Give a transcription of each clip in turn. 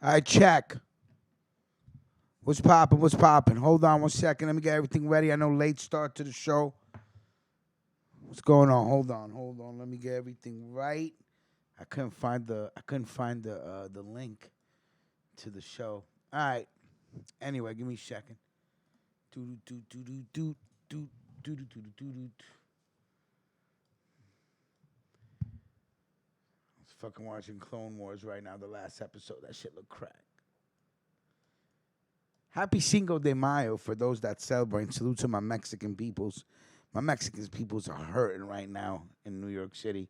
All right, check. What's popping? What's popping? Hold on one second. Let me get everything ready. I know late start to the show. What's going on? Hold on. Let me get everything right. I couldn't find the link to the show. All right. Anyway, give me a second. Do do do do do do do do do do do. I was fucking watching Clone Wars right now. The last episode. That shit look crack. Happy Cinco de Mayo for those that celebrate. Salute to my Mexican peoples. My Mexican peoples are hurting right now in New York City.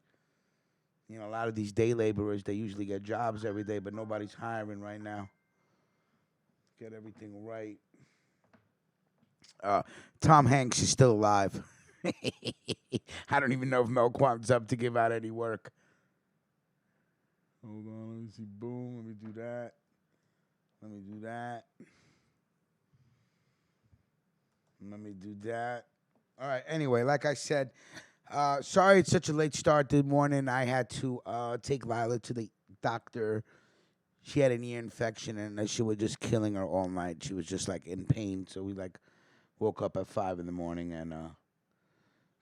You know, a lot of these day laborers, they usually get jobs every day, but nobody's hiring right now. Get everything right. Tom Hanks is still alive. I don't even know if Melquan's up to give out any work. Hold on, let me see. Boom, let me do that. Let me do that. Let me do that. All right, anyway, like I said, sorry it's such a late start this morning. I had to take Violet to the doctor. She had an ear infection, and that shit was just killing her all night. She was just, like, in pain. So we, like, woke up at 5 in the morning and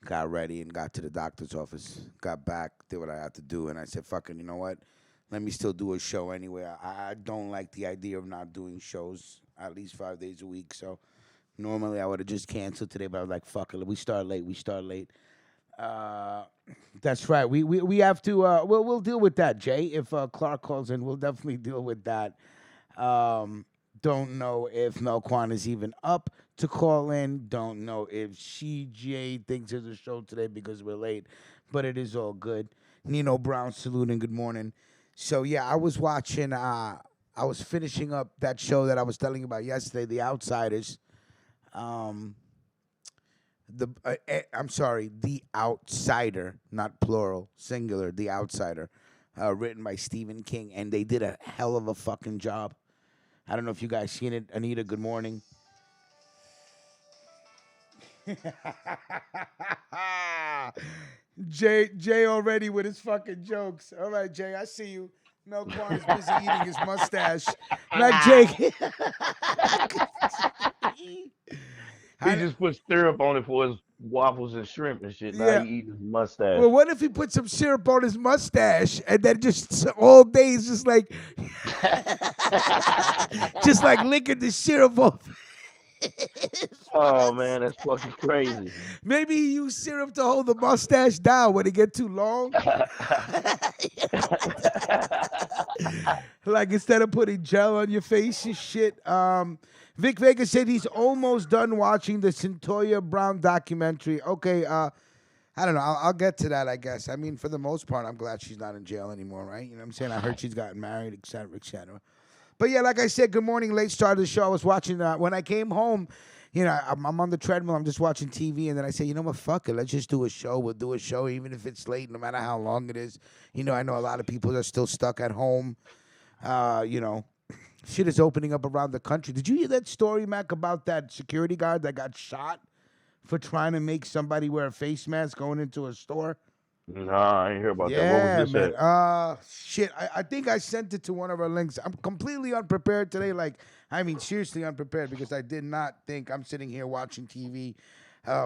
got ready and got to the doctor's office. Got back, did what I had to do, and I said, fucking, you know what? Let me still do a show anyway. I don't like the idea of not doing shows at least 5 days a week. So normally I would have just canceled today, but I was like, fuck it. We start late. That's right. We have to. We'll deal with that, Jay. If Clark calls in, we'll definitely deal with that. Um, don't know if Melquan is even up to call in. Don't know if CJ thinks there's a show today because we're late, but it is all good. Nino Brown saluting. Good morning. So yeah, I was watching. I was finishing up that show that I was telling you about yesterday, The Outsiders. Um, I'm sorry, The Outsider, not plural, singular, The Outsider, written by Stephen King, and they did a hell of a fucking job. I don't know if you guys seen it. Anita, good morning. Jay already with his fucking jokes. All right, Jay, I see you. Melquan is busy eating his mustache. Like Jake. He I, just put syrup on it for his waffles and shrimp and shit. Now yeah. he eating his mustache. Well, what if he put some syrup on his mustache and then just all day he's just like, just like licking the syrup off his Oh man, mustache. that's fucking crazy. Maybe he used syrup to hold the mustache down when it get too long. Like instead of putting gel on your face and shit. Vic Vega said he's almost done watching the Centoya Brown documentary. Okay, I don't know. I'll get to that, I guess. I mean, for the most part, I'm glad she's not in jail anymore, right? You know what I'm saying? I heard she's gotten married, et cetera, et cetera. But yeah, like I said, good morning, late start of the show. I was watching, when I came home, you know, I'm on the treadmill, I'm just watching TV, and then I say, you know what, fuck it, let's just do a show. We'll do a show even if it's late, no matter how long it is. You know, I know a lot of people are still stuck at home. You know, shit is opening up around the country. Did you hear that story, Mac, about that security guard that got shot for trying to make somebody wear a face mask going into a store? Nah, I ain't hear about that. What was Yeah, this man. at? Shit. I think I sent it to one of our links. I'm completely unprepared today. Like, I mean, seriously unprepared because I did not think I'm sitting here watching TV,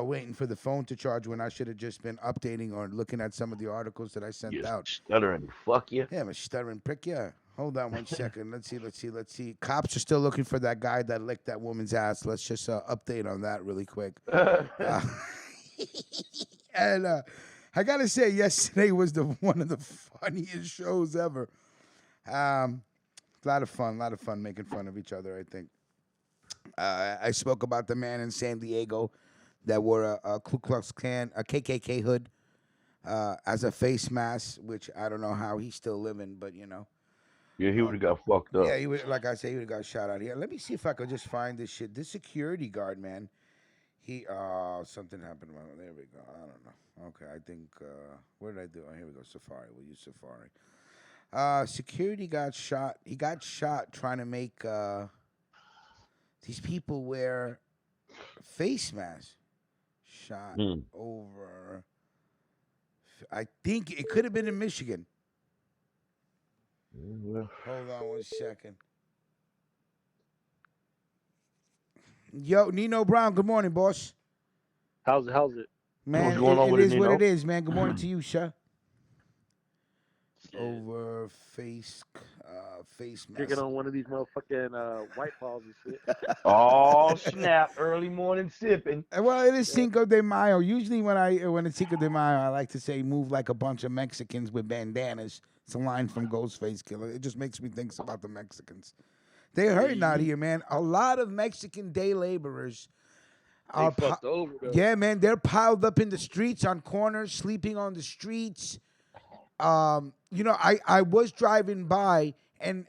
waiting for the phone to charge when I should have just been updating or looking at some of the articles that I sent You out. stuttering fuck you. Yeah, I'm a stuttering prick. Yeah. Hold on one second. Let's see. Cops are still looking for that guy that licked that woman's ass. Let's just update on that really quick. Uh, and I gotta say, yesterday was one of the funniest shows ever. Um, a lot of fun making fun of each other. I think I spoke about the man in San Diego that wore a Ku Klux Klan, a KKK hood as a face mask, which I don't know how he's still living, but you know. Yeah, he would Uh, have got fucked up. yeah, he would, like I say, he would have got shot out here. Let me see if I could just find this shit. This security guard, man. Something happened. Well, there we go. I don't know. Okay, I think, where did I do? Oh, here we go. Safari. We'll use Safari. Security got shot. He got shot trying to make these people wear face masks. Shot Mm. over. I think it could have been in Michigan. Well, Hold on one second. Yo, Nino Brown. Good morning, boss. How's it? Man, What's going on it with it, is what it Nino? is, man. Good morning to you, sir. Shit. Over face Drinking mask. on one of these motherfucking white balls and shit. Oh snap! Early morning sipping. Well, it is Yeah. Cinco de Mayo. Usually, when it's Cinco de Mayo, I like to say "move like a bunch of Mexicans with bandanas." It's a line from Ghostface Killer. It just makes me think about the Mexicans. They're hurting out They here, man. A lot of Mexican day laborers they are, fucked over though. yeah, man. They're piled up in the streets, on corners, sleeping on the streets. I was driving by, and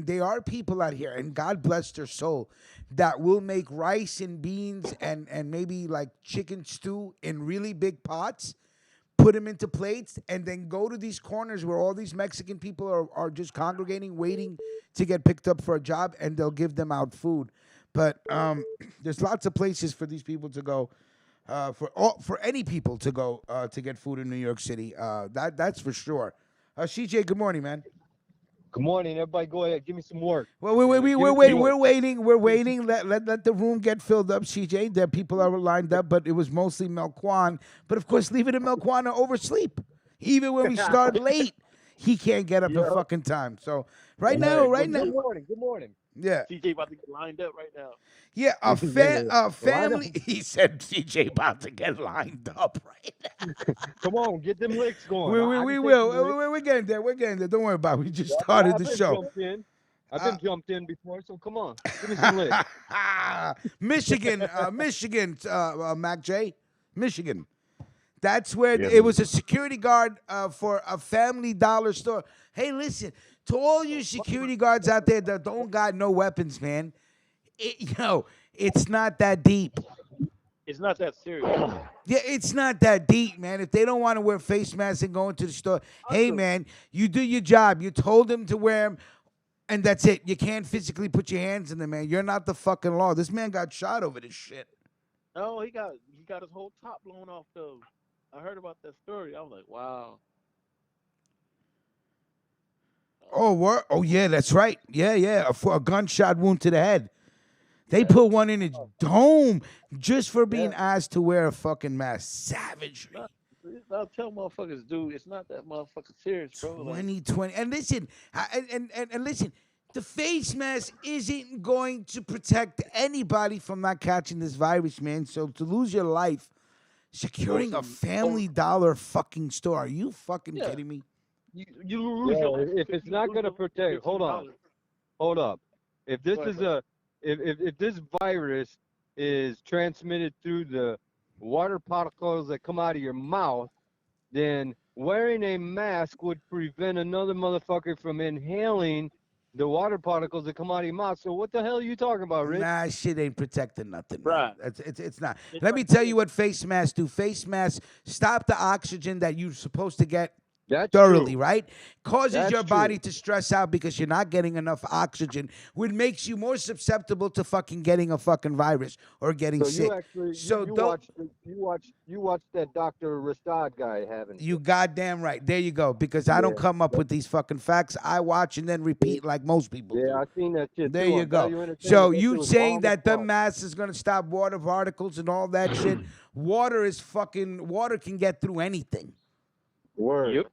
there are people out here, and God bless their soul, that will make rice and beans and maybe like chicken stew in really big pots, put them into plates, and then go to these corners where all these Mexican people are just congregating, waiting to get picked up for a job, and they'll give them out food. But there's lots of places for these people to go, for any people to go to get food in New York City. That's for sure. CJ, good morning, man. Good morning, everybody. Go ahead, give me some work. Well, we're Give me waiting. some work. We're waiting. We're waiting. Let the room get filled up, CJ. The people are lined up, but it was mostly Melquan. But of course, leave it to Melquan to oversleep. Even when we start late, he can't get up in Yo, fucking time. So hey, right now, Good morning. Good morning. yeah, CJ about to get lined up right now. yeah. Yeah, A line up. family. He said CJ about to get lined up right now. Come on, get them licks going. We, we, I we can take will. some licks. We're getting there. We're getting there. Don't worry about it. We just Yeah, started I've the been show. jumped in. I've Uh, been jumped in before, so come on, give me some licks. Michigan, Mac J, Michigan. That's where Yeah, it was a security guard for a Family Dollar store. Hey, listen, to all you security guards out there that don't got no weapons, man, it's not that deep. It's not that serious. Yeah, it's not that deep, man. If they don't want to wear face masks and go into the store, hey, Also, man, you do your job. You told them to wear them, and that's it. You can't physically put your hands in them, man. You're not the fucking law. This man got shot over this shit. no, he got his whole top blown off though. I heard about that story. I was like, wow. Oh, what? Oh, yeah, that's right. Yeah. For a gunshot wound to the head. They Yeah. put one in his dome just for being Yeah. asked to wear a fucking mask. Savagery. No, I'll tell motherfuckers, dude, it's not that motherfucking serious, bro. Like, 2020. And listen, and listen, the face mask isn't going to protect anybody from not catching this virus, man. So to lose your life securing a Family Dollar fucking store, are you fucking yeah, kidding me? you lose Yeah, your life. if it's not gonna protect, hold on, hold up. If this Go ahead, is bro. if this virus is transmitted through the water particles that come out of your mouth, then wearing a mask would prevent another motherfucker from inhaling the water particles that come out of your mouth. So what the hell are you talking about, Rich? Nah, shit ain't protecting nothing, man. Right. It's not. It's Let me like tell you what face masks do. Face masks stop the oxygen that you're supposed to get That's thoroughly, true. right? Causes That's your body true. to stress out because you're not getting enough oxygen, which makes you more susceptible to fucking getting a fucking virus or getting So sick. you actually So you don't. watched that Dr. Rastad guy, haven't You you? goddamn right. There you go. Because I don't Yeah. come up with these fucking facts. I watch and then repeat like most people Yeah, do. I seen that shit There too you on go. Value Entertainment. So That shit you was saying bomb as that the fuck. mask is gonna stop water particles and all that shit? Water can get through anything. Word. Yep.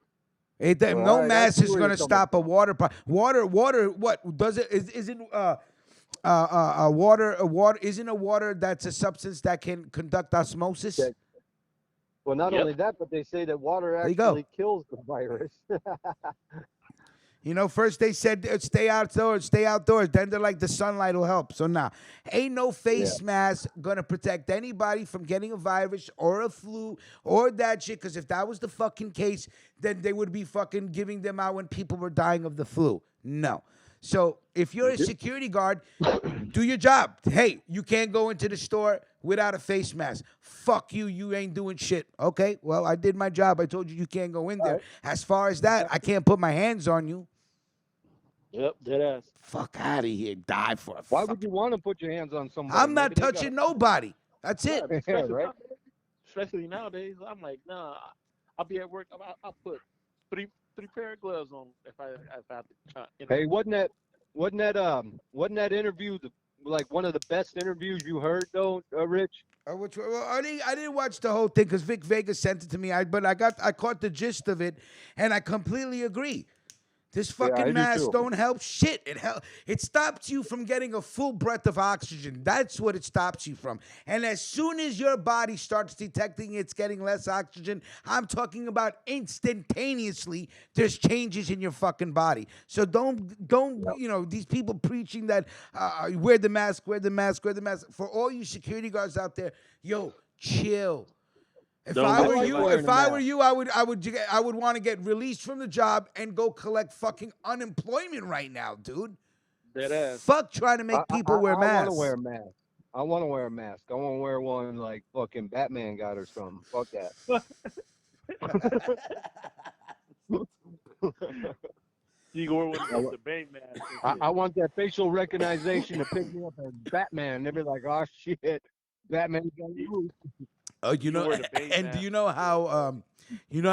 Well, No I mask see is where gonna you're coming stop a from. water. What does it? Is it water? Isn't a water that's a substance that can conduct osmosis? That- Well, not Yep. only that, but they say that water There you go. actually kills the virus. You know, first they said stay outdoors. Then they're like the sunlight will help. So now, ain't no face mask gonna protect anybody from getting a virus or a flu or that shit. Because if that was the fucking case, then they would be fucking giving them out when people were dying of the flu. No. So if you're a security guard, do your job. Hey, you can't go into the store without a face mask. Fuck you. You ain't doing shit. Okay. Well, I did my job. I told you you can't go in there. Right. As far as that, I can't put my hands on you. Yep, dead ass. Fuck out of here. Die for a Why fuck. would you want to put your hands on somebody? I'm not Maybe they got touching nobody. That's it. Yeah, Yeah, especially, right. nowadays, especially nowadays. I'm like, nah. I'll be at work. I'll put three pair of gloves on if I have to. Hey, wasn't that interview like one of the best interviews you heard though, Rich? Which well, I didn't watch the whole thing because Vic Vega sent it to me. But I caught the gist of it, and I completely agree. This Yeah, I fucking do mask too. don't help shit. It stops you from getting a full breath of oxygen. That's what it stops you from. And as soon as your body starts detecting it's getting less oxygen, I'm talking about instantaneously, there's changes in your fucking body. So don't these people preaching that wear the mask, wear the mask, wear the mask. For all you security guards out there, yo, chill. If Don't I look were like you, wearing if a I were mask. you, I would want to get released from the job and go collect fucking unemployment right now, dude. that ass. Fuck trying to make people wear I want to masks. wear a mask. I want to wear a mask. I want to wear one like fucking Batman got or something. Fuck that. You go with I, wa- the Bay mask and I shit. want that facial recognition to pick me up as Batman. They'll be like, oh shit, Batman got you. Oh, You can wear the Bay and do mask. you know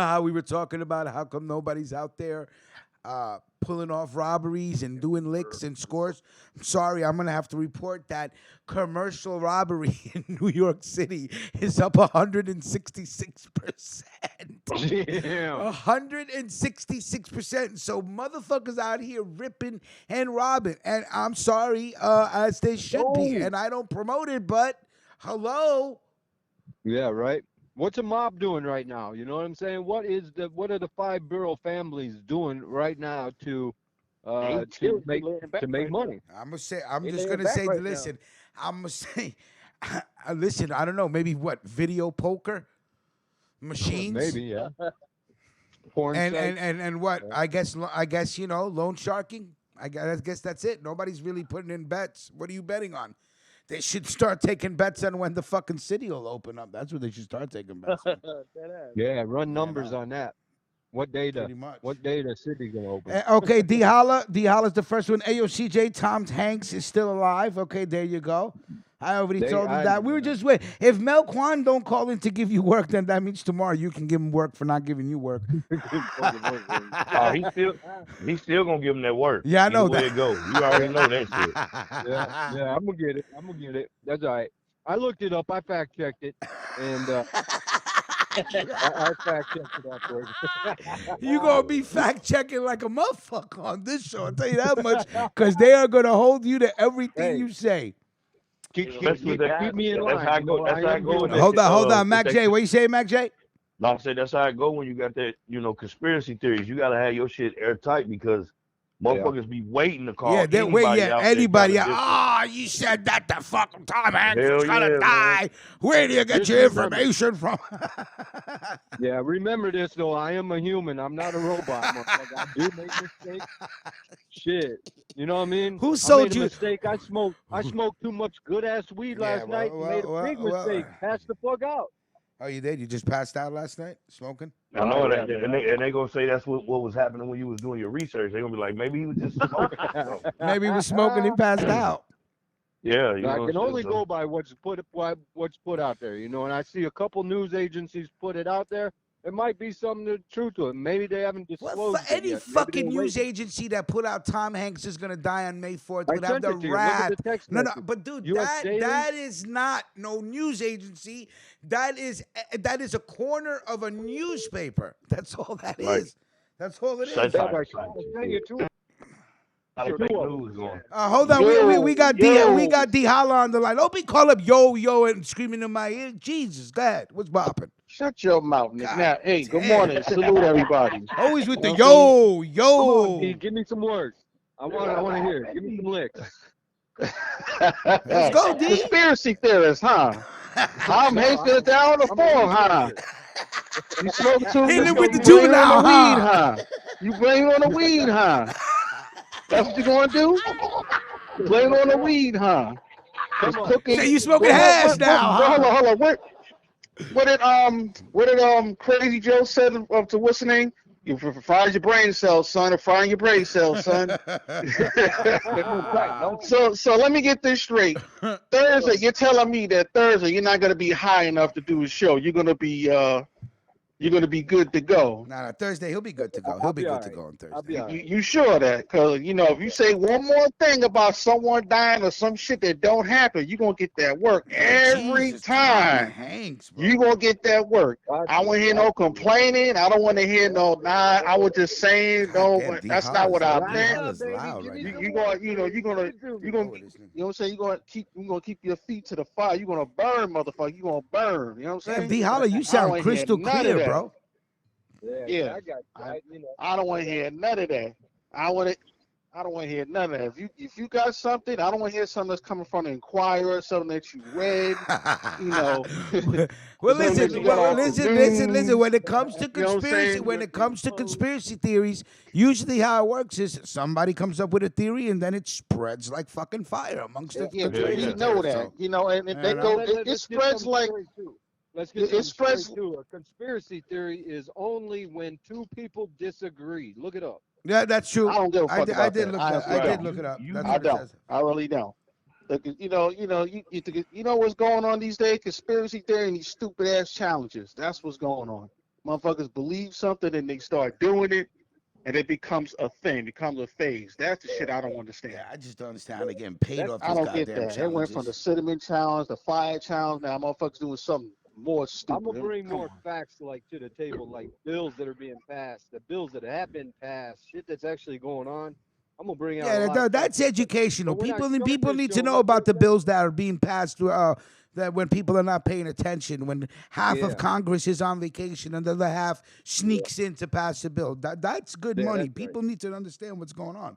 how we were talking about how come nobody's out there pulling off robberies and doing licks and scores? I'm sorry, I'm gonna have to report that commercial robbery in New York City is up 166%. Damn. 166%. So motherfuckers out here ripping and robbing, and I'm sorry, as they should be, and I don't promote it, but hello. Yeah, right. What's a mob doing right now? You know what I'm saying? What are the 5 borough families doing right now to They to laying back make right now. money? I'm They just laying gonna back say, right now. listen, I'm gonna say, listen, I don't know, maybe what video poker machines, Maybe, yeah. Porn sites. and what? Yeah. I guess loan sharking. I guess that's it. Nobody's really putting in bets. What are you betting on? They should start taking bets on when the fucking city will open up. That's what they should start taking bets on. That ass. Yeah, run Yeah, numbers no, on that. What day pretty much. the city gonna open? Okay, D Holla's the first one. Ayo, CJ, Tom Hanks is still alive. Okay, there you go. I already told him that. We were just waiting. If Mel Kwan don't call in to give you work, then that means tomorrow you can give him work for not giving you work. Oh, he's still gonna give him that work. Yeah, I Either know way that. it go. You already know that shit. Yeah, I'm gonna get it. That's all right. I looked it up. I fact checked it, and I fact checked it afterwards. You gonna be fact checking like a motherfucker on this show. I'll tell you that much, because they are gonna hold you to everything Hey. you say. Especially with that. Keep me in That's line. how You it go. know, That's I how am it go. human. Hold on, Mac J. What you say, Mac J? No, I said that's how it go when you got that, conspiracy theories. You gotta have your shit airtight because motherfuckers be waiting to call Yeah, that way, anybody yeah, out there anybody. trying to Ah, you said that the fucking Tom Hanks Hell was gonna yeah, die. Where do you get Just your remember. information from? Yeah, remember this though. I am a human. I'm not a robot, motherfucker. I do make mistakes. Shit. You know what I mean? Who I sold made a you? mistake. I smoked too much good ass weed last night and made a big mistake. Passed the fuck out. Oh, you did? You just passed out last night smoking? I know Yeah, that, and they gonna say that's what was happening when you was doing your research. They gonna be like, maybe he was just smoking. or something. Maybe he was smoking and passed out. Yeah, you I know. can only so- go by what's put out there, you know. And I see a couple news agencies put it out there. There might be some truth to it. Maybe they haven't disclosed Well, it any yet. Maybe fucking they're news waiting. agency that put out Tom Hanks is gonna die on May 4th I would have sent the it to you. Look at rat. the text No, message. but dude, US Daily? that is not no news agency. That is a corner of a newspaper. That's all that is. Right. That's all it is. Shut Yeah, up. but I tell you too. A lot of fake news going. Hold on, we got D Holla on the line. Don't be call up yo and screaming in my ear. Jesus, go ahead. What's bopping? Shut your mouth, Nick. God Now, hey, good damn. morning. Salute everybody. Always with the You know yo. Come on, D, give me some words. I want to hear it. Give me some licks. Let's go, D. Conspiracy theorist, huh? Tom Hanks gonna die on the phone, huh? You smoke too Hit much. him with the You blame it juvenile, on the weed, huh? huh? You blame it on the weed, huh? That's what you gonna do? Blame it on the weed, huh? Come on. Cooking. Say you smoking hash now, huh? Hold on. What did Crazy Joe said to what's the name? You frying your brain cells, son, or frying your brain cells, son. So let me get this straight. Thursday, you're telling me that Thursday you're not gonna be high enough to do a show. You're gonna be you're gonna be good to go. Nah, Thursday he'll be good to go. I'll He'll be be good to alright. go on I'll be Thursday. alright. You sure of that? Because if you say one more thing about someone dying or some shit that don't happen, you're gonna get that work every Jesus, Tom time. Hanks, bro. You gonna get that work. Got I you, want to hear got no you. complaining. I don't want to hear no nah. I was just saying no, Goddamn, but D that's not what I Hollis, D meant. Hollis baby, loud give right me now. You some gonna more, you know baby. you gonna Give it to you me. gonna Lower this nigga. you know what I'm saying. You gonna keep your feet to the fire. You gonna burn, motherfucker. You gonna burn. You know what I'm Damn, saying? D Hollis, you I don't sound want to hear crystal none clear, of that. bro. Yeah, I got you. I don't want to hear none of that. I don't want to hear none of that. If you got something, I don't want to hear something that's coming from the Inquirer, something that you read. You know, Well, something listen, that you got off the listen. news. When it comes to You know what I'm conspiracy, saying? when it comes to conspiracy theories, usually how it works is somebody comes up with a theory and then it spreads like fucking fire amongst the Yeah, conspiracy we yeah. know theorists. that. So, You know, and you they know? go. Let's It get spreads something like straight, too. Let's get it something spreads. straight to a conspiracy theory is only when two people disagree. Look it up. Yeah, that's true. I don't give a fuck I about did that. look I that. honestly I did don't. look it up. That's I what it don't. says. I really don't. You know what's going on these days? Conspiracy theory and these stupid ass challenges. That's what's going on. Motherfuckers believe something and they start doing it, and it becomes a thing, becomes a phase. That's the shit I don't understand. Yeah, I just don't understand how they're getting paid That's- off I these don't get goddamn that. It went from the challenges. cinnamon challenge, the fire challenge. Now motherfuckers doing something more stupid. I'm gonna bring Come more on. facts like to the table, like bills that are being passed, the bills that have been passed, shit that's actually going on. I'm gonna bring out a Yeah, lot of that's facts. educational. But when I People start this need to show, know let's about the break down- bills that are being passed. That when people are not paying attention, when half Yeah. of Congress is on vacation and the other half sneaks in to pass a bill. That's good Yeah, money. that's right. People need to understand what's going on.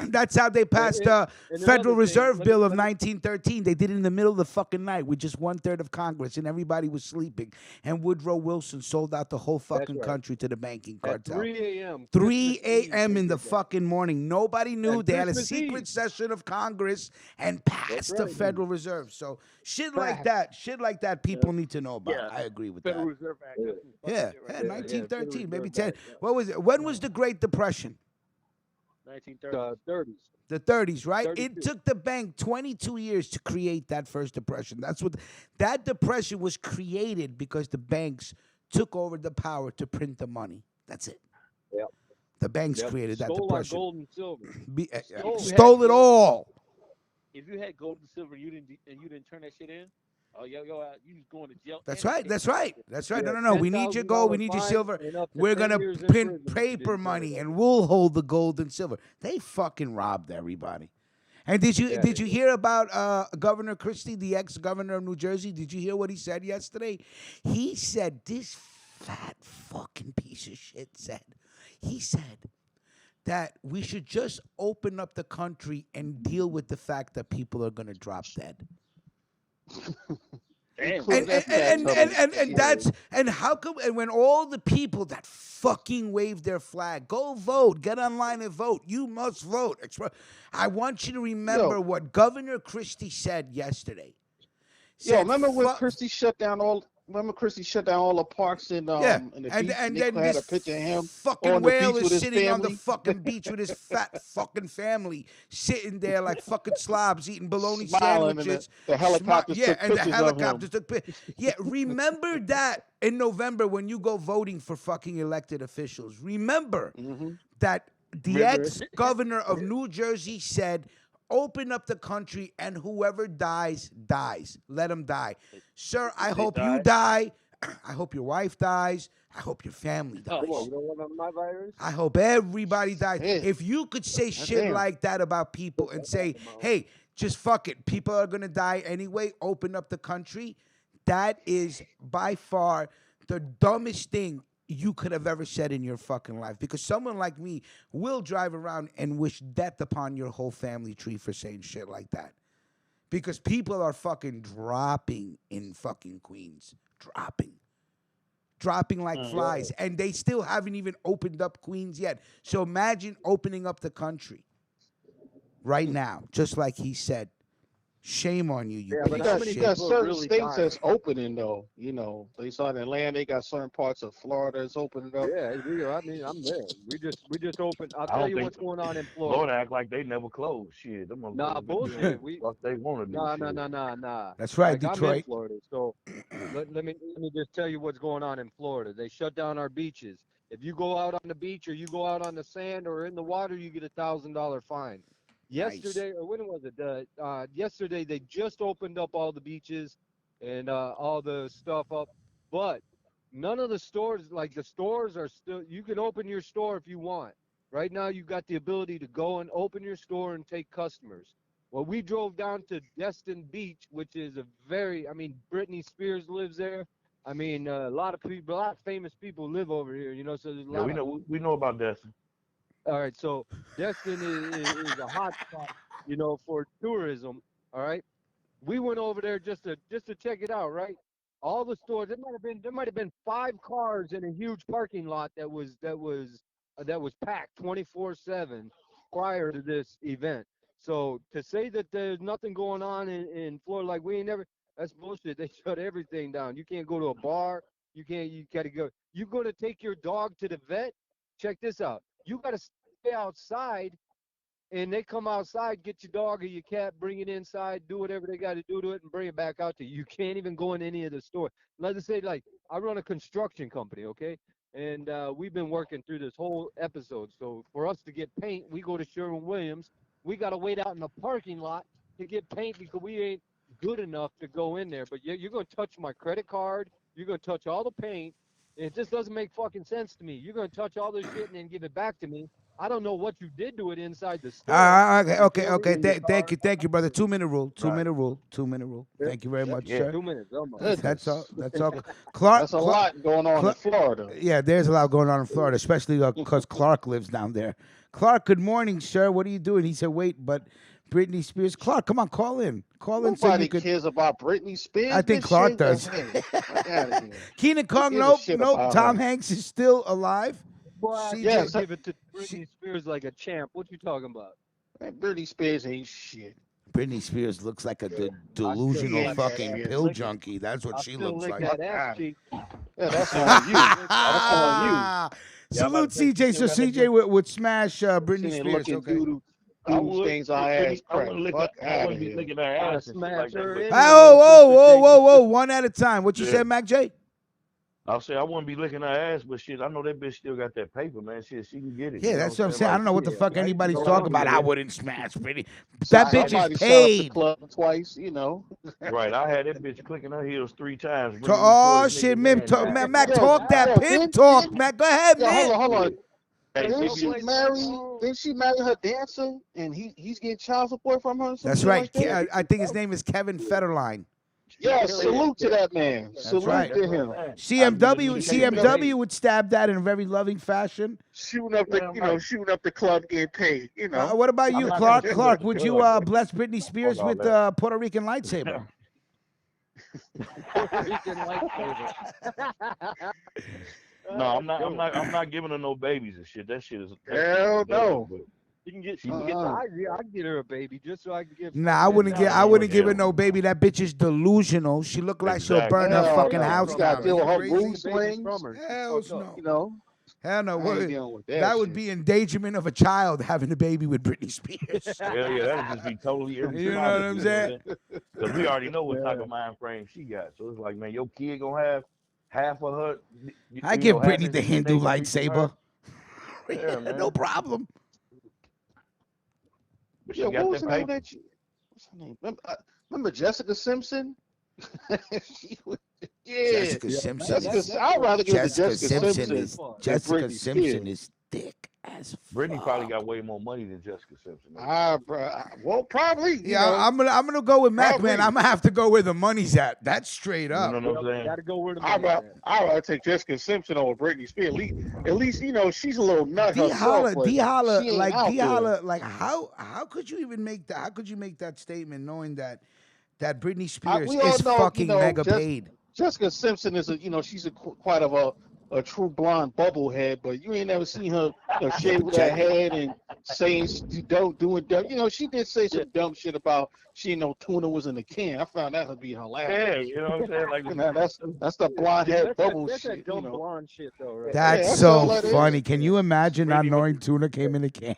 That's how they passed and the Federal another thing, Reserve let me- Bill of let me- 1913. They did it in the middle of the fucking night with just 1/3 of Congress, and everybody was sleeping. And Woodrow Wilson sold out the whole fucking right. country to the banking At cartel. 3 a.m. 3 Christmas Eve, a.m. they in the did that. fucking morning. Nobody knew. And They had a Christmas secret Eve. session of Congress and passed the right. Federal Reserve. So shit like Facts. that, people need to know about. Yeah. I agree with Federal that. Reserve Act. That's some fucking Yeah, shit right yeah, there. 1913, maybe Reserve 10. Act, yeah. What was it? When was the Great Depression? 1930. 30s. The 30s, right? It 32. took the bank 22 years to create that first depression. That's what that depression was created because the banks took over the power to print the money. That's it. Yep. The banks Yep. created that Stole depression. our gold and silver. Stole it all. If you had gold and silver, you didn't turn that shit in. Oh, you just going to jail. That's and right. shit. That's right. That's right. Yeah, No. We need your gold. We need your $10,000 silver. fine and up to We're 10 gonna years in print prison if you paper didn't turn money, it and in. we'll hold the gold and silver. They fucking robbed everybody. And did you Yeah, did they you hear about Governor Christie, the ex-governor of New Jersey? Did you hear what he said yesterday? He said this fat fucking piece of shit said. He said that we should just open up the country and deal with the fact that people are gonna drop dead. Damn. And that's and how come and when all the people that fucking wave their flag go vote, get online and vote. You must vote. I want you to remember what Governor Christie said yesterday. Remember when Christie shut down all? Remember Christie shut down all the parks in the beach, and they then had a this picture of him fucking on the whale beach is with his sitting on the family. fucking beach with his fat fucking family, sitting there like fucking slobs eating bologna Smiling, and sandwiches. the helicopters took and the pictures of him. helicopters took pictures. Yeah, remember that in November when you go voting for fucking elected officials. Remember that the ex-governor of New Jersey said, open up the country and whoever dies, dies. Let them die. Sir, I hope you die. I hope your wife dies. I hope your family dies. Come on, you don't want my virus? I hope everybody dies. Yeah. If you could say shit damn. like that about people and say, hey, just fuck it. People are going to die anyway. Open up the country. That is by far the dumbest thing you could have ever said in your fucking life. Because someone like me will drive around and wish death upon your whole family tree for saying shit like that. Because people are fucking dropping in fucking Queens. Dropping like flies. And they still haven't even opened up Queens yet. So imagine opening up the country right now, just like he said. Shame on you, you Yeah, piece but You how of got, many you shit. got people are certain really states dying? that's opening though. You know, they saw in Atlanta, they got certain parts of Florida that's opening up. Yeah, I mean, I'm there. We just opened. I'll I tell don't you think what's going on in Florida. Florida act like they never closed. Shit, them Nah, motherfuckers been doing bullshit. We what they want to do. nah nah Shit. nah nah nah. That's right, Like I'm in Detroit. Florida, so let me just tell you what's going on in Florida. They shut down our beaches. If you go out on the beach or you go out on the sand or in the water, you get $1,000 fine. Nice. Yesterday, or when was it? Yesterday they just opened up all the beaches and all the stuff up, but none of the stores, like the stores, are still. You can open your store if you want. Right now, you've got the ability to go and open your store and take customers. Well, we drove down to Destin Beach, which is I mean, Britney Spears lives there. I mean, a lot of people, a lot of famous people live over here, so there's a Yeah, lot of. we know about that. All right, so Destin is a hot spot, for tourism. All right, we went over there just to check it out, right? All the stores. There might have been 5 cars in a huge parking lot that was packed 24/7 prior to this event. So to say that there's nothing going on in Florida, like we ain't never, that's bullshit. They shut everything down. You can't go to a bar. You gotta go. You're gonna take your dog to the vet. Check this out. You gotta stay outside and they come outside, get your dog or your cat, bring it inside, do whatever they got to do to it, and bring it back out to you. You can't even go in any of the stores. Let's say, like, I run a construction company, okay? And we've been working through this whole episode. So for us to get paint, we go to Sherwin-Williams. We got to wait out in the parking lot to get paint because we ain't good enough to go in there. But you're going to touch my credit card. You're going to touch all the paint. It just doesn't make fucking sense to me. You're going to touch all this shit and then give it back to me. I don't know what you did to it inside the store. Okay, You okay, threw it okay. in your car. Thank you, brother. 2 minute rule. Right. 2 minute rule. 2 minute rule. Thank you very much, Yeah. sir. 2 minutes. Oh my. That's all. Goodness, That's all. Clark. that's a lot going on in Florida. Yeah, there's a lot going on in Florida, especially because Clark lives down there. Clark, good morning, sir. What are you doing? He said, wait, but Britney Spears. Clark, come on, call in. Call in so Nobody you could. cares about Britney Spears. I think Bitch, Clark shake does. your head. Fuck outta here. Keenan Who Kong, gives a nope, shit nope. about Tom her? Hanks is still alive. Boy, I CJ, Yes, give it to she- Britney Spears like a champ. What you talking about? man, Britney Spears ain't shit. Britney Spears looks like a She delusional ain't fucking shit. pill junkie. That's what I she still looks lick like. that Fuck ass outta cheek. Yeah, that's on you. That's on you. Yeah, I'm Salute about to say, she CJ. So still got that CJ would smash She Britney ain't Spears. looking Okay. doo I doo would. things our ass I crack. wouldn't lick. Fuck I out of wouldn't be here. licking her I ass and shit smash like that. her But in. Whoa. One at a time. What you yeah, said, Mac J? I'll say I wouldn't be licking her ass, but shit, I know that bitch still got that paper, man. Shit, she can get it. Yeah, You know that's what what I'm I'm saying? saying. I Like, don't know what the Yeah, fuck right. anybody's Go talking on, about. I kid. wouldn't smash Britney. That bitch is Somebody shot up the paid. club twice, you know. right, I had that bitch clicking her heels 3 times, bringing me Oh towards shit, niggas Mim, and talk, bitches. Mac, Yo, talk that yo, pimp talk, Mac. Go ahead, yo, man. hold Yeah. on. Hey, Didn't she she be, marry her dancer and he's getting child support from her or some That's shit right. like that? I think his name is Kevin Federline. Yeah, salute to that man. That's Salute right. to him. CMW would stab that in a very loving fashion. Shooting up the club, getting paid. You know. What about I'm you, not Clark? gonna Clark, do would it. you bless Britney Spears all with that. Puerto Rican lightsaber? Puerto Rican lightsaber. No, I'm not giving her no babies and shit. That shit is. Hell no. But You can get. she, I'd get her a baby just so I can give. Nah, I wouldn't give her no baby. That bitch is delusional. She look like she'll Exactly. burn her Hell fucking no. house You gotta down. deal with her Crazy? mood swings. Hell no. You know. Hell no. I ain't dealing with that. That would shit. be endangerment of a child having a baby with Britney Spears. hell yeah, that'd just be totally irresponsible. You know what I'm saying? Because we already know what type of mind frame she got. So it's like, man, your kid gonna have half of her. I give half Britney his the DNA Hindu gonna be from her. lightsaber. Yeah, man. No problem. But she Yo, got what was that the name of paper. that? What's her name? Remember Jessica Simpson? She was- yeah. Jessica Simpson. I'd rather give it to Jessica Jessica Simpson Simpson. is than Jessica Britney Simpson Spears. is thick as Brittany fuck. probably got way more money than Jessica Simpson. Well, probably. You Yeah, know, I'm gonna go with Mac, man. probably. I'm gonna have to go where the money's at. That's straight You up. know what I'm saying? Gotta go where the I'd money's at. rather take Jessica Simpson over Britney Spears. At least you know she's a little nut D herself. holla, but D holla, she ain't like out D there. holla, like how could you even make that? How could you make that statement knowing that Britney Spears We all is know, fucking mega just- paid? Jessica Simpson is she's quite of a true blonde bubblehead, but you ain't never seen her shaving her head and saying doing dumb. She did say some dumb shit about she didn't know tuna was in the can. I found that to be hilarious. Yeah, you know what I'm saying? Like, that's the blonde head bubble that's shit. that dumb blonde shit, though, right? That's that's so all that is. funny. Can you imagine not Pretty knowing tuna came in a can?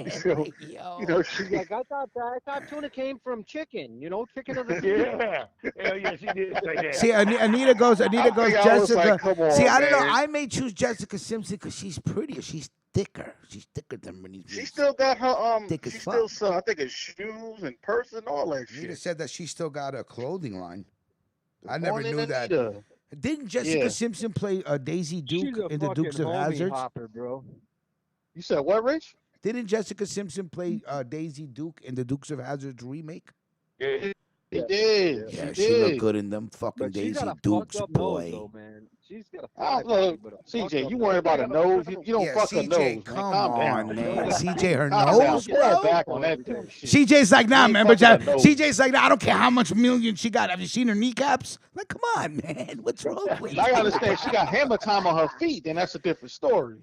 She's Like, I thought tuna came from chicken. Chicken of the yeah, hell yeah, she did say that. See, Anita goes I was Jessica. like, come on, See, I don't know. man. I may choose Jessica Simpson because she's prettier. She's thicker. She's thicker than Renee. She still got her Thick as she fuck. still sell, I think it's shoes and purse and all that Anita shit. said that she still got a clothing line. I never Morning, knew that. Anita. Didn't Jessica Yeah. Simpson play Daisy She's Duke a in the Dukes of fucking homie Hazzard? hopper, bro. You said what, Rich? Didn't Jessica Simpson play Daisy Duke in the Dukes of Hazzard remake? Yeah, He did. Yeah, she she did. looked good in them fucking But she's Daisy got a Dukes, fucked up boy. nose, though, man. She's got a I fat don't know. body, but a fucked CJ, up you nose. worry about a nose. You don't Yeah, fuck a CJ, nose, man. come Calm on, down. man. CJ, her Calm down. nose, Get that bro. back on that damn shit. CJ's like, nah, ain't man, but fucking a nose. CJ's like, nah, I don't care how much million she got. Have you seen her kneecaps? Like, come on, man. What's wrong with you? I gotta understand she got hammer time on her feet, then that's a different story.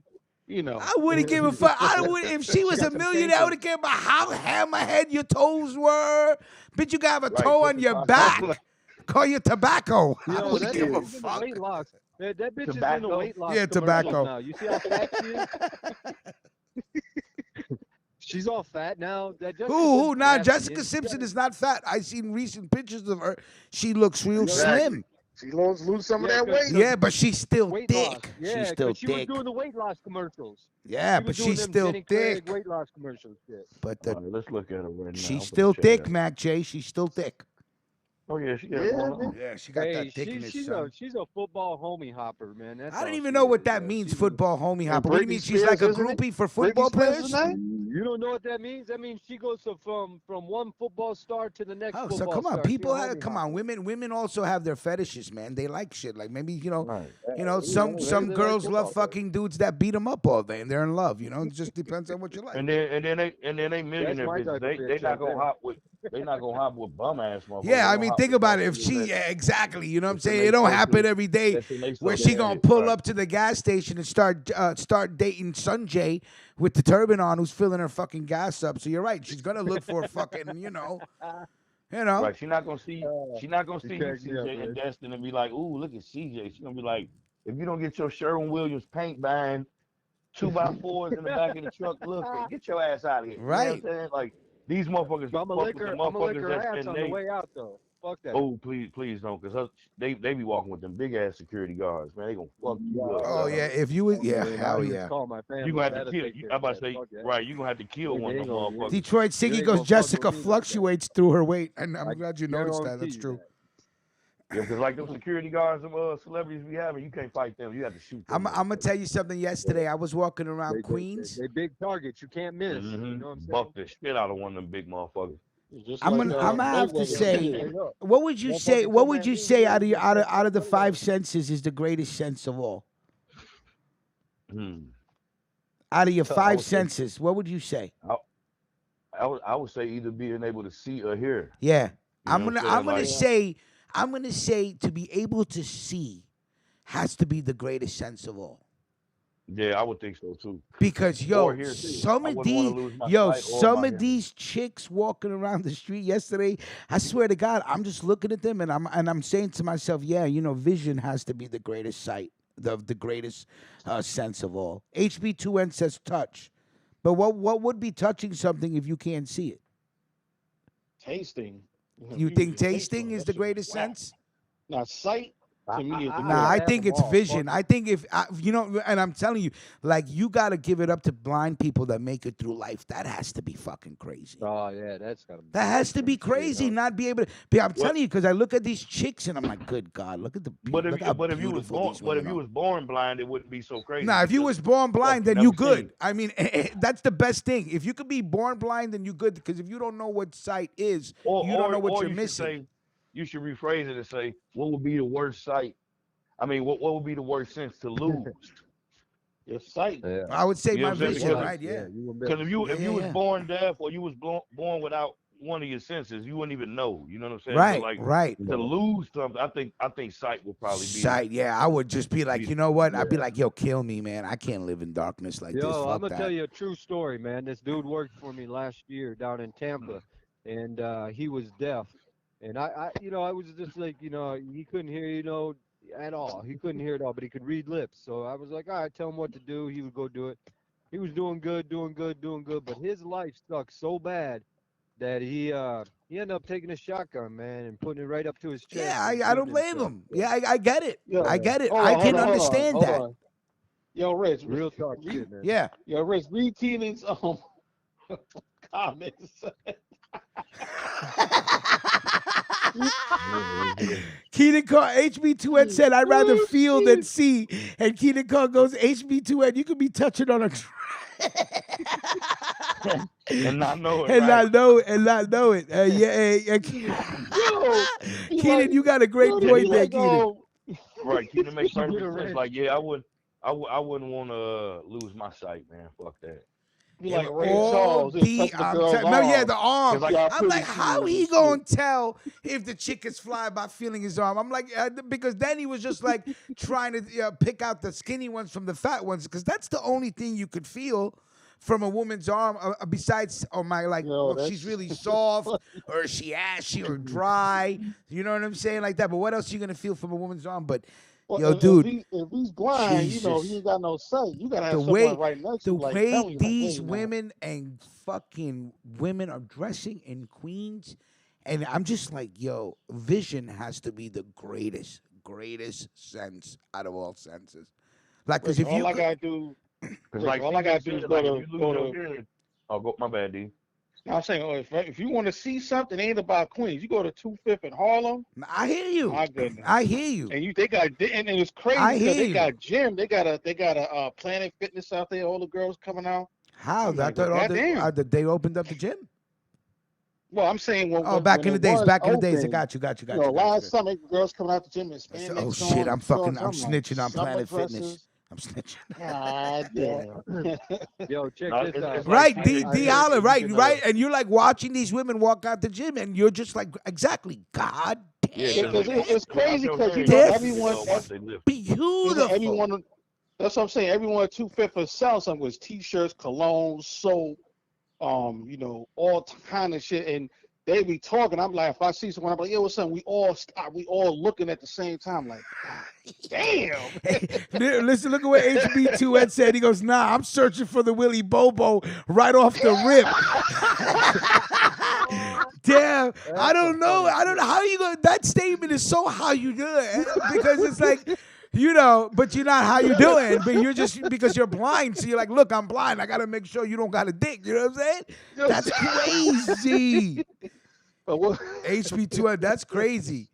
I wouldn't give a fuck. I would if she was a millionaire. I would care about how hammerhead your toes were. Bitch, you got to have a Right, toe put on the your box back. on. Call you tobacco. I That wouldn't give a bitch is in the fuck. weight loss. That bitch is in the Tobacco? weight loss. Yeah, commercials tobacco. Now. You see how fat she is? She's all fat now. That Jessica Who? Simpson's Nah, nasty, Jessica isn't she? Simpson is not fat. I seen recent pictures of her. She looks real Exactly. slim. She lose some of Yeah, that weight. Yeah, but she's still Weight thick. loss. Yeah, She's still 'cause she was thick. doing the weight loss commercials. Yeah, She but was doing she's them still Jenny Craig thick. weight loss commercials. Shit. But all right, let's look at her right now. she's still thick, Mac J. She's still thick. Oh yeah, she got Yeah, one on. Yeah, she got Hey, that thickness. she's a football homie hopper, man. That's I all don't even she know what is, that bro. means, She's a- football homie And hopper. What do you mean? Britney She's like a Spears, isn't it? groupie for football Britney Spears' players? name? You don't know what that means? That means she goes from one football star to the next Oh, football so come on, star. She a people homie come hopper. on, women also have their fetishes, man. They like shit. Like maybe Right. some they like girls football love players. fucking dudes that beat them up all day and they're in love. It just depends on what you like. And then they millionaire my bitches. type of They bitch not right gonna there. hop with bum ass motherfuckers. Yeah, They I gonna mean, hop think with about it. If she, motherfuckers exactly, you know what I'm That's when saying? they It don't start happen to- every day that's when they where start she to gonna get pull right. up to the gas station and start dating Sunjay with the turban on, who's filling her fucking gas up. So you're right. She's gonna look for a fucking, Right, she not gonna see you, cracks me up, CJ, man. and Destin, and be like, "Ooh, look at CJ." She's gonna be like, "If you don't get your Sherwin-Williams paint buying 2x4s in the back of the truck, look, get your ass out of here." Right. You know what I'm saying? Like these motherfuckers, But I'm fuck gonna with lick the her motherfuckers that's ass and on the way out, though. Fuck that. Oh, please don't, cause they be walking with them big ass security guards, man. They gonna fuck you up. Oh yeah, if you would, yeah, hell yeah. Call my family. You gonna have to That'll kill. take care I'm of about to that. say, Fuck that. right? You gonna have to kill Yeah, one of they them gonna- motherfuckers. Detroit You Siggy ain't goes, gonna fuck Jessica with me like that. fluctuates through her weight, and I'm I glad you noticed that. That's guarantee true. Yeah, because like them security guards, them celebrities we having, you can't fight them. You have to shoot them. I'm gonna tell you something. Yesterday, I was walking around Queens. They big targets. You can't miss. You know what I'm saying? Buck the shit out of one of them big motherfuckers. Just I'm like, gonna have to Mayweather. say, what would you say? What would you say out of the five senses is the greatest sense of all? Out of your So I five would say- senses, what would you say? I would say either being able to see or hear. Yeah, You know what I'm saying? I'm gonna say to be able to see has to be the greatest sense of all. Yeah, I would think so too. Because Or hear too. some I of wouldn't wanna these lose my sight or some my of these chicks walking around the street yesterday, I swear to God, I'm just looking at them and I'm saying to myself, yeah, vision has to be the greatest sight, the greatest sense of all. HB2N says touch, but what would be touching something if you can't see it? Tasting. You think tasting is the That shit greatest whack. sense? Now sight to me is the Nah, I have think them it's all. vision. I think and I'm telling you, like, you got to give it up to blind people that make it through life. That has to be fucking crazy. Oh yeah, that's gotta. That has to be crazy. Not be able to. I'm telling you, because I look at these chicks and I'm like, good God, look at the. But if look how you was beautiful born, these but if women you are. was born blind, it wouldn't be so crazy. Nah, if you because was born blind, you then you never seen good. it. I mean, that's the best thing. If you could be born blind, then you good. Because if you don't know what sight is, you don't know what or you're you missing. Should say, you should rephrase it and say, what would be the worst sight? I mean, what would be the worst sense to lose? your sight. I would say You know my what I'm saying? vision, Because- right? Yeah. Because if you was yeah. born deaf or you was born without one of your senses, you wouldn't even know. You know what I'm saying? Right, So like right. to lose something, I think sight would probably be Sight, yeah. I would just be like, be- you know what? I'd be yeah. like, yo, kill me, man. I can't live in darkness like this. Yo, I'm Fuck gonna tell that. you a true story, man. This dude worked for me last year down in Tampa, and he was deaf, and I was just like, he couldn't hear, at all. He couldn't hear at all, but he could read lips. So I was like, all right, tell him what to do. He would go do it. He was doing good, doing good, doing good, but his life sucked so bad that he ended up taking a shotgun, man, and putting it right up to his chest. Yeah, and I don't shooting blame himself. him. Yeah, I get it. Yo, I get it. hold I on, can hold on, understand hold that. on. Yo, Rich, Real talk read, shit, man. Yeah. yo, Rich, read Keenan's comments. Keenan Carr, HB2N said, I'd rather feel than see. And Keenan Carr goes, HB2N, you could be touching on a and not know it. and Right. not know it. Yo, he Keenan, like, you got a great yo, point he there, like, Keenan. Right. Keenan makes You get perfect a sense. wrench. Like, yeah, I wouldn't want to lose my sight, man. Fuck that. he like Ray All Charles, just the touching the girl's no, yeah, arm. the arm. It's like, Yeah, I'm like, pretty how cool he and gonna tell if the chick is fly by feeling his arm? I'm like, because then he was just like trying to pick out the skinny ones from the fat ones, because that's the only thing you could feel from a woman's arm, besides, oh my, like, Yo, well, that's she's really soft, or is she ashy or dry? You know what I'm saying, like that. But what else are you gonna feel from a woman's arm? But Well, yo, dude, if he's blind, Jesus. he ain't got no sight. You gotta have the someone way right next to the you, like way telling you, like, these hey, man. women and fucking women are dressing in Queens, and I'm just like, yo, vision has to be the greatest sense out of all senses. Like, because Rich, if you all I could- gotta do, Because Rich, like all I gotta do is said, go like, to if you lose go your to. hearing, oh, go, my bad, D. I'm saying, if you want to see something, it ain't about Queens. You go to 25th in Harlem. I hear you, My goodness. I hear you. And they got, and it's I crazy hear because they you. got gym. They got a Planet Fitness out there. All the girls coming out. How? I'm I like, thought well, all goddamn. they opened up the gym. Well, I'm saying Back when in the it days, was back in the days. I open, got you. you know, last summer girls coming out the gym in I spandex said, oh shit, on, I'm fucking, I'm shorts. I'm like, snitching on summer Planet Fitness. dresses. I'm snitching. God damn. Yo, check No, this it's out. like Right, I D heard Holler, that you right, can, right, and you're like watching these women walk out the gym, and you're just like, exactly, God Yeah, damn, Because it's crazy because you know They're everyone, once they lift. beautiful. everyone. That's what I'm saying. Everyone at 2 was selling something was t-shirts, cologne, soap, you know, all kind of shit. And they be talking. I'm like, if I see someone, I'm like, yeah, what's up? We all stop. We all looking at the same time, like, damn. Listen, look at what HB2 had said. He goes, nah, I'm searching for the Willy Bobo right off the rip. Damn, I don't know. I don't know how you go. That statement is so how you do it, because it's like, you know, but you're not how you doing, but you're just because you're blind. So you're like, look, I'm blind. I gotta make sure you don't got a dick. You know what I'm saying? That's crazy. But what? HB2, that's crazy.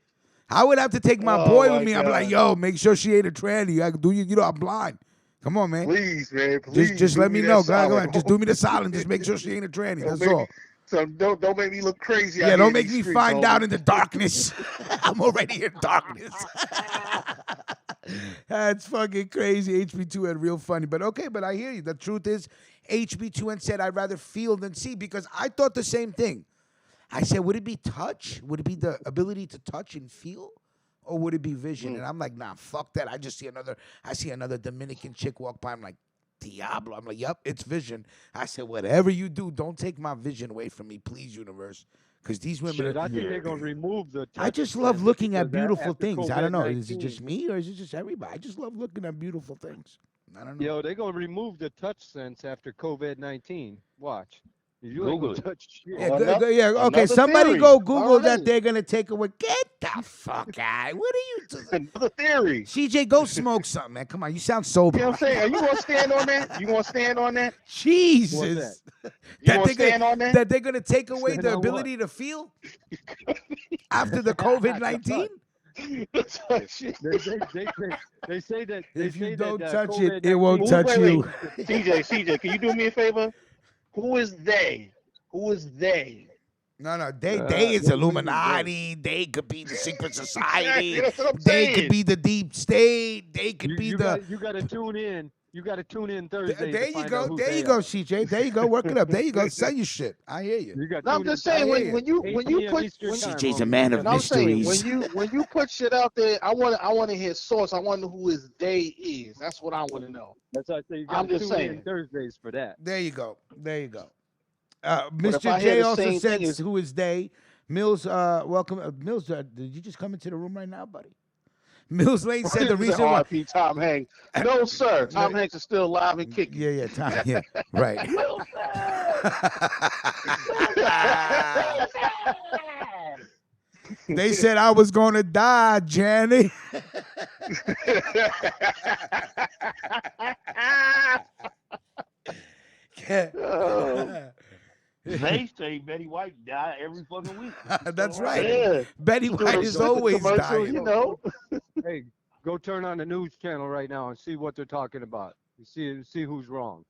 I would have to take my Oh, boy my with me. I'm like, God. yo, make sure she ain't a tranny. I can do you know, I'm blind. Come on, man. Please, man. Please. Just do let me that know. Go ahead. solid. Just do me the solid. Just make sure she ain't a tranny. Don't That's make all. me- So don't make me look crazy. Yeah, out here don't in make these me streets, find out homie. in the darkness. I'm already in darkness. That's fucking crazy. HB2N, real funny. But okay, but I hear you. The truth is, HB2N said, I'd rather feel than see, because I thought the same thing. I said, would it be touch? Would it be the ability to touch and feel? Or would it be vision? And I'm like, nah, fuck that. I see another Dominican chick walk by. I'm like, Diablo. I'm like, yep, it's vision. I said, whatever you do, don't take my vision away from me, please, universe. Because these women Shit, are, I think they're gonna remove the. I touch just love sense looking at because beautiful after things. I don't know. Is it COVID-19 just me or is it just everybody? I just love looking at beautiful things. I don't know. Yo, they're gonna remove the touch sense after COVID-19. Watch. You ain't Google gonna it. touch shit. Yeah, Another- yeah. Okay, another somebody theory. go Google All that. right. They're gonna take away. Get the fuck out! What are you doing? Another theory. CJ, go smoke something, man. Come on, you sound sober. You know what I'm saying? Are you gonna stand on that? You gonna stand on that? Jesus. You That gonna they're stand gonna, on that? that they're gonna take away Stand the on what? ability to feel after the COVID-19. Shit. They say that. If they you say don't that, touch it, it COVID-19 won't touch wait, you. CJ, can you do me a favor? Who is they? Who is they? No, they is what do you mean, Illuminati. They could be the secret society. That's what I'm They saying. could be the deep state. They could be You the. gotta tune in You got to tune in Thursday. There to you find go. out who There they you go, are. CJ. There you go. Work it up. There you go. Sell your shit. I hear you. You got No, I'm tune in just saying I hear when you. you 8 p.m. put Eastern when, time. CJ's a homie. man You of got no, I'm saying mysteries. when you put shit out there, I want to hear source. I want to know who his they is. That's what I want to know. That's why I say you I'm got to just tune in saying. Thursdays for that. There you go. There you go. But if Mr. I hear J the also same thing says as who is they. Mills, welcome. Mills, did you just come into the room right now, buddy? Mills Lane said the reason why. R.I.P. Tom Hanks. No, sir. Tom No, Hanks is still alive and kicking. yeah, Tom. Yeah, right. They said I was gonna die, Jenny. Oh, They say Betty White die every fucking week. That's right. yeah. Betty Doing White a is stupid always commercial, dying. you know. Hey, go turn on the news channel right now and see what they're talking about. You see who's wrong.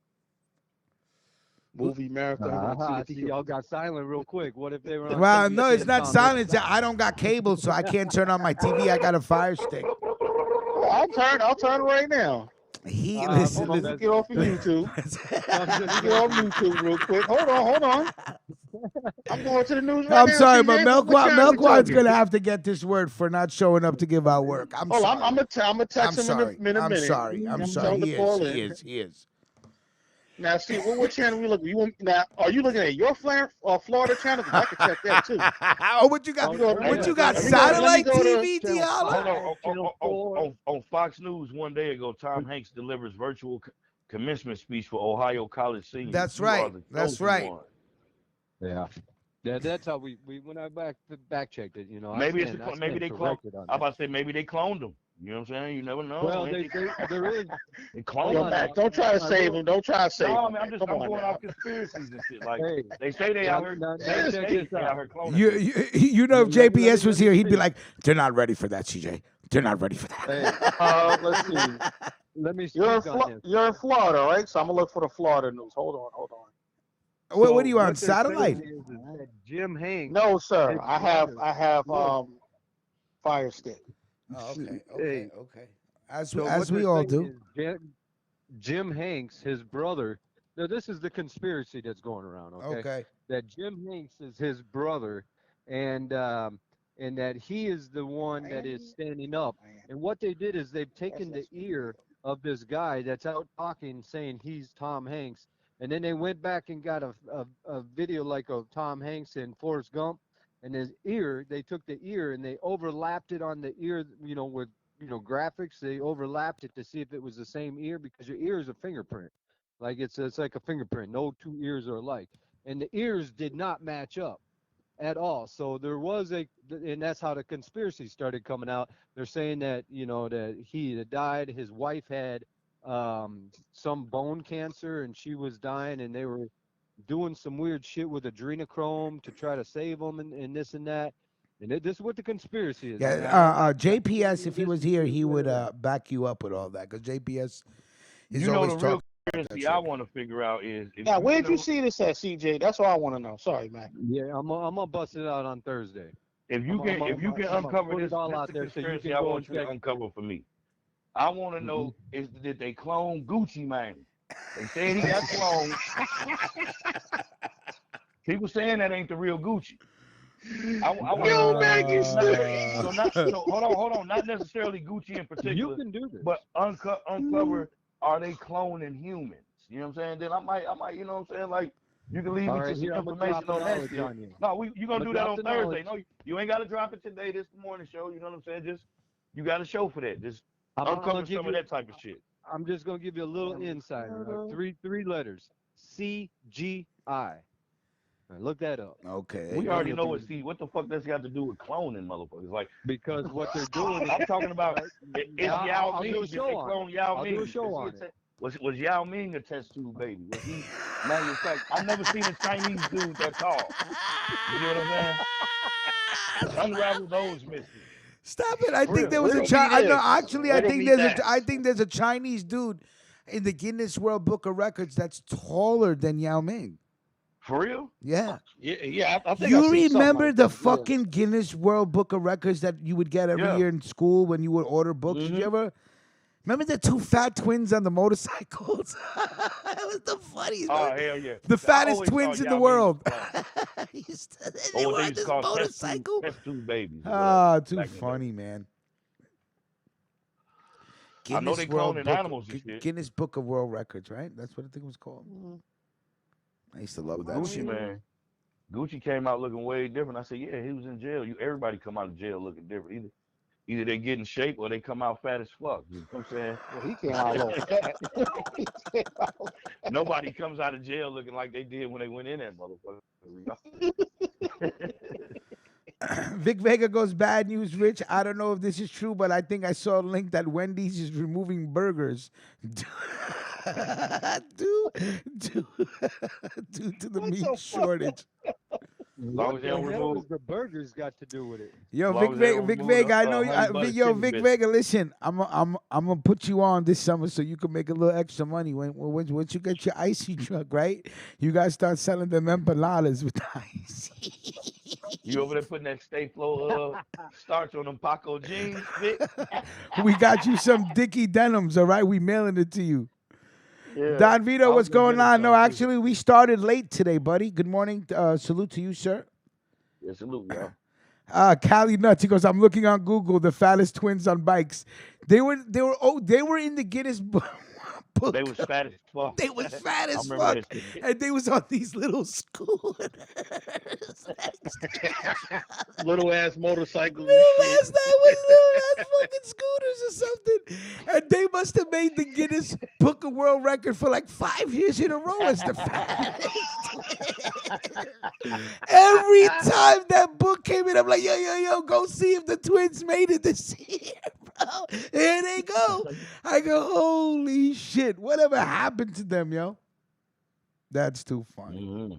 Movie marathon. See, y'all got silent real quick. What if they were on Well, TV no, it's saying not Tom silence. I don't got cable, so I can't turn on my TV. I got a Fire Stick. I'll turn right now. He Hold listen. Hold on, let me get off of YouTube. I'm Let me just get off YouTube real quick. Hold on. I'm going to the news right I'm now. sorry, CJ. but What channel we Melquan's talking? gonna have to get this word for not showing up to give out work. I'm Oh, sorry. I'm gonna text I'm him sorry. in a I'm minute. sorry. I'm Tell sorry. him to He call is. in. He is. He is. Now, see, what channel we looking? You want now? Are you looking at your Florida channel? Because I can check that too. Oh, what you got? Oh, What you yeah. got? Let me go to Satellite TV, Channel Diallo? five. Hold on. On Fox News one day ago, Tom Hanks delivers virtual commencement speech for Ohio college seniors. That's You are right. the That's chosen right. one. Yeah. That's how we when I back checked it, you know. Maybe I stand maybe they cloned. corrected on I'm that. about to say maybe they cloned him. You know what I'm saying? You never know. Well, Maybe there is. they cloned Yo, him. Mac, don't try to save him. Don't try to save No, him. man, Man. I'm Come on going now. off conspiracies and shit. Like Hey, they say they out here. now They check say this they out. out here cloning. You know, if Let me JPS was here, he'd be speak. like, "They're not ready for that, CJ. They're not ready for that." Hey, Let's see. let me speak You're on this. in Florida, right? So I'm gonna look for the Florida news. Hold on. What are you on what they're saying satellite? is that Jim Hanks. No, sir. his I have brother- Fire Stick. Oh, okay, Hey, okay. As So as what we they're all saying do. is Jim Hanks, his brother. Now this is the conspiracy that's going around. Okay. That Jim Hanks is his brother, and that he is the one that is standing up. And what they did is they've taken the ear of this guy that's out talking, saying he's Tom Hanks, and then they went back and got a video like of Tom Hanks in Forrest Gump, and his ear. They took the ear and they overlapped it on the ear, with graphics. They overlapped it to see if it was the same ear, because your ear is a fingerprint. Like it's like a fingerprint. No two ears are alike. And the ears did not match up at all. So there was and that's how the conspiracy started coming out. They're saying that, that he had died. His wife had some bone cancer and she was dying, and they were doing some weird shit with adrenochrome to try to save him and this and that. And this is what the conspiracy is. Yeah. JPS, if he was here, he would back you up with all that, because JPS is You know always the real talking about that conspiracy shit. I want to figure out is if Now, where'd you know- see this at, CJ? That's all I want to know. Sorry, Mac. Yeah, I'm gonna bust it out on Thursday. If you I'm can gonna uncover put this, it all this out the there so you conspiracy can I go want and you to check. uncover for me. I want to know is did they clone Gucci Mane? They said he got cloned. People saying that ain't the real Gucci. I Yo, Mac, you hold on. Not necessarily Gucci in You particular, can do this. but uncover are they cloning humans? You know what I'm saying? Then I might, you know what I'm saying? Like you can leave All me right, to here, some I'm gonna drop information the on that knowledge shit. on you. No, you gonna do that drop on the Thursday. knowledge. No, you ain't gotta drop it today, this morning show. You know what I'm saying? Just you got a show for that. Just I'm gonna uncover give some you- of that type of shit. I'm just gonna give you a little insight. Three letters. CGI. Right, look that up. Okay. We already know what. See, what the fuck that's got to do with cloning, motherfuckers? Like, Because what they're doing is I'm talking about. Is Yao I'll Ming? do a Did they show on clone it. Yao I'll Ming? do a show on it. Was Yao Ming a test tube baby? Was he manufactured? I've never seen a Chinese dude that tall. You know what I'm saying? Unravel those mysteries. Stop it! I think there was a Riddle me Chinese. I know. this. Actually, I Riddle think me there's that. I think there's a Chinese dude in the Guinness World Book of Records that's taller than Yao Ming. For real? Yeah. Yeah. I think I You see something remember like the that. Yeah. fucking Guinness World Book of Records that you would get every Yeah. year in school when you would order books? Did you Mhm. ever? Remember the two fat twins on the motorcycles? That was the funniest. Oh hell yeah. The I fattest always twins thought in the Yao Ming world. was They or what were they on used to this call motorcycle. test tube babies. Or Ah, whatever, too back in the day. funny, man. I know they cloning animals and shit. Guinness Book of World Records, right? That's what I think it was called. I used to love that Gucci shit. man. Gucci came out looking way different. I said, yeah, he was in jail. Everybody come out of jail looking different. Either they get in shape or they come out fat as fuck. You know what I'm saying? Well, he came out a little fat. Nobody comes out of jail looking like they did when they went in that motherfucker. Vic Vega goes, bad news, Rich. I don't know if this is true, but I think I saw a link that Wendy's is removing burgers due to the meat shortage. As long as they don't What the hell remove. has the burgers got to do with it? Yo, long as they don't Vic remove Vega, the, I know. honey butter Yo, chicken Vic biscuit. Vega, listen, I'm gonna put you on this summer so you can make a little extra money. Once you get your icy truck, right? You guys start selling them empanadas with icy. You over there putting that Stay Flow starch on them Paco jeans, Vic? We got you some Dickie denims, all right? We mailing it to you. Yeah. Don Vito, I was what's gonna going get on? some, No, too. actually, we started late today, buddy. Good morning. Salute to you, sir. Yeah, salute, y'all. Cali Nuts. He goes, I'm looking on Google, the fattest twins on bikes. They were in the Guinness book. They was fat as fuck. They was fat I as remember fuck. that shit. And they was on these little scooters. Little ass motorcycles. Little ass fucking scooters or something. And they must have made the Guinness Book of World Record for like 5 years in a row as the fattest. Every time that book came in, I'm like, yo, go see if the twins made it this year, bro. There they go. I go, holy shit. Whatever happened to them, yo? That's too funny. Mhm.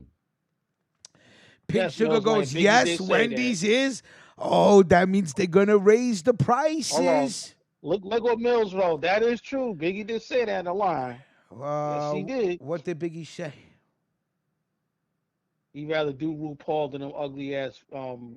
Pink Yes, Sugar Mills, goes, Biggie yes, did say Wendy's is. Oh, that means they're going to raise the prices. Look what Mills wrote. That is true. Biggie did say that in the line. Yes, he did. What did Biggie say? He'd rather do RuPaul than them ugly ass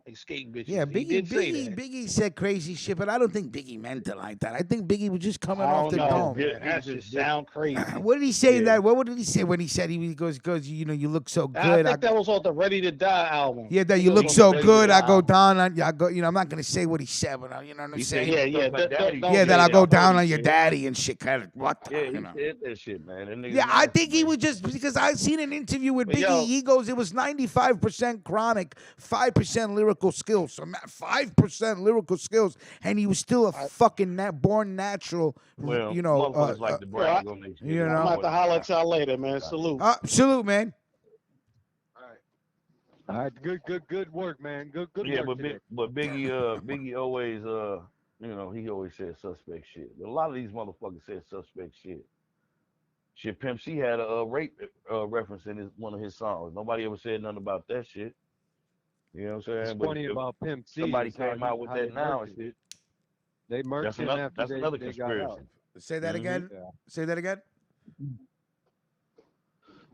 escape bitches. Yeah, He did say that. Biggie said crazy shit, but I don't think Biggie meant it like that. I think Biggie was just coming I off don't the know. dome. Man. That just sound crazy. What did he say in Yeah. that? What did he say when he said he goes, you know, you look so good. I think that was on the Ready to Die album. Yeah, that you It look was so on the Ready good. to I Die go album. down on you. I go, you know, I'm not gonna say what he said, but you know what I'm He saying. said, Yeah, But daddy- don't Yeah, say that I that. go down He on your said- daddy and shit. Kind of what the, Yeah, you he know. said that shit, man. That nigga Yeah, I nasty, think he man. was just because I seen an interview with But Biggie. yo- He goes, it was 95% chronic, 5% lyrical skills. So 5% lyrical skills, and he was still a fucking born natural. Well, you know, motherfuckers like to brag on their shit. you know. I'm about to holler at y'all later, man. Salute. Salute, man. All right, good work, man. Good Yeah, work. today. but Biggie always you know, he always said suspect shit. But a lot of these motherfuckers said suspect shit. Shit, Pimp C had a rape reference in one of his songs. Nobody ever said nothing about that shit. You know what I'm saying? It's But funny if about Pimp C. somebody is how came out with how that they now murked and it. shit. They murked That's him another, after that's another they got out. conspiracy. Say that Mhm. again. Yeah. Say that again.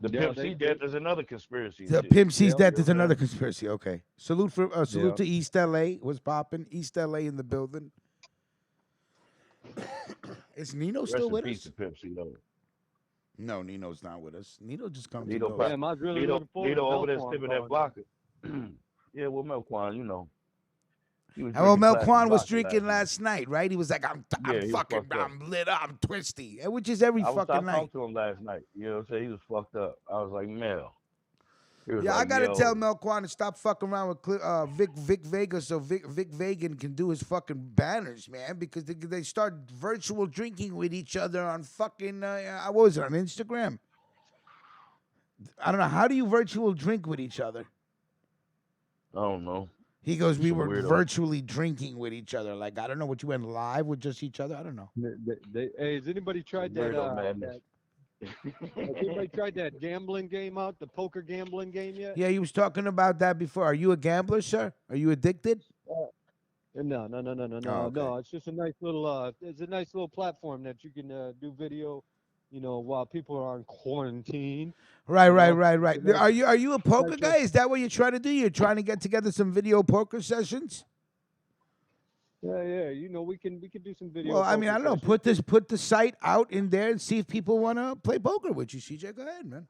The Yeah, Pimp they- C death is another conspiracy. and The shit. Pimp C's Yep, death yep. is another conspiracy. Okay. Salute Yep. to East LA. What's popping? East LA in the building. Is Nino Rest still in with peace us? to Pimp C though. No, Nino's not with us. Nino just comes Nino and probably- goes. Damn, I was really Nito, looking forward Nito to over there Meltwan sipping that calling vodka. Yeah, well, Melquan, you know. He was Well, drinking classic Melquan was vodka drinking night. last night, right? He was like, I'm Yeah, he was fucking, fucked up. I'm lit up, I'm twisty, which is every I fucking night. talked to him last night. You know what I'm saying? He was fucked up. I was like, Mel. He was Yeah, I like, gotta yo. tell Melquan to stop fucking around with Vic Vega so Vic Vagan can do his fucking banners, man, because they start virtual drinking with each other on fucking what was it, on Instagram? I don't know. How do you virtual drink with each other? I don't know. He goes, we Some were weirdo. virtually drinking with each other. Like, I don't know what you went live with just each other. I don't know. Hey, has anybody tried that? Weirdo madness. Has anybody tried that gambling game out, the poker gambling game yet? Yeah, he was talking about that before. Are you a gambler, sir? Are you addicted? No. okay. No, it's just a nice little it's a nice little platform that you can do video, you know, while people are on quarantine. Right. You know, Are you a poker like guy? Is that what you're trying to do? You're trying to get together some video poker sessions? Yeah. You know, we can do some video Well, I mean, I poker don't know. sessions. Put the site out in there and see if people want to play poker with you. CJ, go ahead, man.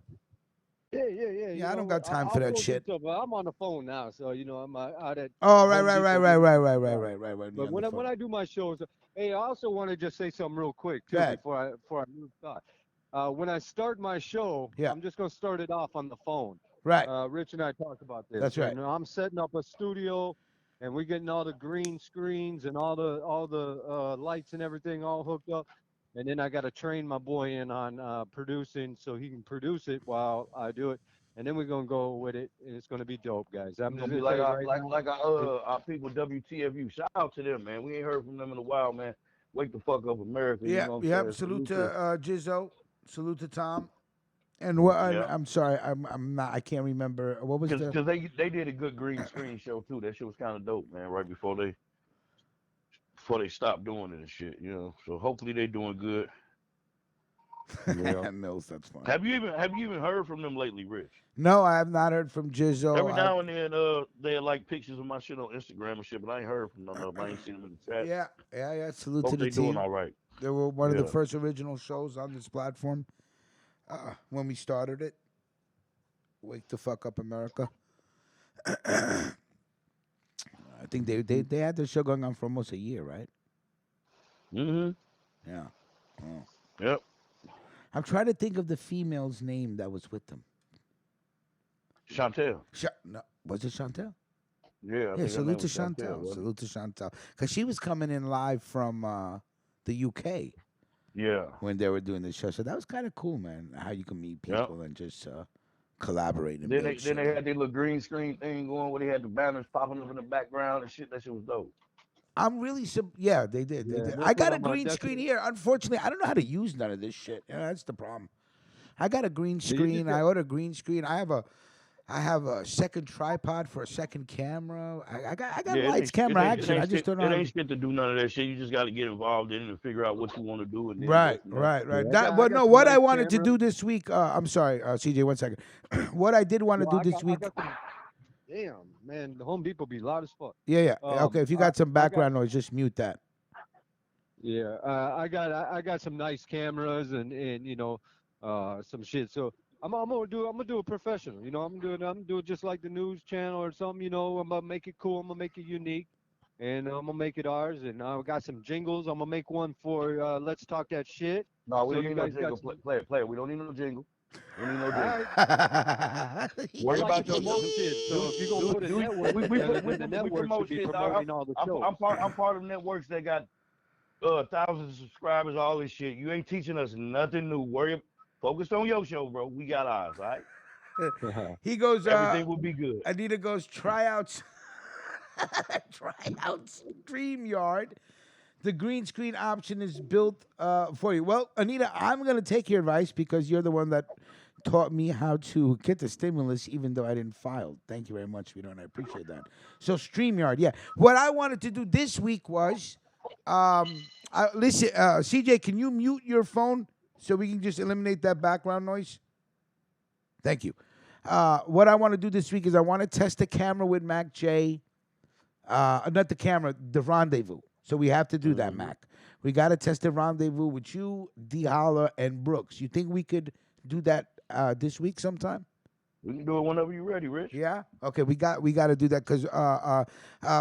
Yeah. You Yeah, I don't know, got time for I'll that throw some shit. stuff. I'm on the phone now, so you know, I'm out at Oh, right, Home right, right, Depot right, getting right, some right, right, supplies. right, right, right. You're But on the when phone. I do my shows, hey, I also want to just say something real quick Go too ahead. before I move on. When I start my show, Yeah, I'm just gonna start it off on the phone. right. Rich and I talked about That's this, right. and I'm setting up a studio, and we're getting all the green screens and all the lights and everything all hooked up. And then I got to train my boy in on producing so he can produce it while I do it. And then we're gonna go with it, and it's gonna be dope, guys. I'm It's just gonna be gonna like say right now. our people WTFU. Shout out to them, man. We ain't heard from them in a while, man. Wake the fuck up, America. You Yeah, know what yeah. I'm saying? Salute Salute to to Jizzo. Salute to Tom. And what? yeah. I'm sorry. I'm not. I can't remember. What was the? Cause they did a good green screen show too. That shit was kind of dope, man. Right before they stopped doing it and shit, you know. So hopefully they doing good. Yeah. Mills. That's fine. Have you even heard from them lately, Rich? No, I have not heard from Jizzo. Every now and then, they like pictures of my shit on Instagram and shit, but I ain't heard from none of them. I ain't seen them in the chat. Yeah. Salute to Hope the they doing team. all right. They were one of the Yeah. first original shows on this platform when we started it. Wake the fuck up, America. I think they had their show going on for almost a year, right? Mm-hmm. Yeah. Oh. Yep. I'm trying to think of the female's name that was with them. Chantel. No, was it Chantel? Yeah, I Yeah, think her salute name to was Chantel, Chantel. wasn't Salute to Chantel. Because she was coming in live from the UK it? Yeah. when they were doing the show. So that was kind of cool, man, how you can meet Yep. people and just collaborate and Then build they shit. had their little green screen thing going where they had the banners popping up in the background and shit. That shit was dope. I'm really yeah, they did. They Yeah, did. that's I what got a I'm. green That's screen what, here. Unfortunately, I don't know how to use none of this shit. Yeah, that's the problem. I got a green you just screen. I ordered a green screen. I have a second tripod for a second camera. I got Yeah, lights, camera, action. I just don't know it how ain't to. shit to do none of that shit. You just got to get involved in it and figure out what you want to do and then Right, go from there. right, right. yeah, That, I but got no, some what I nice wanted to cameras. do this week. I'm sorry, CJ. 1 second. What I did want to Well, do this I week. got some. Damn, man, the Home Depot be loud as fuck. Yeah. Okay, if you got some I got. background noise, just mute that. Yeah, I got some nice cameras and you know, some shit. So I'm gonna do it professional. You know, I'm gonna do it just like the news channel or something. You know, I'm gonna make it cool. I'm gonna make it unique, and I'm gonna make it ours. And I got some jingles. I'm gonna make one for Let's Talk That Shit. No, we So don't you need no guys jingle. got some. Play it. We don't need no jingle. We don't need no All jingle. right, I Worry like to about your promote shit. So if you're gonna put a network together, then the we network promote should be shit, dog. promoting all the shows. I'm part of networks that got thousands of subscribers, all this shit. You ain't teaching us nothing new. Focus on your show, bro. We got ours, all right? He goes. Everything will be good. Anita goes tryouts. Tryouts. StreamYard. The green screen option is built for you. Well, Anita, I'm going to take your advice because you're the one that taught me how to get the stimulus, even though I didn't file. Thank you very much, Vito, and I appreciate that. So, StreamYard, yeah. What I wanted to do this week was, listen, CJ, can you mute your phone so we can just eliminate that background noise? Thank you. What I want to do this week is I want to test the camera with Mac J. Not the camera, the rendezvous. So we have to do that, Mac. We got to test the rendezvous with you, D Holler, and Brooks. You think we could do that this week sometime? We can do it whenever you're ready, Rich. Yeah. Okay. We got to do that because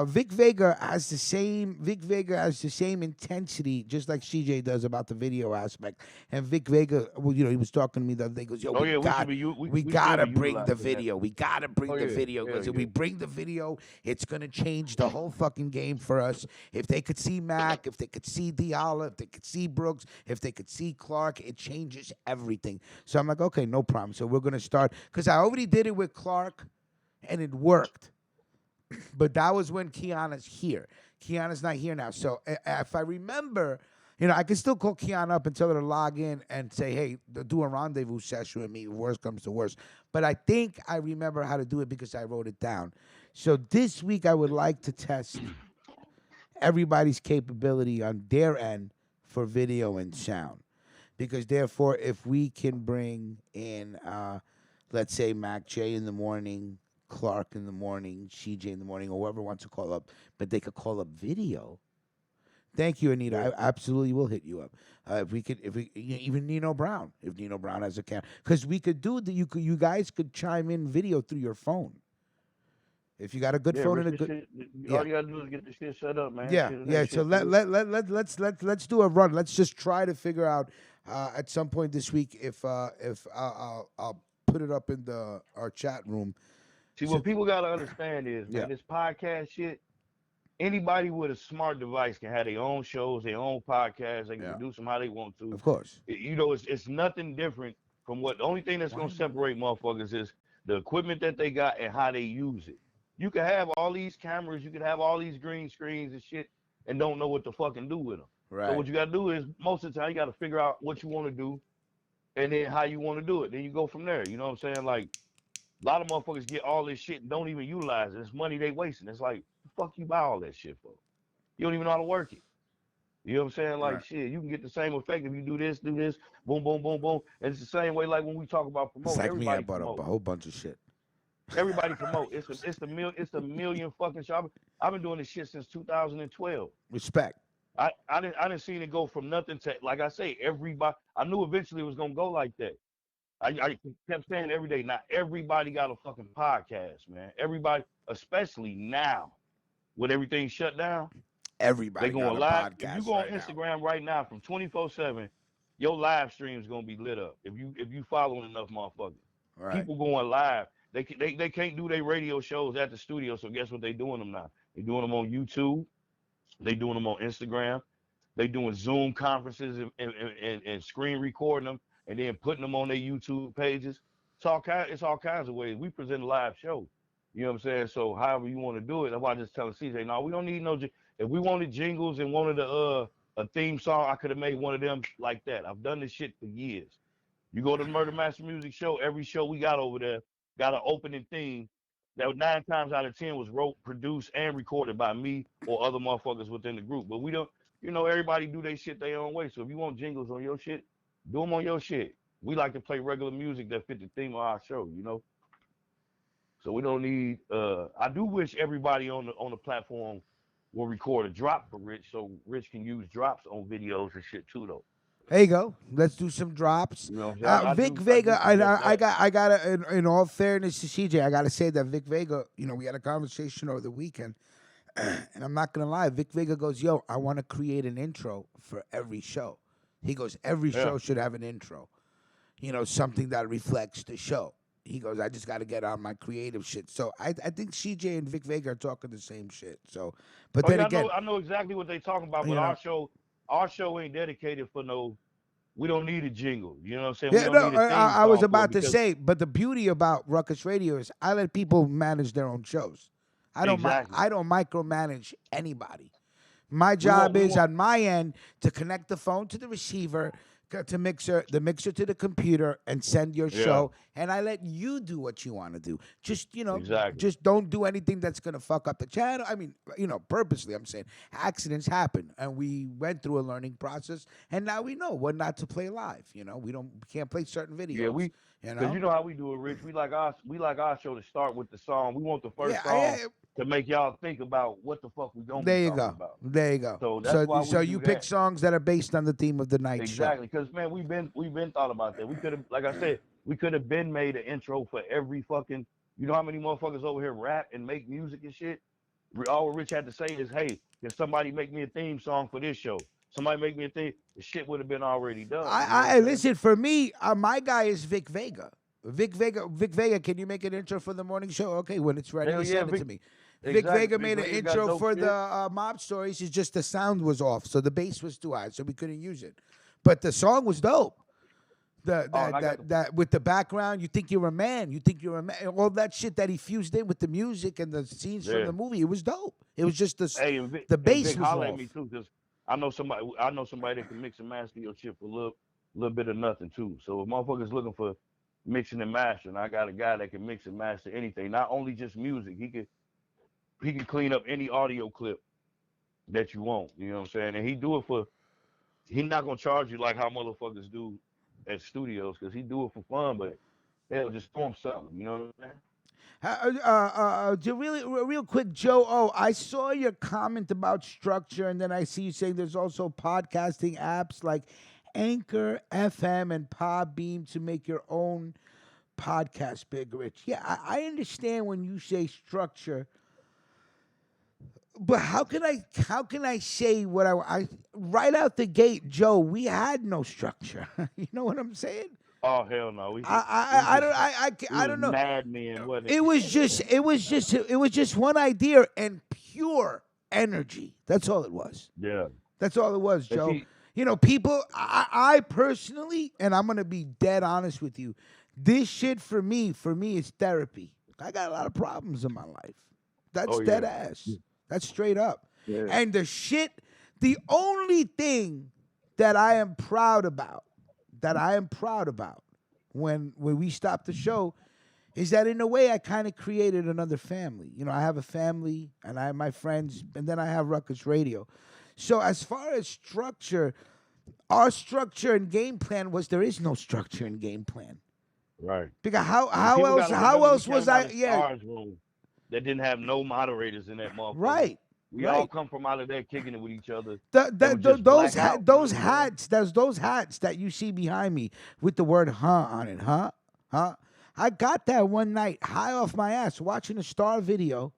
Vic Vega has the same intensity, just like CJ does about the video aspect. And Vic Vega, well, you know, he was talking to me the other day. He goes, "Yo, we gotta bring the video. We gotta bring the video because if we bring the video, it's gonna change the whole fucking game for us. If they could see Mac, if they could see Diallo, if they could see Brooks, if they could see Clark, it changes everything." So I'm like, okay, no problem. So we're gonna start because I already did it with Clark, and it worked. But that was when Kiana's here. Kiana's not here now. So if I remember, you know, I can still call Kiana up and tell her to log in and say, hey, do a rendezvous session with me. Worst comes to worst. But I think I remember how to do it because I wrote it down. So this week I would like to test everybody's capability on their end for video and sound. Because therefore, if we can bring in, let's say, Mac J in the morning, Clark in the morning, CJ in the morning, or whoever wants to call up, but they could call up video, Thank you, Anita. Yeah. I absolutely will hit you up. If we could, even Nino Brown, if Nino Brown has a camera, because we could do that. You guys could chime in video through your phone. If you got a good Yeah, phone Rich, and a this good, shit. yeah, All you gotta do is get the shit set up, man. yeah, Shit, it yeah. ain't So shit to it. let's do a run. Let's just try to figure out at some point this week if I'll put it up in our chat room. See, So what people gotta understand is, yeah, man, this podcast shit. Anybody with a smart device can have their own shows, their own podcasts. They can yeah, produce them how they want to. of course. You know, it's nothing different from what. The only thing that's gonna separate motherfuckers is the equipment that they got and how they use it. You can have all these cameras, you can have all these green screens and shit, and don't know what to fucking do with them. So Right. what you gotta do is most of the time you gotta figure out what you want to do and then how you want to do it. Then you go from there. You know what I'm saying? Like a lot of motherfuckers get all this shit and don't even utilize it. It's money they wasting. It's like, the fuck you buy all that shit for? You don't even know how to work it. You know what I'm saying? Like Right. shit, you can get the same effect if you do this, boom, boom, boom, boom. And it's the same way like when we talk about It's promoting. like me. I Everybody bought up a promote. whole bunch of shit. Everybody promote. It's a million fucking shop. I've been doing this shit since 2012. Respect. I didn't see it go from nothing to, like I say, everybody. I knew eventually it was gonna go like that. I kept saying every day. Not everybody got a fucking podcast, man. Everybody, especially now with everything shut down, they Everybody got going a live. If you podcast go on right now. Instagram right now from 24/7, your live stream is gonna be lit up. If you following enough motherfuckers, Right. people going live. They can't do their radio shows at the studio. So guess what they doing them now? They doing them on YouTube. They doing them on Instagram. They doing Zoom conferences and screen recording them and then putting them on their YouTube pages. It's all kinds of ways. We present a live show. You know what I'm saying? So however you want to do it, that's why I just tell CJ, no, we don't need no. If we wanted jingles and wanted a theme song, I could have made one of them like that. I've done this shit for years. You go to the Murder Master Music Show, every show we got over there got an opening theme that 9 times out of 10 was wrote, produced, and recorded by me or other motherfuckers within the group. But we don't, everybody do their shit their own way. So if you want jingles on your shit, do them on your shit. We like to play regular music that fit the theme of our show. So we don't need. I do wish everybody on the platform will record a drop for Rich, so Rich can use drops on videos and shit too, though. There you go. Let's do some drops. You know what I'm saying? Vic I do Vega, suggest that. I got in all fairness to CJ, I gotta say that Vic Vega, we had a conversation over the weekend, and I'm not gonna lie, Vic Vega goes, "Yo, I want to create an intro for every show." He goes, "Every Yeah. show should have an intro, something that reflects the show." He goes, "I just got to get on my creative shit." So I think CJ and Vic Vega are talking the same shit. So, but Oh then yeah, again, I know exactly what they talking about. you But know, our show ain't dedicated for no. We don't need a jingle. You know what I'm saying? We yeah, don't no, need a theme I was song for it about to because say, but the beauty about Ruckus Radio is I let people manage their own shows. exactly. I don't micromanage anybody. My We want job we is want on my end to connect the phone to the receiver, to the mixer to the computer, and send your yeah, show. And I let you do what you want to do. Just exactly. just don't do anything that's gonna fuck up the channel. I mean, purposely. I'm saying accidents happen, and we went through a learning process, and now we know what not to play live. We can't play certain Yeah, videos. You because know. you know how we do it, Rich. We like our show to start with the song. We want the Yeah, first song to make y'all think about what the fuck we gonna be there you talking go. about. There you go. So that's So why we so do you pick that. songs that are based on the theme of the night show. Exactly, because man, we've been thought about that. We could have, like I said, we could have been made an intro for every fucking. You know how many motherfuckers over here rap and make music and shit. All Rich had to say is, "Hey, can somebody make me a theme song for this show? Somebody make me a theme." The shit would have been already done. You know what I I'm saying? listen. For me, my guy is Vic Vega. Vic Vega. Can you make an intro for the morning show? Okay, when it's ready, Hell you yeah, send it Vic. to me. Vic Exactly. Vega Vic made an Vega got intro dope for shit. the mob stories. It's just the sound was off, so the bass was too high, so we couldn't use it. But the song was dope. The Oh, and I got that that with the background, you think you're a man. You think you're a man. All that shit that he fused in with the music and the scenes from yeah. the movie, it was dope. It was just Hey, the and bass Vic, was holler at me off. too, cause I know somebody that can mix and master your shit for a little bit of nothing too. So if motherfuckers looking for mixing and mastering, I got a guy that can mix and master anything. Not only just music, he can clean up any audio clip that you want. You know what I'm saying? And he not gonna charge you like how motherfuckers do at studios, cause he do it for fun, but hell, just throw him something. You know what I'm saying? Real quick, Joe. Oh, I saw your comment about structure, and then I see you saying there's also podcasting apps like Anchor FM and Podbeam to make your own podcast, Big Rich. Yeah, I understand when you say structure, but how can I say what I right out the gate, Joe? We had no structure. You know what I'm saying? Oh hell no. I don't know. Madmen, wasn't it? It was just one idea and pure energy. That's all it was. Yeah. That's all it was, And Joe. see, You know, people. I personally, and I'm gonna be dead honest with you. This shit for me is therapy. I got a lot of problems in my life. That's Oh, dead yeah. ass. That's straight up. Yeah. And the only thing that I am proud about, when we stopped the show, is that in a way I kind of created another family. You know, I have a family and I have my friends, and then I have Ruckus Radio. So as far as structure, our structure and game plan was there is no structure and game plan. Right. Because And people gotta remember, we else came was out I? of Yeah, Stars room that didn't have no moderators in that motherfucker. right. We all Right. come from out of there kicking it with each other. The, They would just those black out, those you know what I'm saying? hats, those hats that you see behind me with the word "huh" on it, huh? I got that one night, high off my ass, watching a Star video.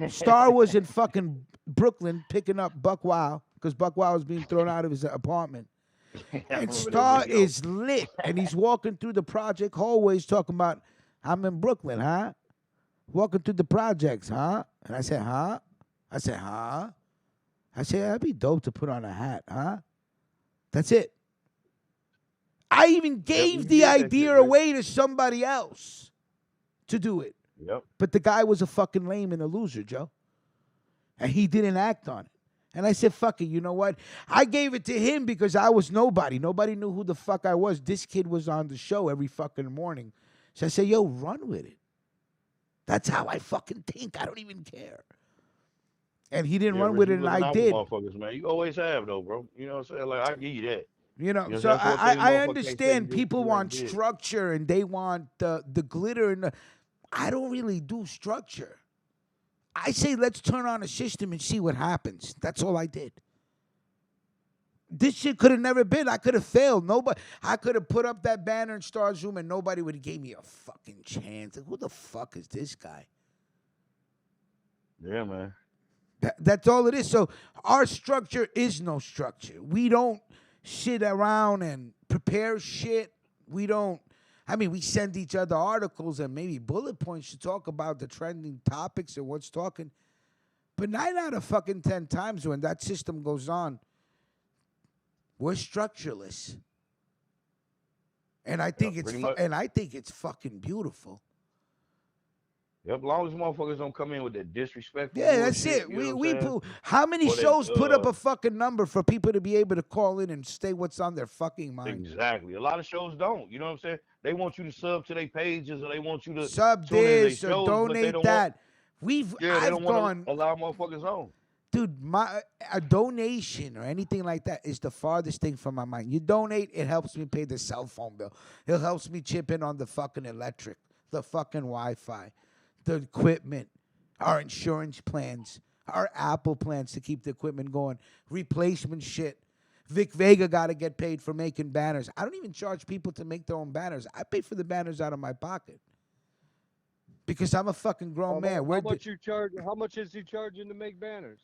Star was in fucking Brooklyn picking up Buck Wild because Buck Wild was being thrown out of his apartment. I And remember that Star video. is lit, and he's walking through the project hallways talking about, "I'm in Brooklyn, huh? Walking through the projects, huh?" And I said, "Huh?" I said, "Huh?" I said, "That'd be dope to put on a hat, huh?" That's it. I even Yep, gave you the did that shit, idea man. away to somebody else to do it. Yep. But the guy was a fucking lame and a loser, Joe. And he didn't act on it. And I said, fuck it, you know what? I gave it to him because I was nobody. Nobody knew who the fuck I was. This kid was on the show every fucking morning. So I said, yo, run with it. That's how I fucking think. I don't even care. And he didn't Yeah, run Rich, with you it, and looking I out for did. motherfuckers, man. You always have though, bro. You know what I'm saying? Like I give you that. You know, You know, so that's one thing I motherfucker can't say understand you people ain't want did. structure and they want the glitter and I don't really do structure. I say let's turn on a system and see what happens. That's all I did. This shit could have never been. I could have failed. I could have put up that banner in Star's room and nobody would have gave me a fucking chance. Like, who the fuck is this guy? Yeah, man. That's all it is. So our structure is no structure. We don't sit around and prepare shit. We don't. I mean, we send each other articles and maybe bullet points to talk about the trending topics and what's talking. But 9 out of fucking 10 times when that system goes on, we're structureless. And I think pretty much. it's fucking beautiful. Yep, as long as motherfuckers don't come in with that disrespectful Yeah, that's bullshit, it. you know what We I'm saying? how many Or that, shows put up a fucking number for people to be able to call in and say what's on their fucking mind? Exactly. A lot of shows don't. You know what I'm saying? They want you to sub to their pages or they want you to Sub tune into their this or shows, but they donate don't that. they I've don't gone, want to allow motherfuckers on. dude. A donation or anything like that is the farthest thing from my mind. You donate, it helps me pay the cell phone bill. It helps me chip in on the fucking electric, the fucking Wi-Fi, the equipment, our insurance plans, our Apple plans to keep the equipment going, replacement shit. Vic Vega got to get paid for making banners. I don't even charge people to make their own banners. I pay for the banners out of my pocket because I'm a fucking grown man. How much you charge? How much is he charging to make banners?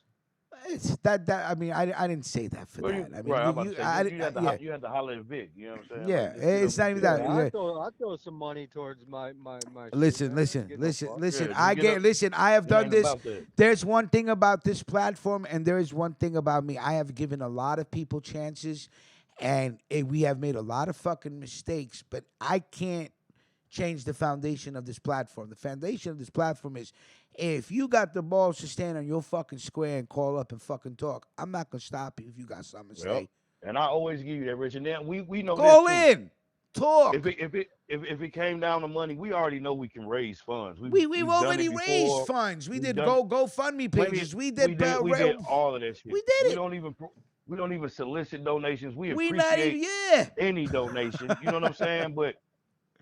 It's that I mean I didn't say that for Well, that. I mean right, I'm about you, to say, I, you had to, yeah, you had to holler at Vic. You know what I'm saying? Yeah, Like, just get it's up not and even say, that. "Hey, Yeah. I throw some money towards my shit, Listen, man. I don't give no fuck. listen. Yeah, I just get get. up. Listen, I have It done ain't this. about that. There's one thing about this platform, and there is one thing about me. I have given a lot of people chances, and we have made a lot of fucking mistakes. But I can't change the foundation of this platform. The foundation of this platform is if you got the balls to stand on your fucking square and call up and fucking talk, I'm not gonna stop you if you got something to Yep. say. And I always give you that, Rich. And then we know Call this too. in, talk. If it came down to money, we already know we can raise funds. We've We've done already it raised before. funds. We We've did done GoFundMe pages. We we did did all of that shit. we did it. We don't even solicit donations. We We not appreciate even any donation. You know what I'm saying? But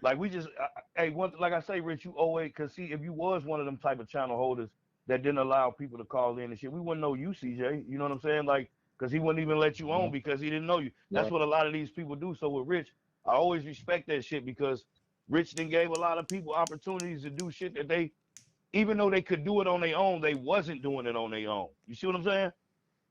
Like we just, hey, like I say, Rich, you always, cause see, if you was one of them type of channel holders that didn't allow people to call in and shit, we wouldn't know you, CJ. You know what I'm saying? Like, cause he wouldn't even let you on because he didn't know you. That's Right. what a lot of these people do. So with Rich, I always respect that shit because Rich then gave a lot of people opportunities to do shit that they, even though they could do it on their own, they wasn't doing it on their own. You see what I'm saying?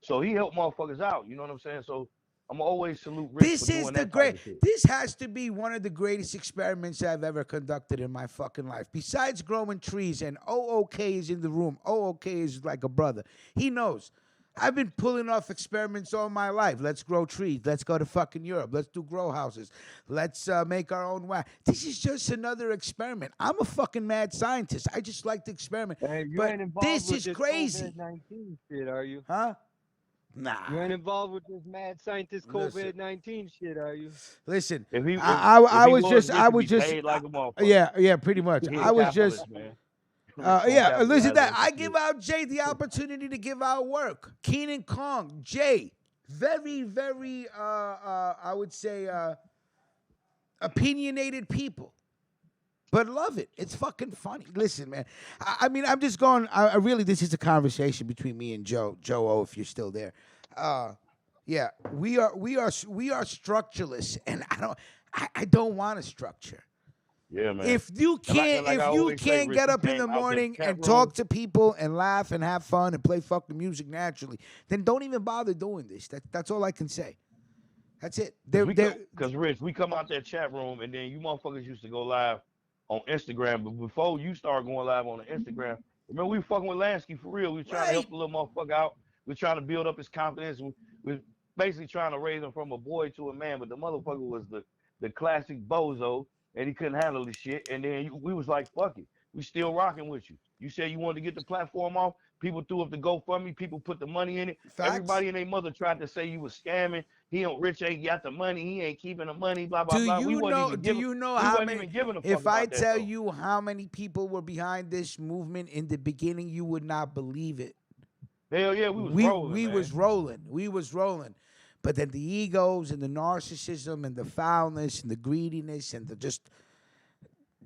So he helped motherfuckers out. You know what I'm saying? So I'm always salute Rich for This is doing the that type great. of shit. This has to be one of the greatest experiments I've ever conducted in my fucking life. Besides growing trees, and OOK is in the room. OOK is like a brother. He knows. I've been pulling off experiments all my life. Let's grow trees. Let's go to fucking Europe. Let's do grow houses. Let's make our own wax. This is just another experiment. I'm a fucking mad scientist. I just like to experiment. Hey, you But ain't involved this with is this crazy. COVID-19 shit, are you? Huh? You Nah. ain't involved with this mad scientist Listen. COVID-19 shit, are you? Listen, If he I he was just, Rich I would was be just, paid like a motherfucker. yeah, pretty much. He I a was just, capitalist, man. Rich gonna yeah, listen to capitalize that. on I some give shit. out Jay the opportunity to give out work. Keenan Kong, Jay, very, very, I would say, opinionated people. But love it. It's fucking funny. Listen, man. I mean, I'm just going. I really, this is a conversation between me and Joe. Joe O, if you're still there. Yeah, we are structureless, and I don't want a structure. Yeah, man. If you And like can't, I if you always say, can't Rich, get you up in came the out that morning chat and room. talk to people and laugh and have fun and play fucking music naturally, then don't even bother doing this. That's all I can say. That's it. Cause Rich, we come out that chat room and then you motherfuckers used to go live on Instagram, but before you started going live on the Instagram, remember we were fucking with Lansky for real. We were trying to help Right. the little motherfucker out. We were trying to build up his confidence. We were basically trying to raise him from a boy to a man, but the motherfucker was the classic bozo and he couldn't handle the shit. And then we was like, fuck it. We still rocking with you. You said you wanted to get the platform off. People threw up the GoFundMe. People put the money in it. Facts. Everybody and their mother tried to say you was scamming. Rich ain't got the money. He ain't keeping the money. Blah blah Do blah. you know? Do you know We how wasn't many? even giving a fuck If I about that tell though. you how many people were behind this movement in the beginning, you would not believe it. Hell yeah, we was rolling, we man. was rolling. We was rolling. But then the egos and the narcissism and the foulness and the greediness and the just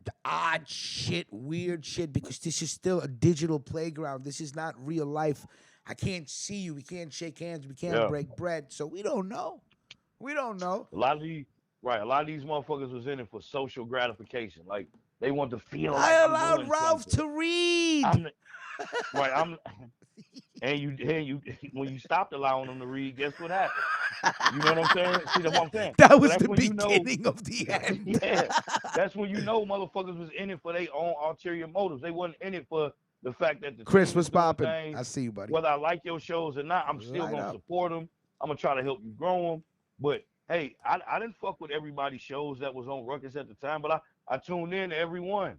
the odd shit, weird shit, because this is still a digital playground. This is not real life. I can't see you. We can't shake hands. We can't Yeah. break bread. So we don't know. We don't know. A lot of these motherfuckers was in it for social gratification. Like they want to feel like I I'm allowed doing Ralph something. to read. And you when you stopped allowing them to read, guess what happened? You know what I'm saying? See, that's what I'm saying. That So was that's the when you know, beginning of the end. yeah, that's when you know motherfuckers was in it for their own ulterior motives. They wasn't in it for the fact that the Chris team was doing popping. things. I see you, buddy. Whether I like your shows or not, I'm still Light gonna up. support them. I'm gonna try to help you grow them. But hey, I didn't fuck with everybody's shows that was on Ruckus at the time, but I tuned in to every one.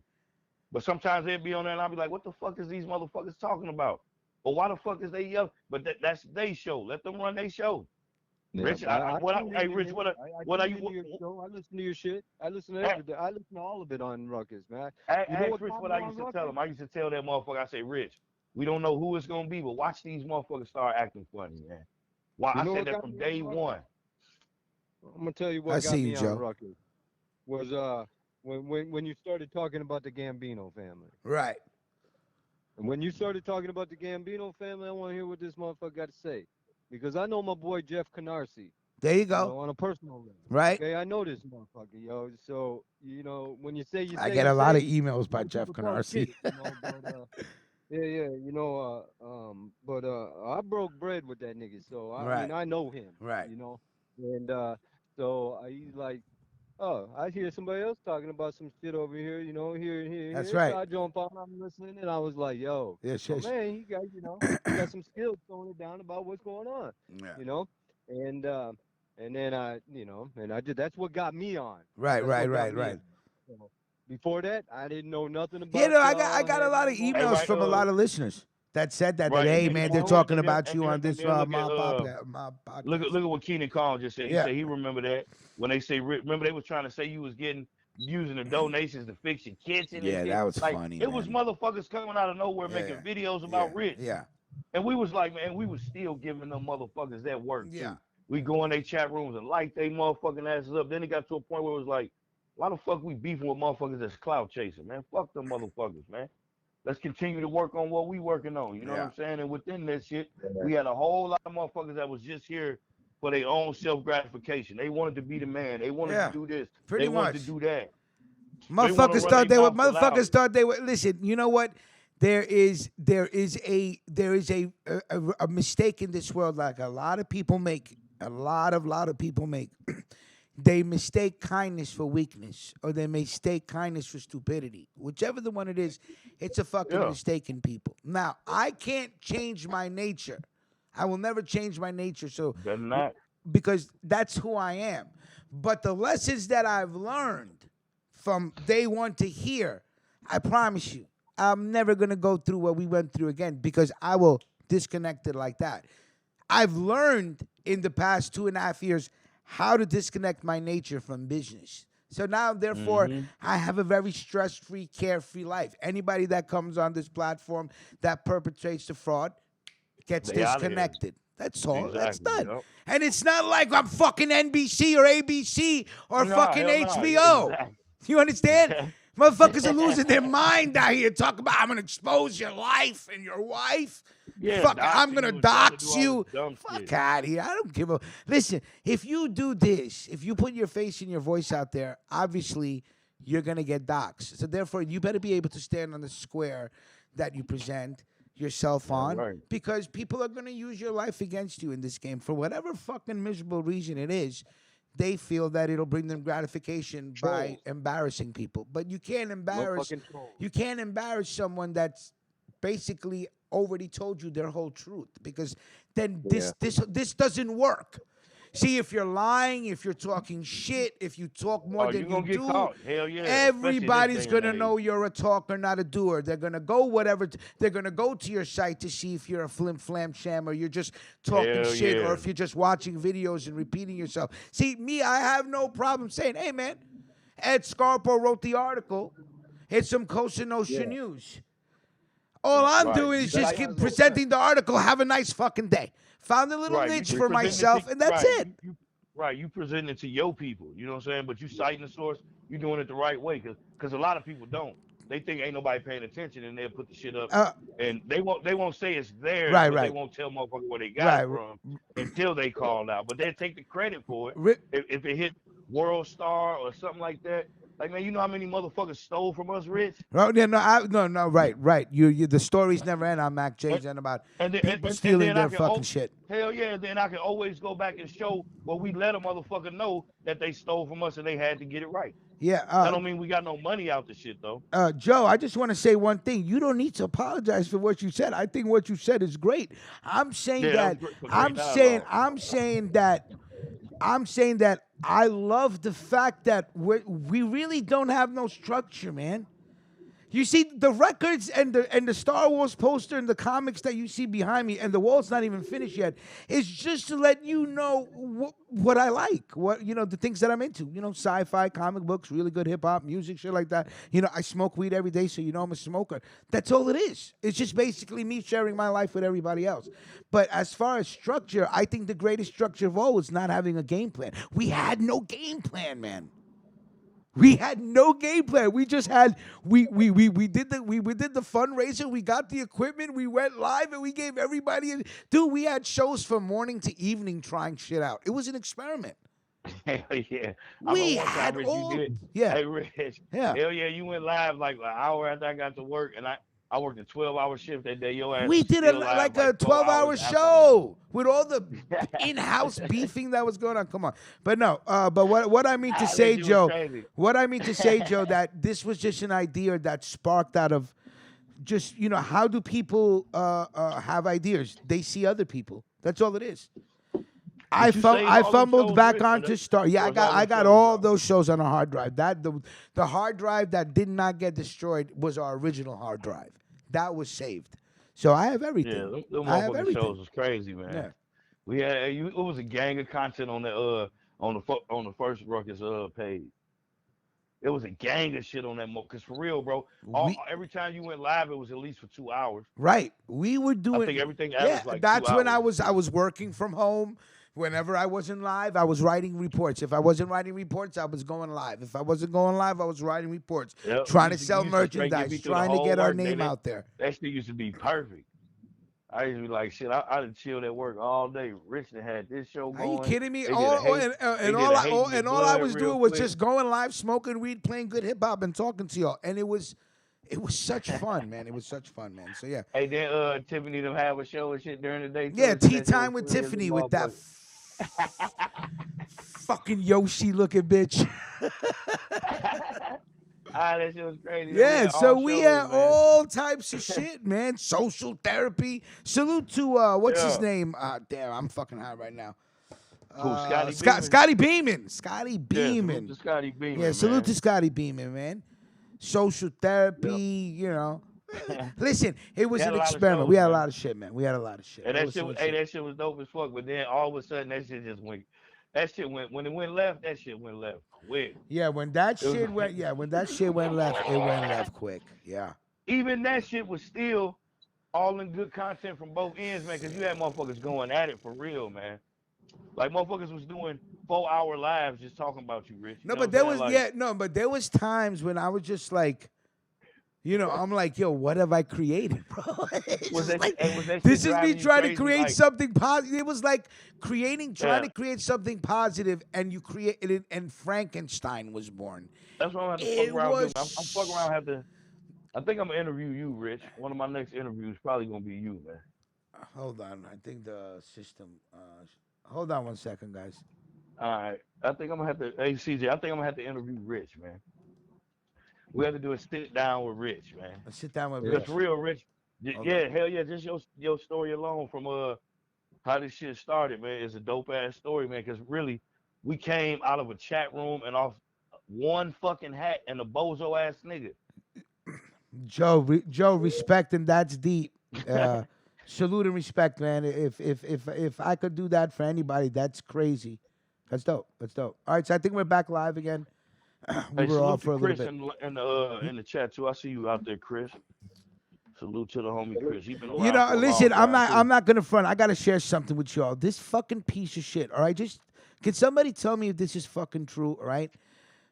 But sometimes they'd be on there and I'll be like, what the fuck is these motherfuckers talking about? Or why the fuck is they yelling? But that's their show. Let them run their show. Yeah, Rich, hey Rich, what are you? Your show. I listen to your shit. I listen to Hey, everything. I listen to all of it on Ruckus, man. I You know ask what Rich got what me I on used to Ruckus? tell him. I used to tell that motherfucker, I say, Rich, we don't know who it's gonna be, but watch these motherfuckers start acting funny, man. Why You I know said what that got from me day on Ruckus? one. I'm gonna tell you I what got see you, me on Joe. Ruckus was when you started talking about the Gambino family. Right. And when you started talking about the Gambino family, I want to hear what this motherfucker got to say, because I know my boy Jeff Canarsie. There you You go. know, on a personal level. Right. Okay, I know this motherfucker, yo. So, you know, when you say I get a lot of emails a by lot of Jeff people talk Canarsie. shit, you know, but yeah, you know, but I broke bread with that nigga, so I Right. mean I know him, Right. you know, and so he's like, oh, I hear somebody else talking about some shit over here, you know, here. That's So right. I jump on, I'm listening, and I was like, yo, Yes, my yes. man, he got, you know, he got some skills throwing it down about what's going on, Yeah. you know, and then you know, and I did. That's what got me on. Right, That's right, what got right, me right. on. So, before that, I didn't know nothing about Yeah, no, I y'all. got a had lot no of more- Hey, emails right, from a lot of listeners that said that right, hey and man, then they're look, talking and then about you on this look my at podcast. look at what Keenan Collins just said. He Yeah. said he remember that when they say remember they was trying to say you was using the donations to fix your kitchen Yeah, and shit. that was Like funny, it was man. motherfuckers coming out of nowhere making Yeah. videos Yeah. about Rich. Yeah. And we was like, man, we was still giving them motherfuckers that work Yeah. too. We go in their chat rooms and light they motherfucking asses up. Then it got to a point where it was like, Why the fuck we beefing with motherfuckers that's clout chasing, man? Fuck them motherfuckers, man. Let's continue to work on what we working on. You know what Yeah. I'm saying? And within that shit, we had a whole lot of motherfuckers that was just here for their own self gratification. They wanted to be the man. They wanted to Yeah. do this. Pretty They wanted to much. do that. They want to Motherfuckers run thought their they were. mouth the Motherfuckers loudest. thought they were. Listen, you know what? There is a mistake in this world, like a lot of people make. A lot of people make. They mistake kindness for weakness, or they mistake kindness for stupidity. Whichever the one it is, it's a fucking Yeah. mistake in people. Now, I can't change my nature. I will never change my nature. So Better not. because that's who I am. But the lessons that I've learned from day one to here, I promise you, I'm never going to go through what we went through again because I will disconnect it like that. I've learned in the past 2.5 years how to disconnect my nature from business. So now, therefore, I have a very stress-free, carefree life. Anybody that comes on this platform that perpetrates the fraud gets They outta here. disconnected. That's all. That's Exactly, done. yup. And it's not like I'm fucking NBC or ABC or Nah, fucking hell nah. HBO. Exactly. You understand? Motherfuckers are losing their mind out here talking about I'm gonna expose your life and your wife. Yeah, Fuck, doxing I'm gonna you and trying to dox do all you. this dumb Fuck shit. out of here. I don't give a. Listen, if you do this, if you put your face and your voice out there, obviously you're gonna get doxed. So therefore, you better be able to stand on the square that you present yourself on, right. because people are gonna use your life against you in this game for whatever fucking miserable reason it is. They feel that it'll bring them gratification by Trolls. embarrassing people, but you can't No embarrass. fucking trolls. You can't embarrass someone that's basically already told you their whole truth, because then this doesn't work. See, if you're lying, if you're talking shit, if you talk more Oh, than you you gonna get do, caught. Hell yeah. everybody's Especially in gonna this day know and you're a talker, not a doer. They're gonna go whatever. They're gonna go to your site to see if you're a flim flam sham or you're just talking Hell shit, or yeah. if you're just watching videos and repeating yourself. See, me, I have no problem saying, "Hey, man, Ed Scarpo wrote the article. It's some Costa Nostra news. All I'm Right. doing is You just got- keep presenting the article. Have a nice fucking day. Found a little Right. niche You for presenting it myself, to- and that's right. it." Right, you present it to your people, you know what I'm saying? But you citing the source, you doing it the right way, cause a lot of people don't. They think ain't nobody paying attention, and they'll put the shit up, and they won't say it's theirs, Right, but they right. won't tell motherfuckers where they got it Right. from until they call out. But they take the credit for it Ri- if it hit World Star or something like that. Like, man, you know how many motherfuckers stole from us, Rich? Oh, yeah, no, right. You, the stories never end on Mac J's and about And then, people and stealing then I their can fucking shit. Hell yeah, then I can always go back and show where we let a motherfucker know that they stole from us and they had to get it right. Yeah, That don't mean we got no money out the shit though. Joe, I just want to say one thing. You don't need to apologize for what you said. I think what you said is great. I'm saying Yeah, that. that was great I'm saying that. I'm saying that I love the fact that we really don't have no structure, man. You see the records and the Star Wars poster and the comics that you see behind me, and the wall's not even finished yet. It's just to let you know what I like, the things that I'm into. Sci-fi, comic books, really good hip hop, music, shit like that. I smoke weed every day, so I'm a smoker. That's all it is. It's just basically me sharing my life with everybody else. But as far as structure, I think the greatest structure of all is not having a game plan. We had no game plan, man. We had no game plan. We just had we did the fundraiser. We got the equipment. We went live and we gave everybody. Dude, we had shows from morning to evening trying shit out. It was an experiment. Hell yeah. We I had Rich, all. you did. Yeah. Hey Rich. Yeah. Hell yeah, you went live like an hour after I got to work, and I worked a 12-hour shift that day. Your ass We was did still live like a 12 12-hour hours after. show with all the in-house beefing that was going on. Come on, but no. But what I mean to say, That shit was Joe. crazy. What I mean to say, Joe, that this was just an idea that sparked out of just how do people have ideas? They see other people. That's all it is. I you save all them fumbled shows, back Rich? onto Star. Yeah, Or is all I them got shows all out? those shows on a hard drive. The hard drive that did not get destroyed was our original hard drive. That was saved. So I have everything. Yeah, them I have motherfucking everything. shows was crazy, man. Yeah. We had it was a gang of content on the on the first Ruckus page. It was a gang of shit on that cause for real, bro. Every time you went live, it was at least for 2 hours. Right. We were doing. I think everything Yeah, averaged like that's 2 when I hours. was working from home. Whenever I wasn't live, I was writing reports. If I wasn't writing reports, I was going live. If I wasn't going live, I was writing reports, Yep. trying to sell You used to straight get merchandise, me through the trying to whole get our work day. name out there. That shit used to be perfect. I used to be like, shit, I done chilled at work all day. Richard had this show Are you going. kidding me? They did a hate, And they did a hate in your all I blood was real doing was quick. just going live, smoking weed, playing good hip hop, and talking to y'all. And it was such fun, man. It was such fun, man. So yeah, Hey, then Tiffany them have a show and shit during the day. yeah. Too, so Tea that shit time was with free as a Tiffany with that motherfucker. fucking Yoshi looking bitch. That shit was crazy. Yeah, so all we shows, had man. all types of shit, man. Social therapy. Salute to what's his Yeah. name? Damn, I'm fucking high right now. Who, Scotty Scott, Beeman? Scotty Beeman. Scotty Yeah, Beeman. salute to Scotty Beeman, Yeah, salute man. to Scotty Beeman, man. Social therapy, you know. Listen, it was We had an a lot of experiment. shows, We had a man. lot of shit, man. We had a lot of shit. And There that was shit, so was, much hey, shit. that shit was dope as fuck. But then all of a sudden, that shit just went. That shit went when it went left. That shit went left quick. Yeah, when that It was shit went, when that shit went left, it went left quick. Yeah. even that shit was still all in good content from both ends, man. Because you had motherfuckers going at it for real, man. Like motherfuckers was doing 4-hour lives just talking about you, Rich. You No, know but what there I'm was saying? but there was times when I was just like, you know, I'm like, yo, what have I created, bro? It's Was just that like, shit, hey, was that this shit is me driving you trying to crazy? create Like, something positive. It was like trying yeah, to create something positive, and you created it, and Frankenstein was born. that's what I'm gonna have to fuck It around with. I'm fucking was. around. Have to. I think I'm gonna interview you, Rich. One of my next interviews probably gonna be you, man. Hold on, I think the system. Hold on one second, guys. All right. I think I'm gonna have to. Hey, CJ, I think I'm gonna have to interview Rich, man. We have to do a sit down with Rich, man. Let's sit down with Yeah. Because Rich. for real, Rich. Hold on. Yeah, hell yeah. Just your story alone from how this shit started, man, is a dope ass story, man. Because really, we came out of a chat room and off one fucking hat and a bozo ass nigga. Joe, respect, and that's deep. Salute and respect, man. If I could do that for anybody, that's crazy. That's dope. That's dope. All right, so I think we're back live again. We Hey, were off salute to for a little Chris bit. in the chat too. I see you out there, Chris. Salute to the homie Chris. He been You around know, for a listen, long time too. I'm not gonna front. I gotta share something with y'all. This fucking piece of shit. All right, just can somebody tell me if this is fucking true? All right,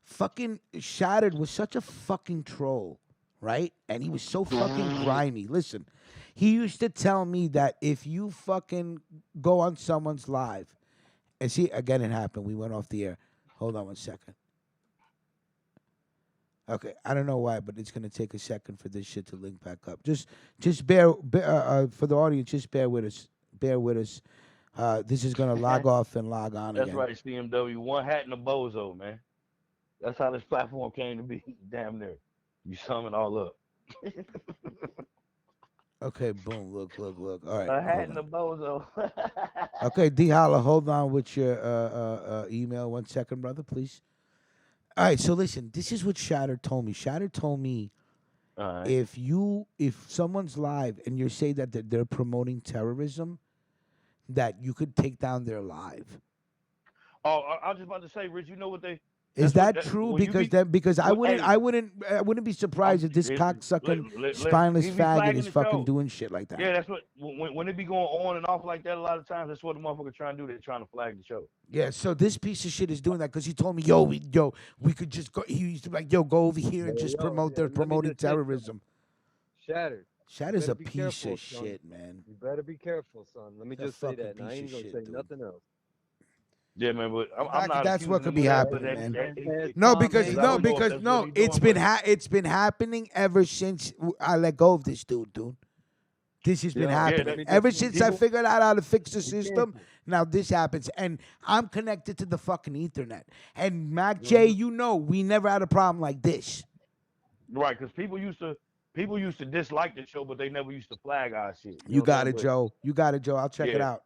fucking Shattered was such a fucking troll, right? And he was so fucking grimy. Listen, he used to tell me that if you fucking go on someone's live, and see again, it happened. We went off the air. Hold on one second. Okay, I don't know why, but it's gonna take a second for this shit to link back up. Just bear for the audience. Just bear with us. Bear with us. This is gonna log off and log on That's again. right, CMW. One hat and a bozo, man. That's how this platform came to be. Damn near. You sum it all up. Okay, boom. Look. All right, A hat hold and on. a bozo. Okay, D Holla, hold on with your email. 1 second, brother, please. All right, so listen. This is what Shattered told me. Shattered told me All right. if someone's live and you say that they're promoting terrorism, that you could take down their live. Oh, I was just about to say, Rich. You know what they? Is That's what that true? when you Because be. I When, hey, wouldn't be surprised if this cocksucking let, spineless he be faggot flagging is the fucking show. doing shit like that. Yeah, that's what when it be going on and off like that. A lot of times, that's what the motherfuckers trying to do. They're trying to flag the show. Yeah, so this piece of shit is doing that because he told me, yo, we could just go. He used to be like, yo, go over here and Hey, just yo, promote. yeah, They're let me promoting just say something. terrorism. Shattered. Shatter's better a be piece careful, of son. shit, man. You better be careful, son. Let me He's a just say fucking that, and I piece ain't of gonna shit, say dude. nothing else. Yeah, man, but I'm not That's what accusing could him be of that, happening, but man. As No, Tom because Hanks I no, don't know if because that's what no, he's doing, it's been happening ever since I let go of this dude. This has been Yo, happening let me ever just say, since I people. figured out how to fix the be system. careful. Now this happens, and I'm connected to the fucking Ethernet. And Mac J, you know, we never had a problem like this. Right, because people used to dislike the show, but they never used to flag our shit. You You know what I'm got saying? it, But Joe. You got it, Joe. I'll check it yeah, out.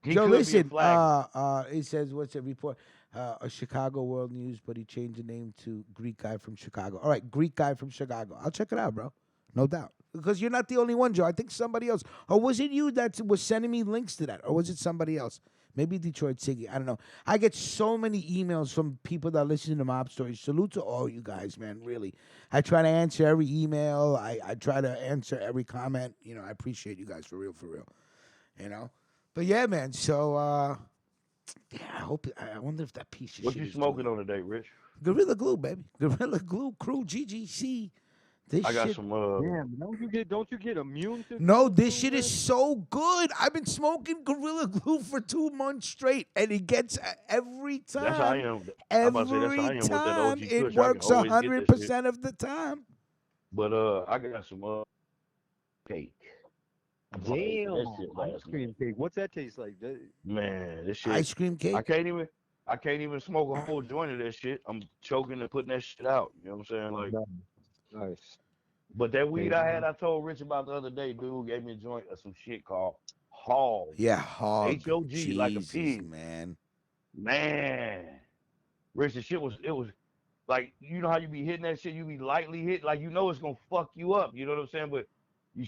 he Joe, could be a listen. flagger. It says what's it report? A Chicago World News, but he changed the name to Greek guy from Chicago. All right, Greek guy from Chicago. I'll check it out, bro. No doubt. Because you're not the only one, Joe. I think somebody else. Or was it you that was sending me links to that? Or was it somebody else? Maybe Detroit Siggy. I don't know. I get so many emails from people that listen to Mob Stories. Salute to all you guys, man. Really. I try to answer every email. I try to answer every comment. You know, I appreciate you guys for real. You know? But yeah, man. So Yeah, I hope. I wonder if that piece of What shit you is smoking doing on today, Rich? Gorilla Glue, baby. Gorilla Glue Crew GGC. This I got shit. some. Damn, don't you get immune to No, glue this too, shit is Rich? so good. I've been smoking Gorilla Glue for 2 months straight, and it gets every That's how I time. am. I'm about to say that's how Every I am with that OG time it Kush. I can works always get that shit. 100% of the time. But I got some cake. I ate that Damn, shit ice last night. cream cake. What's that taste like? Man, this shit. Ice cream I cake. can't even smoke a whole joint of that shit. I'm choking and putting that shit out. You know what I'm saying? Like, Nice. but that weed I had, Damn. I told Rich about the other day. Dude gave me a joint of some shit called Hog. Yeah, hog. HOG, like a Jesus, pig. man. Man, Rich, the shit it was like, you know how you be hitting that shit, you be lightly hit, like you know it's gonna fuck you up. You know what I'm saying? But you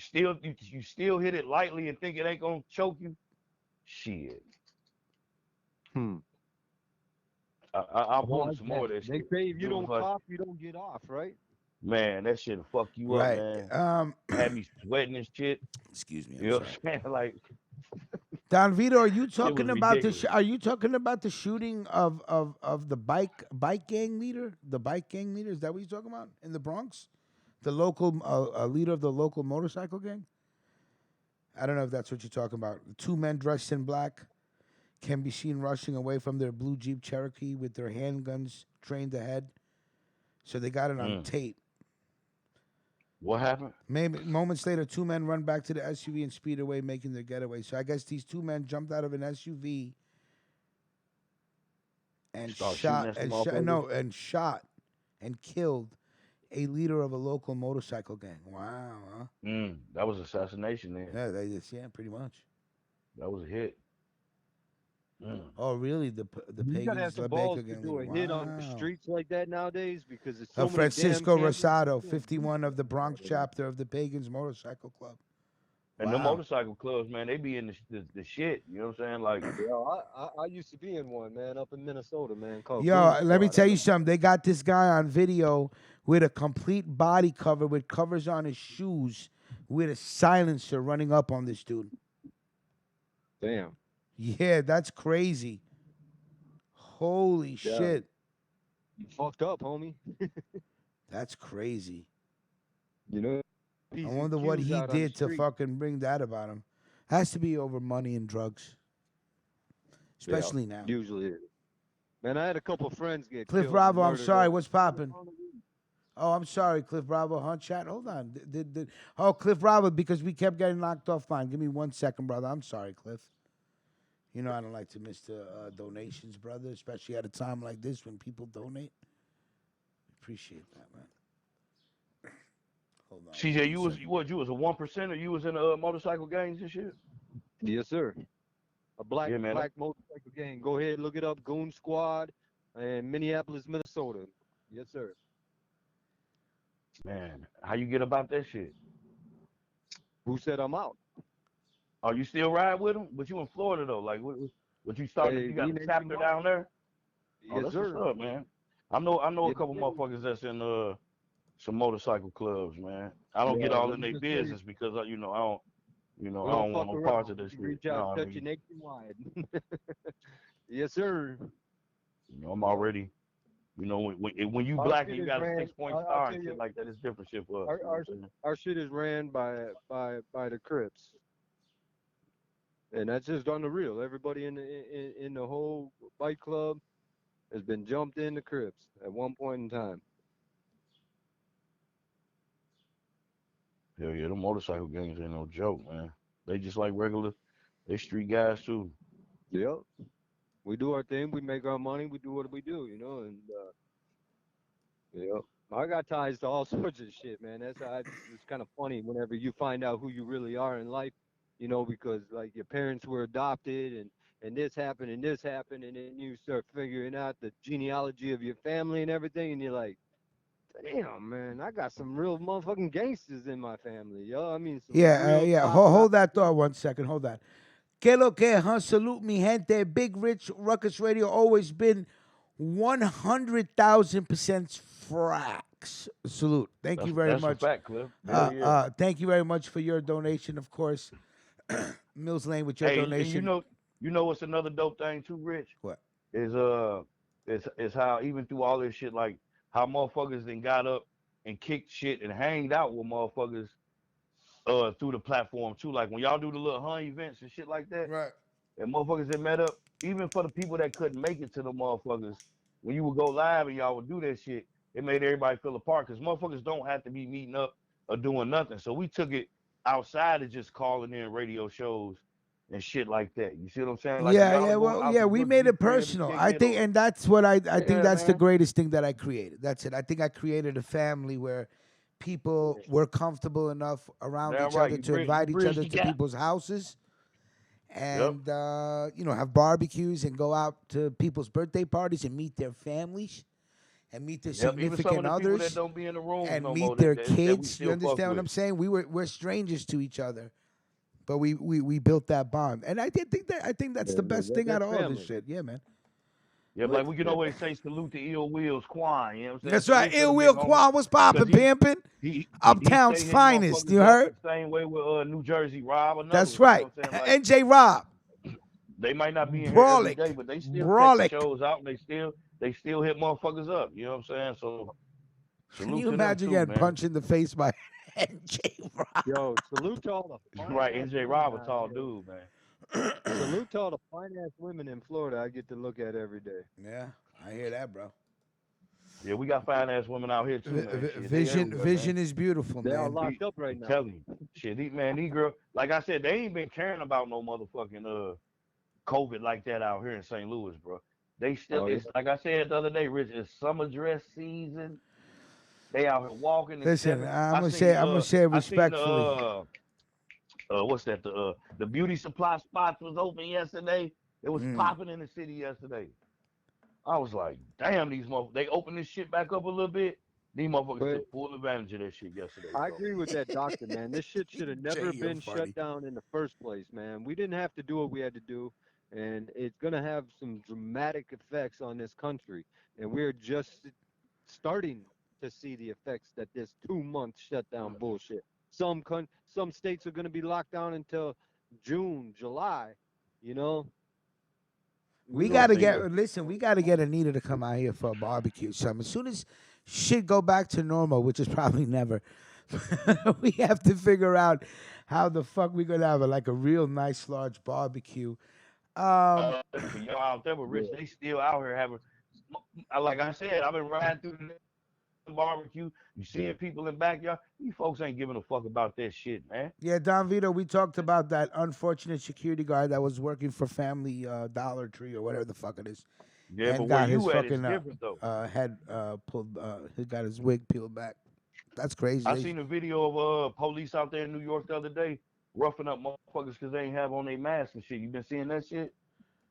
still hit it lightly and think it ain't gonna choke you. Shit. Hmm. I I wanted like some more of that. that They shit. say if you It was don't like, cough, you don't get off, right? man, that shit'll fuck you up, Right. man. Had me sweating and shit. Excuse me. You I'm know sorry. what I'm saying? Like, Don Vito, are you shit was talking about ridiculous. are you talking about the shooting of the bike gang leader? The bike gang leader, is that what you're talking about in the Bronx? The local leader of the local motorcycle gang? I don't know if that's what you're talking about. Two men dressed in black can be seen rushing away from their blue Jeep Cherokee with their handguns trained ahead. So they got it on tape. What happened? Maybe moments later, two men run back to the SUV and speed away, making their getaway. So I guess these two men jumped out of an SUV and Start shooting at some motherfuckers. shot and killed a leader of a local motorcycle gang. Wow. Huh? That was assassination then. Yeah, they just pretty much. That was a hit. Oh, really? The You gotta have Pagans some Baker balls to gang do leader. a hit on the Wow. streets like that nowadays because there's so many Francisco damn Rosado, cameras. 51 of the Bronx chapter of the Pagans Motorcycle Club. And the motorcycle clubs, man, they be in the shit. You know what I'm saying? Like, Yo, I used to be in one, man, up in Minnesota, man, called Yo, Goon let me Squad. tell you something. They got this guy on video with a complete body cover with covers on his shoes with a silencer running up on this dude. Damn. Yeah, that's crazy. Holy shit. You fucked up, homie. That's crazy. You know, I wonder what he did to fucking bring that about him. Has to be over money and drugs. Especially now. Usually is. Man, I had a couple friends get Cliff killed. Bravo, I'm murdered sorry. over- What's popping? Oh, I'm sorry, Cliff Bravo. Huh, chat? Hold on. Oh, Cliff Bravo, because we kept getting knocked offline. Give me 1 second, brother. I'm sorry, Cliff. You know I don't like to miss the donations, brother, especially at a time like this when people donate. Appreciate that, man. Hold on. CJ, you was a 1%, or you was in motorcycle gangs and shit? Yes, sir. A black Yeah, man. motorcycle gang. Go ahead, look it up. Goon Squad in Minneapolis, Minnesota. Yes, sir. Man, how you get about that shit? Who said I'm out? Oh, you still ride with them? But you in Florida though? Like, what you started? Hey, You got we a named chapter him down out. there? Oh, Yes, that's sir. what's up, man. I know a Yes, couple sir. motherfuckers that's in some motorcycle clubs, man. I don't get Yeah, all let in me their just tell you, business because I we don't don't want fuck no parts of around. this We shit. reach You know out, what I touch you mean? nationwide. Yes, sir. You know, I'm already, when you Our black shit and you is got a ran. 6-point I'll star tell and you, shit like that, it's different shit for us. our You know what our I'm saying? our shit is ran by the Crips, and that's just on the real. Everybody in the whole bike club has been jumped in the Crips at one point in time. Hell yeah, the motorcycle gangs ain't no joke, man. They just like they street guys too. Yep. We do our thing. We make our money. We do what we do, and yep. I got ties to all sorts of shit, man. It's kind of funny whenever you find out who you really are in life, because like your parents were adopted and this happened and this happened, and then you start figuring out the genealogy of your family and everything, and you're like, damn, man, I got some real motherfucking gangsters in my family, yo. I mean, some real top Hold that thought 1 second. Hold that. Que lo que, huh? Salute mi gente. Big Rich Ruckus Radio always been 100,000% fracks. Salute. Thank you very That's a much. fact, Cliff. Hell yeah. Thank you very much for your donation, of course. Mills Lane with your Hey, and donation. You know what's another dope thing too, Rich? What? Is is how even through all this shit, like how motherfuckers then got up and kicked shit and hanged out with motherfuckers through the platform too. Like when y'all do the little hunt events and shit like that, Right. and motherfuckers that met up, even for the people that couldn't make it to the motherfuckers, when you would go live and y'all would do that shit, it made everybody feel apart because motherfuckers don't have to be meeting up or doing nothing. So we took it outside of just calling in radio shows and shit like that. You see what I'm saying? Like if Yeah, y'all yeah, go well, out yeah, to we Brooks made Beach it Crib and personal. kick I it, think, or and that's what I think yeah, that's the man. greatest thing that I created. That's it. I think I created a family where people were comfortable enough around Damn each right. other You to bridge, you invite each bridge other the to gap. people's houses Yep. and have barbecues and go out to people's birthday parties and meet their families and meet their Yep. Even some of significant the people that others don't be in the rooms and no more meet their that we kids. You still fuck understand what with. I'm saying? We're strangers to each other, but we built that bond, and I think that's the best thing out That's of all this family. shit. Yeah, man. Yep. Like we can always say salute to Ill Wheels Quan. You know what I'm saying? That's right. Salute to the Ill big Will homie. Quan was Cause popping, pimping. he Uptown's stay hitting finest. You motherfuckers up heard? the same way with New Jersey Rob, another That's one. You know right. what I'm saying? Like NJ Rob. they might not be in here every day, Brolic. but they still check the Brolic. shows out and they still hit motherfuckers up. You know what I'm saying? So Can salute you to them imagine too, getting man. punched in the face by NJ Rob? Yo, salute to all the fine Right, ass NJ women Rob a out tall here. dude, man. Salute to all the fine ass women in Florida I get to look at every day. Yeah, I hear that, bro. Yeah, we got fine ass women out here too, man. Shit, they everywhere, man. Vision is beautiful, They all man. locked up right I'm now. telling you, shit, these girls, like I said, they ain't been caring about no motherfucking COVID like that out here in St. Louis, bro. They still, Oh yeah. it's like I said the other day, Rich. It's summer dress season. They out here walking and Listen, stepping. I'm gonna say it I seen respectfully. what's that? The beauty supply spots was open yesterday. It was Mm. popping in the city yesterday. I was like, damn, these motherfuckers. They opened this shit back up a little bit. These motherfuckers But took full advantage of that shit yesterday, I bro. agree with that doctor, man. This shit should have Jay, never you're been shut funny. down in the first place, man. We didn't have to do what we had to do, and it's gonna have some dramatic effects on this country. And we're just starting to see the effects that this 2 month shutdown bullshit. Some states are gonna be locked down until June, July. You know, we We Yeah, gonna gotta see, see. get listen. We gotta get Anita to come out here for a barbecue. Something as soon as shit go back to normal, which is probably never. We have to figure out how the fuck we gonna have like a real nice large barbecue. Um, for y'all out there, but Rich, they still out here having. Like I said, I've been riding through the barbecue. You seeing people in backyard. These folks ain't giving a fuck about that shit, man. yeah, Don Vito, we talked about that unfortunate security guard that was working for Family Dollar Tree or whatever the fuck it is, Yeah, but and where got his you at, it's fucking different though. head pulled. He got his wig peeled back. That's crazy. I seen a video of police out there in New York the other day roughing up motherfuckers because they ain't have on their masks and shit. You been seeing that shit?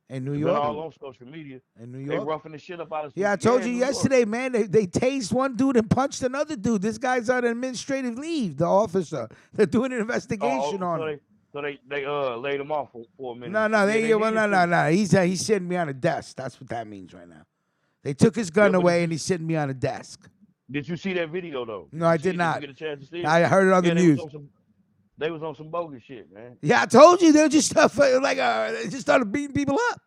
In New It's been York. all on social media. In New They York. roughing the shit up out of Yeah, some. I Yeah, told in you New York. yesterday, man. They tased one dude and punched another dude. This guy's on administrative leave. The officer. They're doing an investigation Oh, on so him. they laid him off for a minute. No, And shit. no, Yeah, they they well, needed no, no, to. no. He's sitting behind a desk. That's what that means right now. They took his Yeah, gun but away and he's sitting behind a desk. did you see that video though? No, I You see did it? Did you not. get a chance to see it? I heard it on the Yeah, news. they was on some bogus shit, man. Yeah, I told you they were just like they just started beating people up.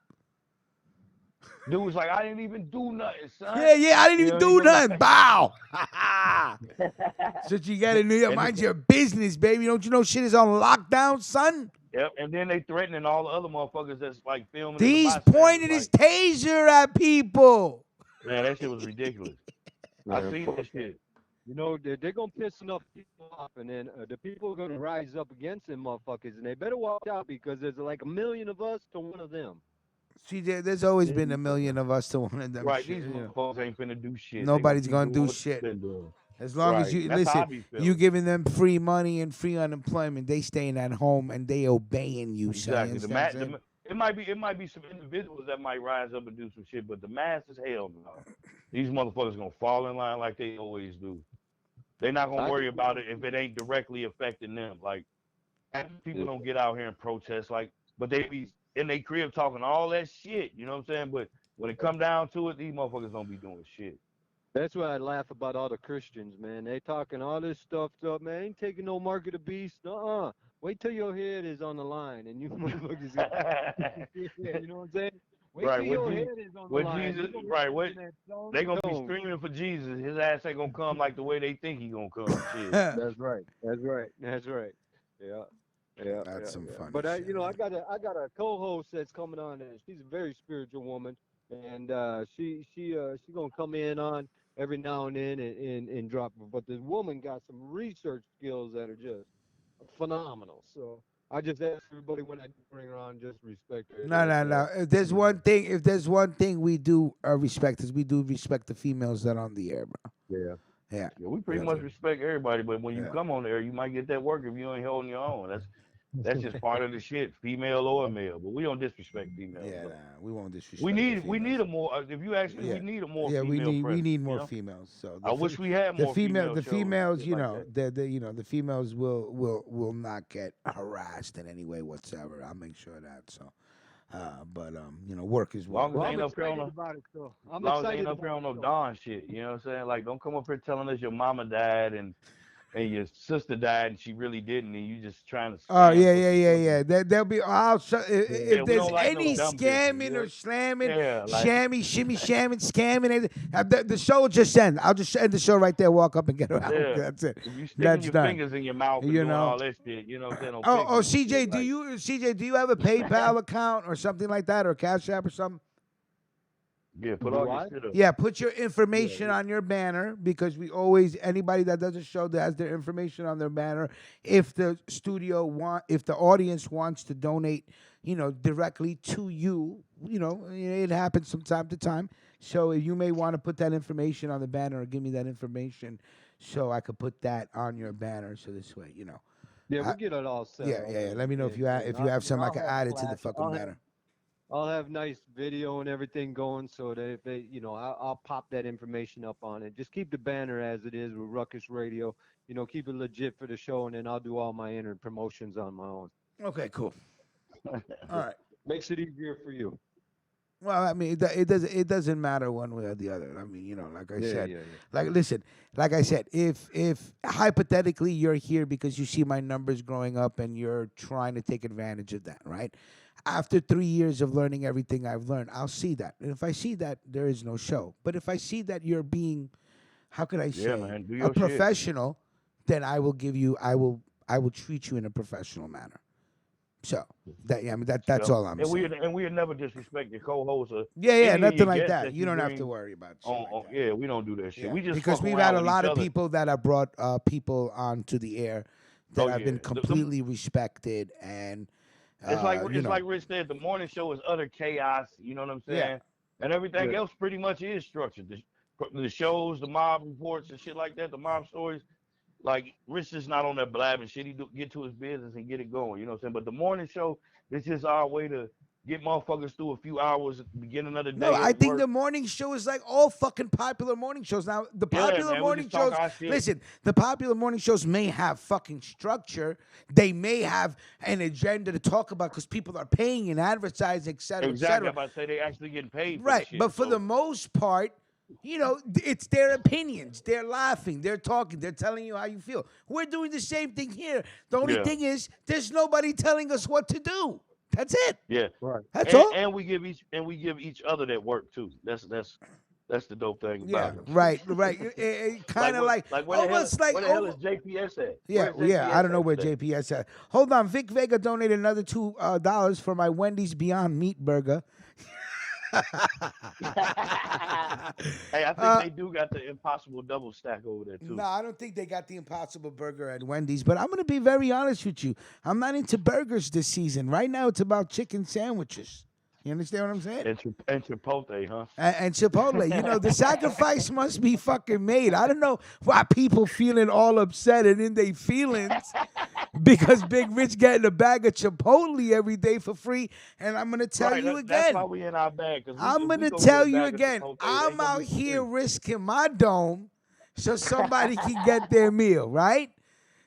Dude was like, I didn't even do nothing, son. Yeah, yeah, I didn't You even know, he do was nothing. like, Bow. That's what you got in New York. and Mind your business, baby. Don't you know shit is on lockdown, son? yep, and then they threatening all the other motherfuckers that's like filming in the He's bystanders. pointing his Like, taser at people. man, that shit was ridiculous. I Man, seen fuck. that shit. You know, they're gonna piss enough people off, and then the people are gonna rise up against them motherfuckers, and they better watch out because there's like a million of us to one of them. See, there's always been a million of us to one of them. Right, Shit, these you know. motherfuckers ain't finna do shit. They gonna Nobody's keep gonna doing do what shit. they been doing. As long as Right, you that's how I listen, be you feeling. giving them free money and free unemployment, they staying at home and they obeying you, son. You Exactly. understand what I'm saying? It might be some individuals that might rise up and do some shit, but the masses, hell no. These motherfuckers gonna fall in line like they always do. They're not gonna I worry about it if it ain't directly affecting them. Like people don't get out here and protest, like, but they be in their crib talking all that shit. You know what I'm saying? But when it come down to it, these motherfuckers don't be doing shit. That's why I laugh about all the Christians, man. They talking all this stuff up, man. Ain't taking no mark of the beast. Wait till your head is on the line, and you motherfuckers. You know what I'm saying? Wait Right, till with your Jesus, head is on the with line. Jesus, You gonna be right? What screaming at stone they to gonna be stone. screaming for Jesus. His ass ain't gonna come like the way they think he gonna come. Shit. That's right. That's right. That's right. Yeah. Yeah, That's yeah, some yeah. funny But shit, I man. got a co-host that's coming on, and she's a very spiritual woman, and she gonna come in on every now and then and drop. But this woman got some research skills that are just phenomenal. So I just ask everybody when I do bring her on, just respect her. No, no, no. If there's one thing we do respect is we do respect the females that are on the air, bro. Yeah. Yeah, Yeah, we pretty yeah, much respect everybody, but when you yeah. come on there, you might get that work if you ain't holding your own. That's just part of the shit, female or male. But we don't disrespect females, Yeah, though. nah, we won't We disrespect the need we need females. a more. If you ask me, we Yeah, need a more yeah, female we presence. need You more know, females. So I wish we had more female the shows and females, shit like that. the females will not get harassed in any way whatsoever. I'll make sure of that. So, but work is work. Long as Well, they I'm ain't up here on excited no, about it, so I'm long as they ain't excited up here about on it. no So Don shit. You know what I'm saying? Like, don't come up here telling us your mama died and your sister died and she really didn't, and you just trying to Oh scam yeah, for yeah, some yeah, pussy. yeah. There'll be. Yeah, If we there's don't like no any dumb bitches. scamming or slamming, Yeah, like shammy, shimmy, shamming, scamming, the show will just end. I'll just end the show right there. Walk up and get her out. yeah. That's it. If you sticking That's your done. fingers in your mouth and You doing know. all that shit, you know what I'm saying, on Oh, pictures and CJ, shit, like do you have a PayPal account or something like that, or Cash App or something? yeah, put do all your I? shit up. Yeah, put your Yeah. information on your banner because we always anybody that does a show that has their information on their banner. If the if the audience wants to donate, directly to you, it happens from time to time. So you may want to put that information on the banner or give me that information so I could put that on your banner. So this way, Yeah, I, we get it all set yeah, up, yeah, yeah. Let me know if and you have some I I'll can have add it to the flash. fucking banner. I'll have nice video and everything going, so that if they, I'll pop that information up on it. Just keep the banner as it is with Ruckus Radio. Keep it legit for the show, and then I'll do all my inner promotions on my own. Okay, cool. All right. Makes it easier for you. Well, I mean, it doesn't matter one way or the other. I mean, like I said, listen, like I said, if hypothetically you're here because you see my numbers growing up and you're trying to take advantage of that, right? After 3 years of learning everything I've learned, I'll see that. And if I see that, there is no show. But if I see that you're being, how could I say, Man, do a your shit. professional, then I will treat you in a professional manner. So that's all I'm saying. And we'll never disrespect your co-host or Yeah, any of nothing your like guests that. You don't have to bring worry about shit like that. yeah, we don't do that shit. Yeah, We just because fuck we've around had a with lot each of other. people that have brought people onto the air that have been completely respected and It's like Rich said, the morning show is utter chaos. You know what I'm saying? Yeah. And everything else pretty much is structured. The shows, the mob reports and shit like that, the mob stories. Like Rich is not on that blabbing shit. He get to his business and get it going. You know what I'm saying? But the morning show is just our way to get motherfuckers through a few hours at the beginning of the day. No, I think work. the morning show is like all fucking popular morning shows. Now, the popular man, morning we just talk shows, our shit. listen, the popular morning shows may have fucking structure. They may have an agenda to talk about because people are paying and advertising, et cetera, Exactly. et cetera. I'm about to say they actually getting paid for Right, the shit. but for the most part, it's their opinions. They're laughing. They're talking. They're telling you how you feel. We're doing the same thing here. The only thing is, there's nobody telling us what to do. That's it. Yeah. Right. That's all. And we give each other that work too. That's the dope thing about it. Right. Kind of like almost like where the hell is JPS at? Yeah, Where's JPS I don't know at where today? JPS at. Hold on, Vic Vega donated another $2 for my Wendy's Beyond Meat burger. Hey, I think they do got the impossible double stack over there too. No, I don't think they got the Impossible Burger at Wendy's, but I'm going to be very honest with you. I'm not into burgers this season. Right now, it's about chicken sandwiches. You understand what I'm saying? And Chipotle, huh? And Chipotle, the sacrifice must be fucking made. I don't know why people feeling all upset and in their feelings because Big Rich getting a bag of Chipotle every day for free. And I'm going to tell you again. That's why we in our bag. I'm going to tell you again. I'm out here risking my dome so somebody can get their meal, right?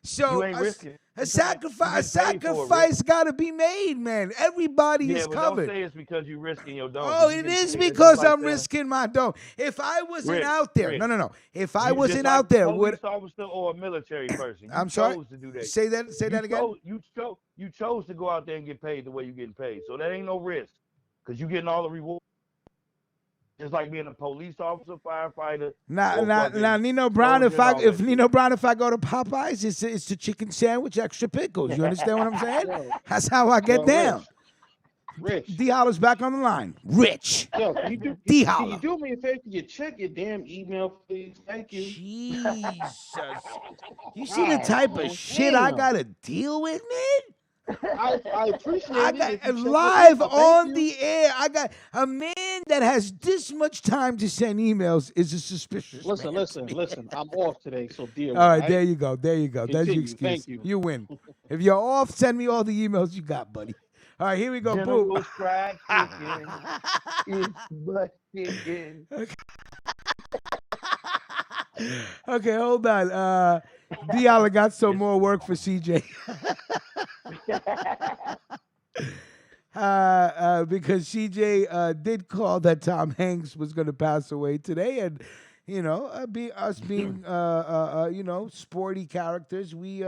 So you ain't risking. A You get paid for it, Rick. sacrifice got to be made, man. Everybody Yeah, is but don't covered. say it's because you risking your dome. Oh, 'Cause you it getting is paid. It's just because like I'm saying, risking my dome. If I wasn't Rick, out there, Rick, no. If I you just wasn't like out a there, would police officer or a military person. You I'm sorry? chose to do that. Say that again. You chose to go out there and get paid the way you're getting paid. So that ain't no risk. Because you're getting all the rewards. Just like being a police officer, firefighter, or Now, fucking Nino Brown. soldier and all that shit. Nino Brown, if I go to Popeyes, it's a chicken sandwich, extra pickles. You understand what I'm saying? Yo, That's how I get yo, down. Rich. D Holler's back on the line. Rich. Yo, can you D can Holler. you do me a favor? Can you check your damn email, please? Thank you. Jesus. You see the type of God shit I damn. gotta deal with, man? I appreciate I it. got If you check your live email, thank on you. the air. I got a man that has this much time to send emails is a suspicious man. Listen. I'm off today, so deal with All it. right, there you go. There you go. That's your Continue. excuse. Thank you. You win. If you're off, send me all the emails you got, buddy. All right, here we go. Boom. General's fried chicken. It's butt chicken. Okay, hold on. Diallo got some more work for CJ. Because CJ did call that Tom Hanks was going to pass away today, and being sporty characters, we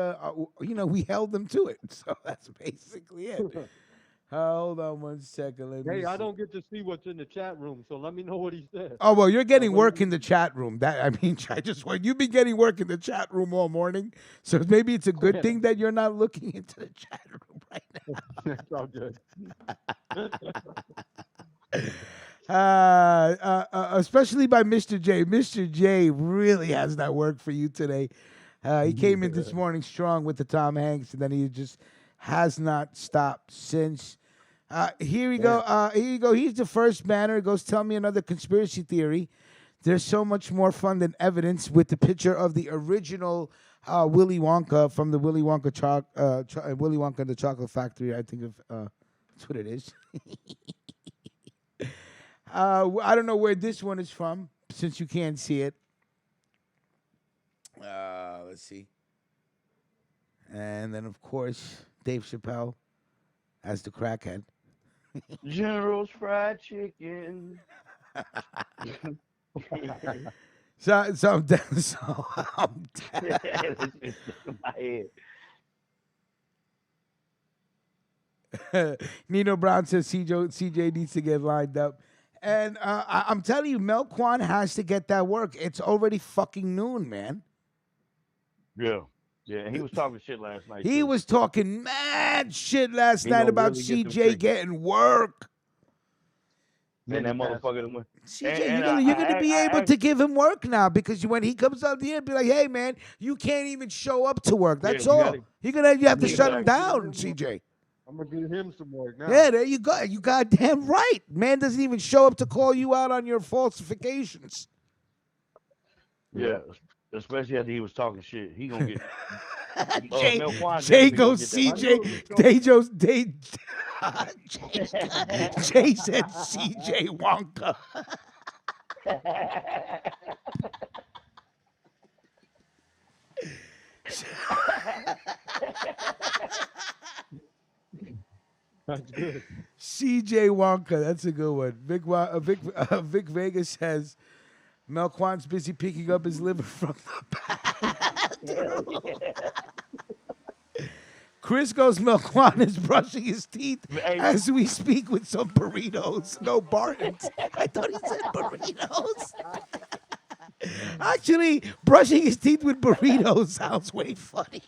we held them to it. So that's basically it. Hold on one second. Let me Hey, I see. don't get to see what's in the chat room, so let me know what he said. Oh well, you're getting what work do in the chat room. You've been getting work in the chat room all morning. So maybe it's a good thing that you're not looking into the chat room right now. That's all good. Especially by Mr. J. Mr. J really has that work for you today. He came in this morning strong with the Tom Hanks, and then he just has not stopped since. Here we go. Here you go. He's the first banner. It goes, tell me another conspiracy theory. There's so much more fun than evidence with the picture of the original Willy Wonka from the Willy Wonka Willy Wonka and the Chocolate Factory. I think that's what it is. I don't know where this one is from since you can't see it. Let's see. And then, of course, Dave Chappelle as the crackhead. General's fried chicken. So I'm dead. So I'm dead. It's in my head. Nino Brown says CJ needs to get lined up. And I'm telling you, Melquan has to get that work. It's already fucking noon, man. Yeah. Yeah, and he was talking shit last night. He too. was talking mad shit last He night gonna about really get them CJ tricks. getting work. And that motherfucker that went. CJ, you're gonna be able to give him work now because when he comes out the end, be like, hey man, you can't even show up to work. That's all. You have to shut him down, CJ. I'm gonna give him some work now. Yeah, there you go. You goddamn right. Man doesn't even show up to call you out on your falsifications. Yeah, especially after he was talking shit. He gonna get. Jay goes CJ. Jay said CJ Wonka. That's good. CJ Wonka, that's a good one. Vic Vegas says Melquan's busy picking up his liver from the bathroom. Chris goes, Melquan is brushing his teeth as we speak with some burritos. No, Bartons. I thought he said burritos. Actually, brushing his teeth with burritos sounds way funnier.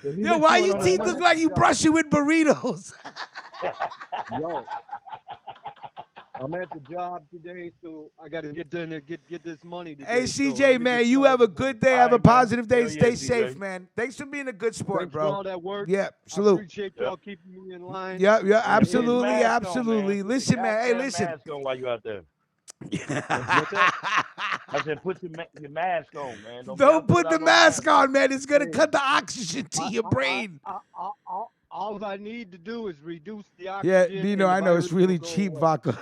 Yo, why your teeth look like you brush it with burritos? Yo, I'm at the job today, so I got to get done and get this money today. Hey, so CJ, man, you have a good day. Have a positive day. Hell yeah, Stay CJ. safe, man. Thanks for being a good sport, Thanks bro. for all that work. Yeah, I salute. appreciate y'all keeping me in line. Yeah, Put absolutely, your mask on, absolutely. man. Listen, Put man. your Hey, goddamn listen. Mask on while you out there. I said, put your mask on, man. Don't put the mask on, man. It's gonna cut the oxygen to your brain. All I need to do is reduce the Yeah, oxygen. Dino, and the I know it's virus really will go cheap away. vodka.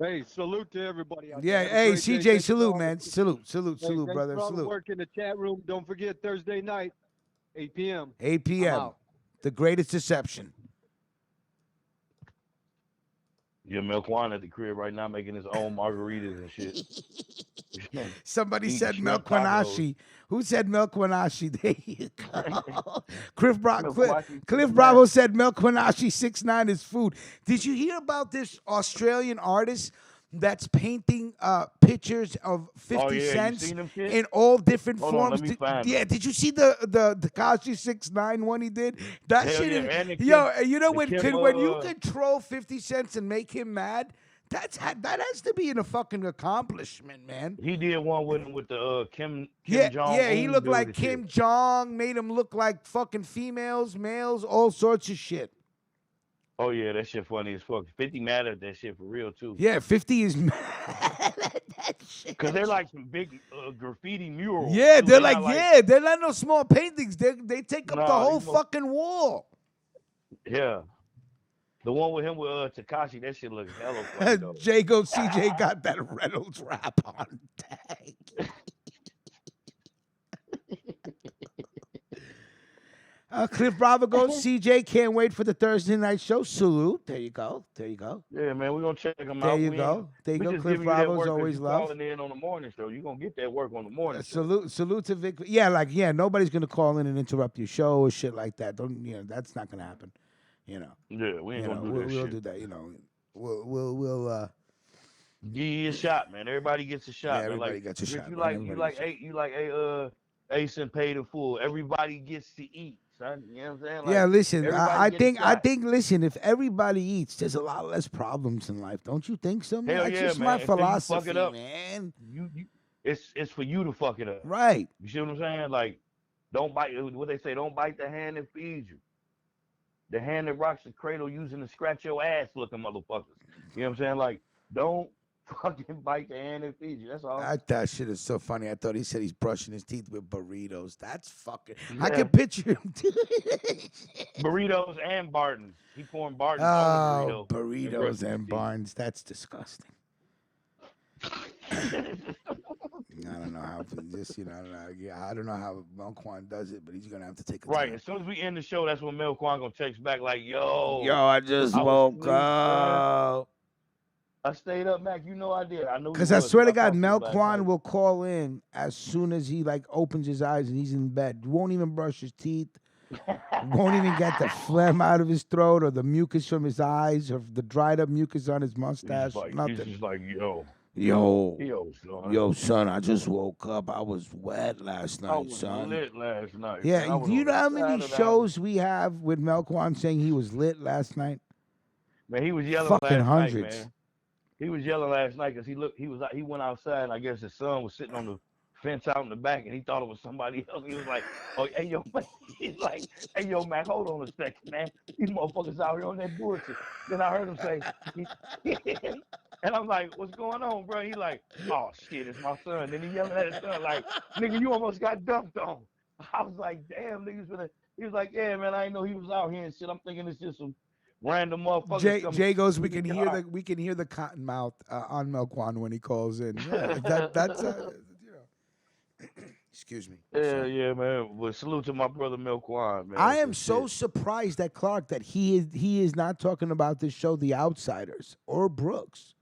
Hey, salute to everybody out Yeah, there. Have a hey, great day. CJ, Thanks for salute, all man. the- Salute, Hey, thanks brother. for all the Salute. work in the chat room. Don't forget Thursday night, 8 p.m. 8 I'm p.m. out. The Greatest Deception. Yeah, Milk Wine at the crib right now making his own margaritas and shit. Somebody Eating said shrimp Melquanashi. Who said Melquanashi? There you go. Cliff, Milk Wine, Cliff 69. Bravo said Melquanashi 6'9" is food. Did you hear about this Australian artist that's painting pictures of 50 Oh yeah, you cents seen them shit? in all different Hold on, forms? let me find Yeah, them. did you see the Takashi 6'9" one he did? That Hell shit yeah, is and the yo. Kim, You know the Kim, when you control 50 cents and make him mad, that has to be a fucking accomplishment, man. he did one with the Kim Yeah, Jong yeah, he Un looked dude like and Kim shit. Jong, made him look like fucking females, males, all sorts of shit. Oh yeah, that shit funny as fuck. 50 mad at that shit for real too. Yeah, 50 is mad at that shit. Cause they're like some big graffiti murals. Yeah, too. they're Not like, yeah, they're not no small paintings. They take up the nah, whole these mo- fucking wall. yeah. The one with him with Takashi, that shit looks hella funny though. Jago CJ got that Reynolds wrap on tag. Cliff Bravo goes, CJ can't wait for the Thursday night show. Salute. There you go. There you go. Yeah, man, we're gonna check them There out. you We go. There you we go. just Cliff giving you that Bravo's work because always you love. calling in on the morning show. You're gonna get that work on the morning show. Salute to Vic. Yeah, nobody's gonna call in and interrupt your show or shit like that. Don't that's not gonna happen. You know. Yeah, we ain't gonna do that we'll shit. do that. We'll Give you a shot, man. Everybody gets a shot, yeah, man. everybody Like gets a Rick, shot. you Man. like Everybody you like Ace and Paid in Full. Everybody gets to eat, son. You know what I'm saying? Yeah, Like listen, everybody I get a think shot. listen, if everybody eats, there's a lot less problems in life. Don't you think so, man? Hell That's yeah, just man. my Until you fuck philosophy, it up, man. you it's for you to fuck it up. Right. You see what I'm saying? Like, don't bite what they say, don't bite the hand that feeds you. The hand that rocks the cradle using to scratch your ass looking motherfuckers. You know what I'm saying? Like, don't fucking bite the hand that feeds you. That's all. That shit is so funny. I thought he said he's brushing his teeth with burritos. That's fucking. I Yeah. can picture him. Burritos and Bartons. He pouring Bartons Oh, on the burrito. burritos brushing his and teeth. barns. That's disgusting. I don't know how just I don't know. Yeah, I don't know how Melquan does it, but he's gonna have to take a Right. time. As soon as we end the show, that's when Mel Kwan gonna text back like, yo, I just I was woke asleep, up. I stayed up, Mac. You know I did. I know. Because I swear to God, Melquan will call in as soon as he opens his eyes and he's in bed. Won't even brush his teeth. Won't even get the phlegm out of his throat or the mucus from his eyes or the dried up mucus on his mustache. Nothing. He's just like, yo, son, I just woke up. I was wet last I night, was son. lit last night. Yeah, man. I was do you on know the how side many of the house. shows we have with Melquan saying he was lit last night? Man, he was yelling Fucking last hundreds. night, man. He was yelling last night because he went outside and I guess his son was sitting on the fence out in the back and he thought it was somebody else. He was like, oh, hey, yo, man. He's like, hey, yo, man, hold on a second, man. These motherfuckers out here on that bullshit. Then I heard him say, and I'm like, what's going on, bro? He like, oh, shit, it's my son. Then he yelling at his son like, nigga, you almost got dumped on. I was like, damn, niggas. He was like, yeah, man, I didn't know he was out here and shit. I'm thinking it's just some random motherfuckers. Jay goes, we can hear the cotton mouth on Melquan when he calls in. Yeah, that's excuse me. Yeah, man. But salute to my brother Melquan, man. I am so surprised at Clark that he is not talking about this show, The Outsiders or Brooks.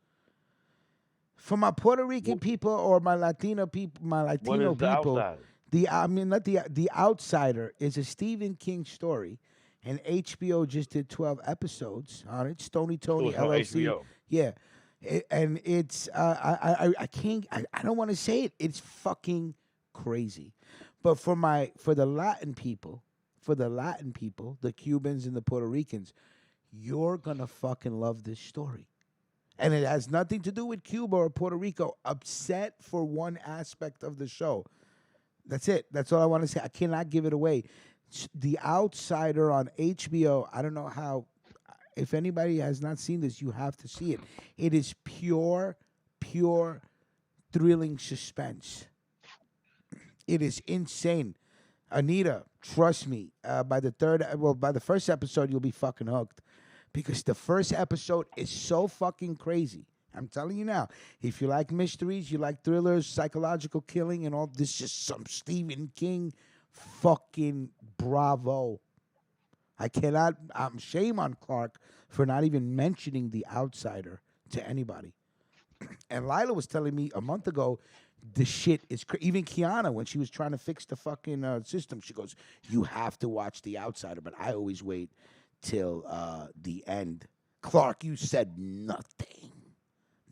For my Puerto Rican people or my Latino people, what is the people, Outsider? The Outsider is a Stephen King story. And HBO just did 12 episodes on it. Stony Tony it's on LLC. HBO. Yeah. And it's I can't I don't want to say it. It's fucking crazy. But for the Latin people, the Cubans and the Puerto Ricans, you're gonna fucking love this story. And it has nothing to do with Cuba or Puerto Rico. Upset for one aspect of the show. That's it. That's all I want to say. I cannot give it away. The Outsider on HBO. I don't know how. If anybody has not seen this, you have to see it. It is pure thrilling suspense. It is insane. Anita, trust me. By the first episode, you'll be fucking hooked, because the first episode is so fucking crazy. I'm telling you now. If you like mysteries, you like thrillers, psychological killing, and all this, just some Stephen King, fucking bravo. I cannot. Shame on Clark for not even mentioning The Outsider to anybody. And Lila was telling me a month ago, the shit is even Kiana when she was trying to fix the fucking system. She goes, "You have to watch The Outsider," but I always wait till the end. Clark, you said nothing,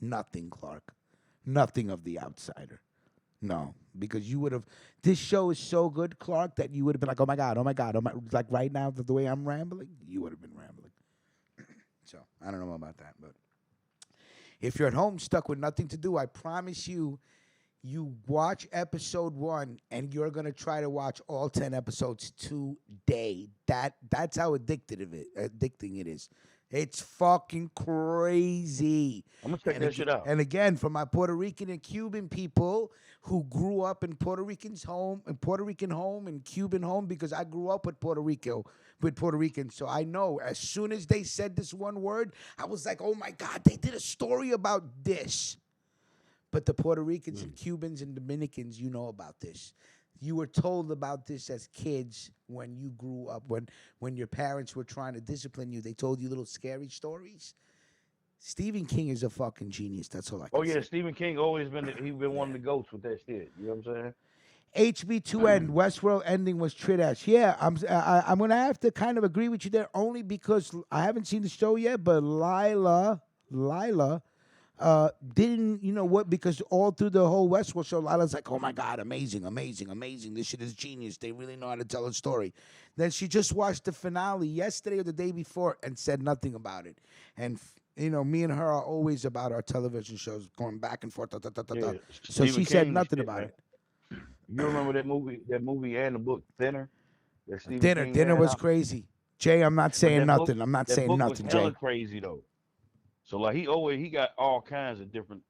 nothing, Clark, nothing of The Outsider. No, because you would have. This show is so good, Clark, that you would have been like, "Oh my god, oh my god, oh my!" Like right now, the way I'm rambling, you would have been rambling. So I don't know about that, but if you're at home stuck with nothing to do, I promise you, you watch episode 1 and you're gonna try to watch all 10 episodes today. That's how addicting it is. It's fucking crazy. I'm gonna check that shit out. And again, for my Puerto Rican and Cuban people who grew up in Puerto Rican home and Cuban home, because I grew up with Puerto Ricans, so I know as soon as they said this one word, I was like, oh my God, they did a story about this. But the Puerto Ricans and Cubans and Dominicans, you know about this. You were told about this as kids when you grew up, when your parents were trying to discipline you. They told you little scary stories. Stephen King is a fucking genius. That's all I can say. Oh yeah, Stephen King always been one of the goats with that shit. You know what I'm saying? HB2N Westworld ending was trash. Yeah, I'm gonna have to kind of agree with you there, only because I haven't seen the show yet. But Lila didn't, you know what? Because all through the whole Westworld show, Lila's like, "Oh my God, amazing, amazing, amazing! This shit is genius. They really know how to tell a story." Then she just watched the finale yesterday or the day before and said nothing about it. And you know, me and her are always about our television shows, going back and forth. Yeah, So Stephen she said King nothing shit, about man. it. You remember that movie and the book Thinner? That Stephen King Dinner had was out? crazy. Jay, I'm not But saying that book, nothing. I'm not that saying book was nothing, hella Jay. crazy though. So like he got all kinds of different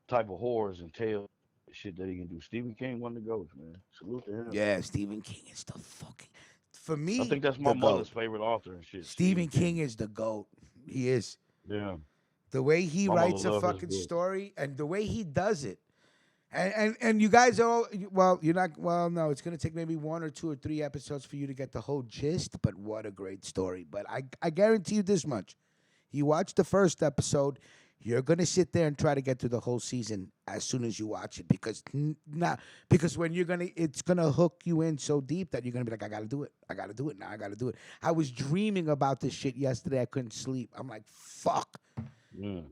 type of horrors and tales, shit that he can do. Stephen King one of the goats, man. Salute to him. Yeah, Stephen King is the fucking, for I me, think that's the my mother's GOAT. favorite author and shit. Stephen King is the GOAT. He is. Yeah, The way he my mother writes a loved his fucking book. story and the way he does it. And you guys are all, well, you're not, well, no, it's going to take maybe 1 or 2 or 3 episodes for you to get the whole gist, but what a great story. But I guarantee you this much. You watch the first episode, you're going to sit there and try to get through the whole season as soon as you watch it, because because when it's going to hook you in so deep that you're going to be like, I got to do it. I got to do it now. I got to do it. I was dreaming about this shit yesterday. I couldn't sleep. I'm like, fuck.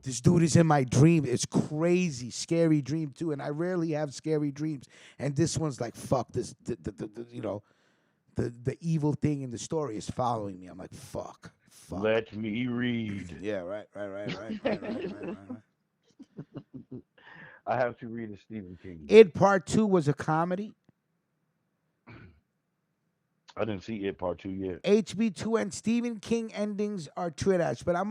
This dude is in my dream. It's crazy, scary dream too. And I rarely have scary dreams. And this one's like, fuck this. The evil thing in the story is following me. I'm like, fuck. Let me read. Yeah, right. I have to read a Stephen King. It Part 2 was a comedy. I didn't see It Part 2 yet. HB2 and Stephen King endings are trash. But I'm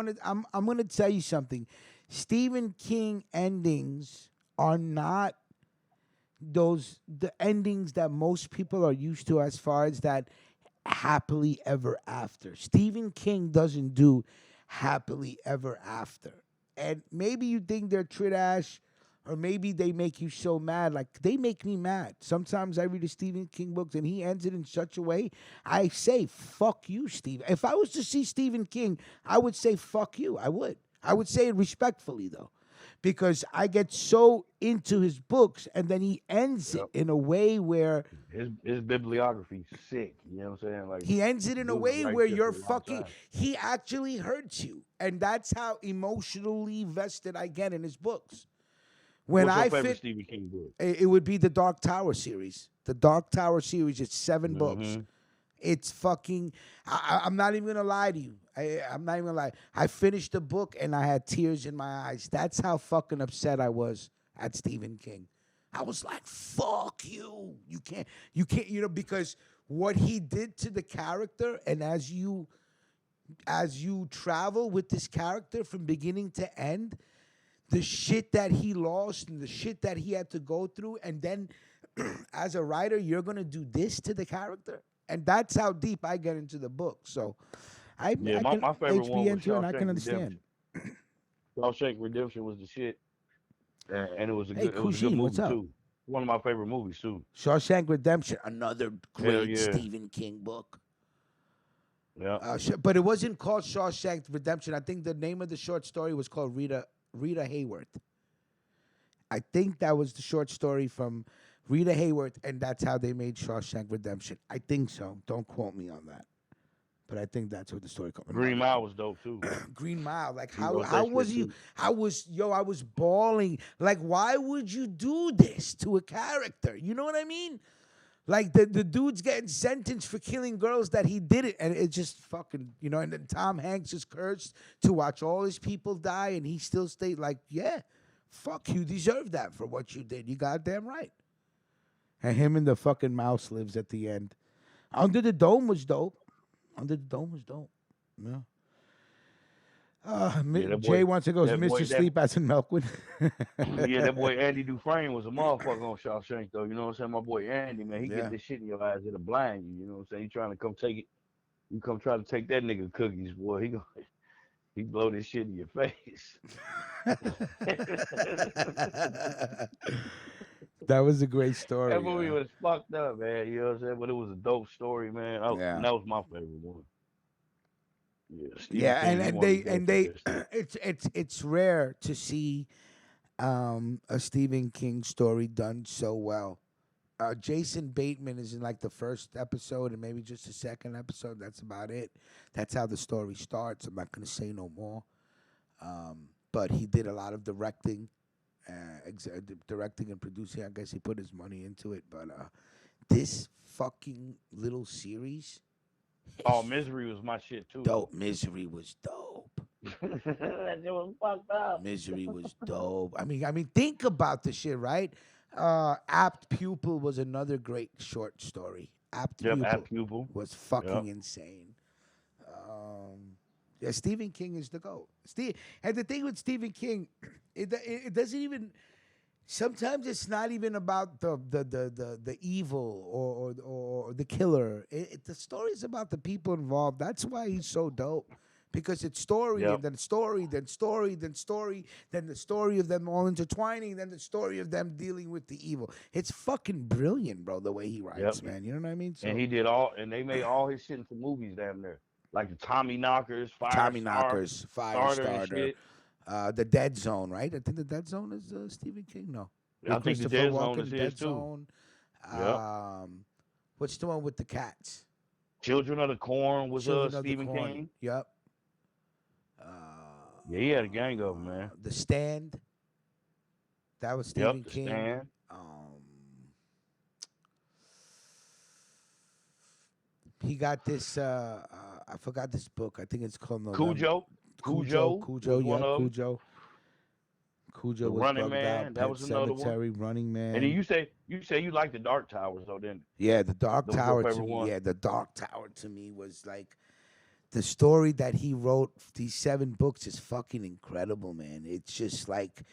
gonna tell you something. Stephen King endings are not the endings that most people are used to, as far as that happily ever after. Stephen King doesn't do happily ever after. And maybe you think they're trash, or maybe they make you so mad. Like, they make me mad. Sometimes I read a Stephen King book and he ends it in such a way, I say, fuck you, Stephen. If I was to see Stephen King, I would say, fuck you. I would. I would say it respectfully, though, because I get so into his books, and then he ends it in a way where his bibliography's sick. You know what I'm saying? Like, he ends it in a dude way writes where shit you're for a long fucking. time. He actually hurts you, and that's how emotionally vested I get in his books. When What's your I favorite fit, Stephen King book? it would be the Dark Tower series. The Dark Tower series. It's 7 books. It's fucking. I'm not even gonna lie to you. I'm not even gonna lie. I finished the book and I had tears in my eyes. That's how fucking upset I was at Stephen King. I was like, "Fuck you! You can't. Because what he did to the character, and as you travel with this character from beginning to end, the shit that he lost and the shit that he had to go through, and then as a writer, you're gonna do this to the character." And that's how deep I get into the book. So, I My favorite one was HB into it, and I can Shawshank understand. Redemption. Shawshank Redemption was the shit, and Hey, it was a good Kushim, what's movie up? too. One of my favorite movies too. Shawshank Redemption, another Hell great yeah, Stephen King book. yeah. But it wasn't called Shawshank Redemption. I think the name of the short story was called Rita Hayworth. I think that was the short story from Rita Hayworth, and that's how they made Shawshank Redemption. I think so. Don't quote me on that, but I think that's what the story called. Green Mile was dope too. Green Mile. Like He how wrote how that was shit you? too. I was bawling. Like why would you do this to a character? You know what I mean? Like the dude's getting sentenced for killing girls that he didn't, and it just fucking And then Tom Hanks is cursed to watch all his people die, and he still stayed like, yeah, fuck you deserve that for what you did. You goddamn right. And him and the fucking mouse lives at the end. Under the Dome was dope. Under the Dome was dope. Yeah. Yeah, that Jay boy, wants to go. that boy, Mr. Sleep as in Melkwood. yeah, that boy Andy Dufresne was a motherfucker on Shawshank though. You know what I'm saying? My boy Andy, man, he Yeah. get this shit in your eyes, it'll blind you. You know what I'm saying? You trying to come take it, you come try to take that nigga cookies, boy. He blow this shit in your face. That was a great story. That movie was fucked up, man. You know what I'm saying? But it was a dope story, man. Yeah. That was my favorite one. Yeah, Stephen Yeah, King, he and one of they the and goats with they that shit. it's rare to see a Stephen King story done so well. Jason Bateman is in like the first episode and maybe just the second episode. That's about it. That's how the story starts. I'm not gonna say no more. But he did a lot of directing, directing and producing. I guess he put his money into it. But this fucking little series, Oh, Misery was my shit too, dope. Misery was dope. though. That shit was fucked up. Misery was dope. I mean, think about the shit, right? Apt Pupil was another great short story. Apt Yep, Pupil App Pupil. was Yep. fucking insane. Yeah, Stephen King is the GOAT. And the thing with Stephen King, it doesn't even. Sometimes it's not even about the evil or the killer. The story is about the people involved. That's why he's so dope. Because it's story Yep. and then story, then story, then story, then the story of them all intertwining, then the story of them dealing with the evil. It's fucking brilliant, bro, the way he writes, Yep. man. You know what I mean? So And they made all his shit into movies damn near. Like the Tommy Knockers, Tommy Knockers, Starter and Firestarter, shit. The Dead Zone, right? I think the Dead Zone is Stephen King. No, I with think the Christopher Dead Zone is Walken, his Dead too. Zone. Yep. What's the one with the cats? Children of the Corn was Children of the Stephen Corn. King. Yep. Yeah, he had a gang of them, man. The Stand. That was Stephen Yep, The King. Stand. He got this. I forgot this book. I think it's called November. Cujo. Cujo. was Yeah, one of them. Cujo. Cujo The was Running bugged Man, out. that Pet was another one. Cemetery, Running Man. And then you say you like the Dark Towers though, didn't Yeah, the Dark That was your Tower to favorite me. one? Yeah, the Dark Tower to me was like the story that he wrote. These 7 books is fucking incredible, man. It's just like,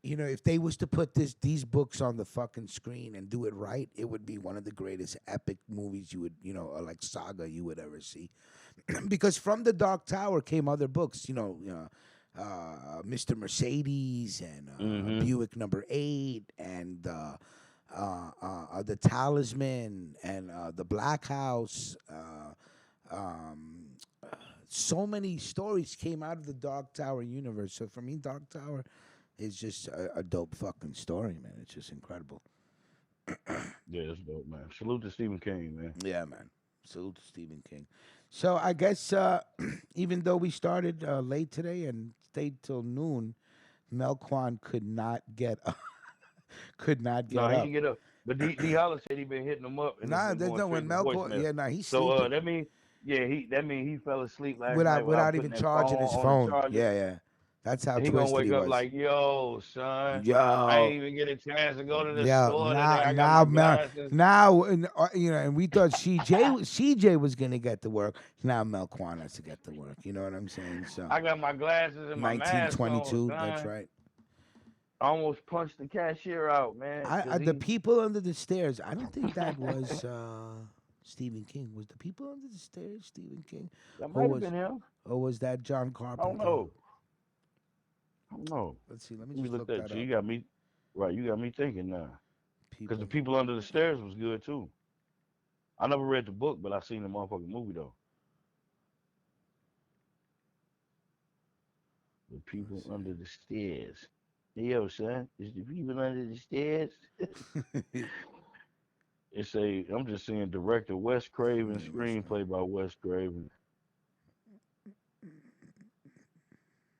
if they was to put these books on the fucking screen and do it right, it would be one of the greatest epic movies you would, or like saga you would ever see. Because from the Dark Tower came other books, Mr. Mercedes and Mhm. Buick Number 8 and the Talisman and the Black House. So many stories came out of the Dark Tower universe. So for me, Dark Tower is just a dope fucking story, man. It's just incredible. Yeah, it's dope, man. Salute to Stephen King, man. Yeah, man. Salute to Stephen King. So I guess even though we started late today and stayed till noon, Melquan could not get up. Could not get No, he up. didn't get up. But D Hollis said he been hitting him up and Nah, it's been there's going no when straight to Melquan. voicemail. Yeah, nah, he's So sleeping that mean he fell asleep last night without without even putting that charging his on the phone. charger. Yeah. That's how And he gonna twisted wake he up was. like, yo, son, I Yo, ain't even get a chance to go to the yeah. store today. Now, I got now, my Mel, glasses. now, and we thought CJ was gonna get to work. Now Melquan has to get to work. You know what I'm saying? So I got my glasses and my mask on, 1922. son. That's right. I almost punched the cashier out, man. 'cause The people under the stairs. I don't think that was Stephen King. Was the people under the stairs Stephen King, that or might have was been him. or was that John I Carpenter? don't know. I don't know. Let's see. Let me Let me just look look that. that See, up. you got me right. You got me thinking now. Because the People. people under the stairs was good too. I never read the book, but I seen the motherfucking movie though. The people Let's under the stairs. Hey, yo, son, is the people under the stairs? see. It's a. I'm just seeing director Wes Craven, There we go. screenplay by Wes Craven.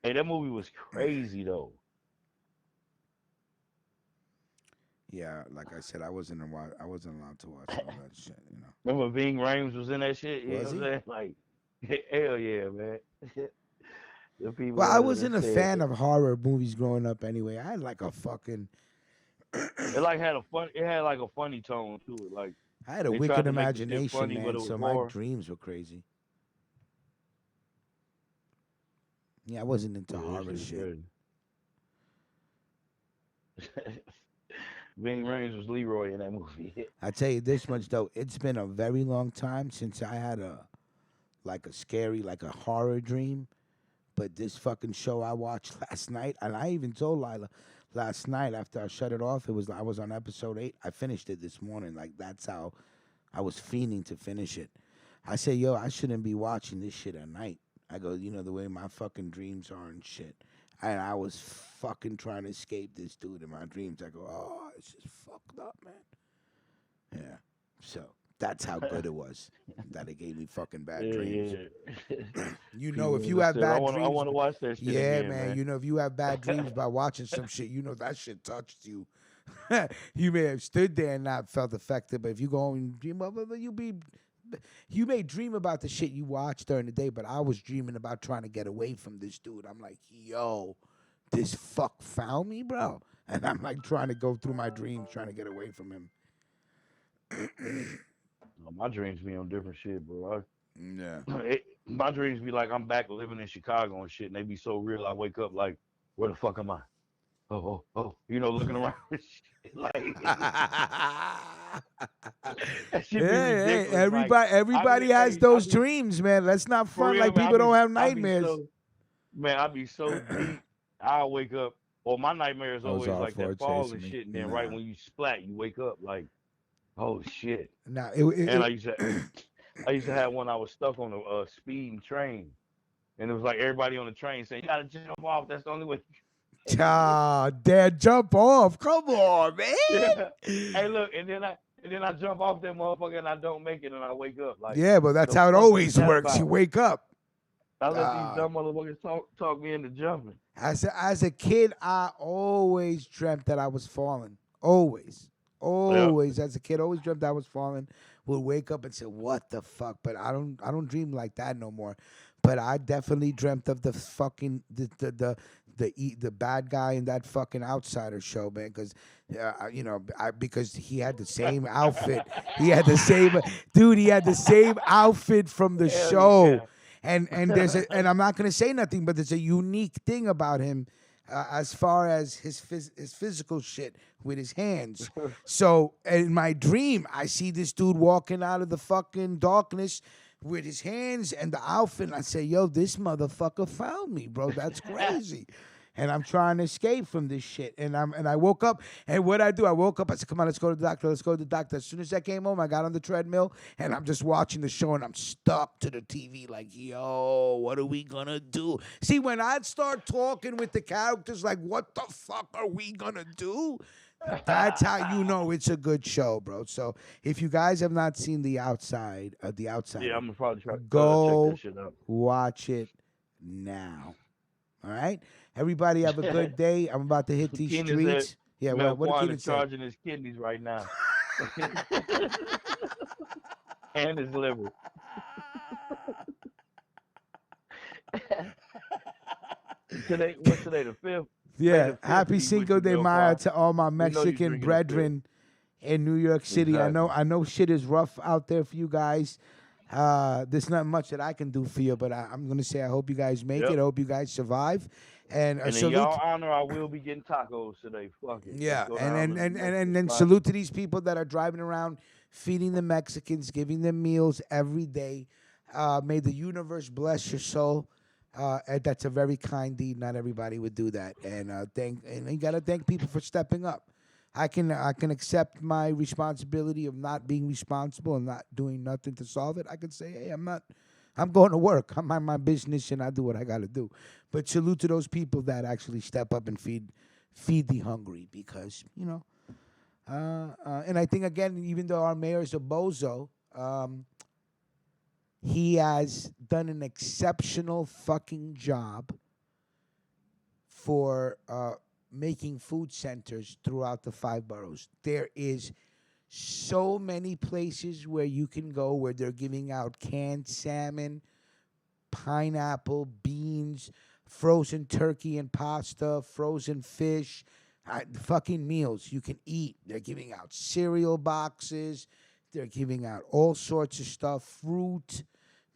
Hey, that movie was crazy though. Yeah, like I said, I wasn't allowed to watch all that shit. Remember Ving Rhames was in that shit? You know Was what I'm he? saying? Like, hell yeah, man. The people Well, I under the wasn't a stairs. fan of horror movies growing up anyway. I had like a fucking, It like had a fun. It had like a funny tone to it. Like I had a they tried wicked to make the shit imagination, funny, but man. it was So my horror. dreams were crazy. Yeah, I wasn't into Yeah, that horror shit was shit. crazy. Ving Rhames was Leroy in that movie. I tell you this much though, it's been a very long time since I had a scary, like a horror dream. But this fucking show I watched last night, and I even told Lila last night after I shut it off, I was on episode 8. I finished it this morning. Like that's how I was fiending to finish it. I said, yo, I shouldn't be watching this shit at night. I go, the way my fucking dreams are and shit. And I was fucking trying to escape this dude in my dreams. I go, oh, it's just fucked up, man. Yeah. So that's how good it was that it gave me fucking bad dreams. Yeah. If People you have understood. bad I dreams, want to watch that shit yeah, again, man. man. If you have bad dreams by watching some shit, that shit touched you. You may have stood there and not felt affected, but if you go and dream of it, you may dream about the shit you watch during the day, but I was dreaming about trying to get away from this dude. I'm like, yo, this fuck found me, bro. And I'm like trying to go through my dreams, trying to get away from him. My dreams be on different shit, bro. Yeah. My dreams be like I'm back living in Chicago and shit, and they be so real. I wake up like, where the fuck am I? Oh, looking around and shit. Like that shit be Hey, ridiculous. Like everybody has I those be dreams, man. Let's not for front real, like man. people don't have I be nightmares. so man. I be so deep. I wake up. Or my nightmare is I was always all like for that it fall chasing and me. shit, and then right Nah. when you splat, you wake up like, oh shit. Nah, And I used to have one. I was stuck on a speeding train, and it was like everybody on the train saying, "You gotta jump off. That's the only way." Dad, jump off. Come on, man. Yeah. Hey, look, and then I jump off that motherfucker and I don't make it and I wake up. Like, Yeah, but that's the how it fuck was always that works. You about? wake up. I let these dumb motherfuckers talk me into jumping. As a kid, I always dreamt that I was falling. Always. Yeah. Always. As a kid, always dreamt I was falling. Would wake up and say, what the fuck? But I don't dream like that no more. But I definitely dreamt of the fucking the bad guy in that fucking Outsider show, man. Because because he had the same outfit. He had the same dude. He had the same outfit from the Hell show. yeah. And and I'm not gonna say nothing, but there's a unique thing about him as far as his physical shit with his hands. So in my dream, I see this dude walking out of the fucking darkness with his hands and the outfit. And I say, yo, this motherfucker found me, bro. That's crazy. And I'm trying to escape from this shit. And I woke up, and what I do, I woke up, I said, come on, let's go to the doctor, let's go to the doctor. As soon as I came home, I got on the treadmill, and I'm just watching the show, and I'm stuck to the TV like, yo, what are we gonna do? See, when I'd start talking with the characters, like, what the fuck are we gonna do? That's how you know it's a good show, bro. So if you guys have not seen The Outside, Yeah, Outsider, I'm gonna probably try check go that shit out. watch it now. All right? Everybody have a good day. I'm about to hit these Keenan said streets. Yeah, what did Melquan Keenan is say? charging his kidneys right now. And his liver. What's today, the 5th? Yeah, the 5th happy be with Cinco you, de Mayo Melquan. to all my We know you Mexican drinking the 5th. brethren in New York City. Exactly. I know shit is rough out there for you guys. There's not much that I can do for you, but I'm gonna say I hope you guys make Yep. it. I hope you guys survive. And And in salute. y'all honor, I will be getting tacos today. Fuck it. Yeah, Let's go and down and, to the and, and, Mexican and then spot. salute to these people that are driving around, feeding the Mexicans, giving them meals every day. May the universe bless your soul. And that's a very kind deed. Not everybody would do that, and you gotta thank people for stepping up. I can accept my responsibility of not being responsible and not doing nothing to solve it. I can say, hey, I'm going to work. I mind my business and I do what I got to do. But salute to those people that actually step up and feed the hungry, because and I think again, even though our mayor is a bozo, he has done an exceptional fucking job for making food centers throughout the 5 boroughs. There is so many places where you can go where they're giving out canned salmon, pineapple, beans, frozen turkey and pasta, frozen fish, fucking meals you can eat. They're giving out cereal boxes. They're giving out all sorts of stuff, fruit,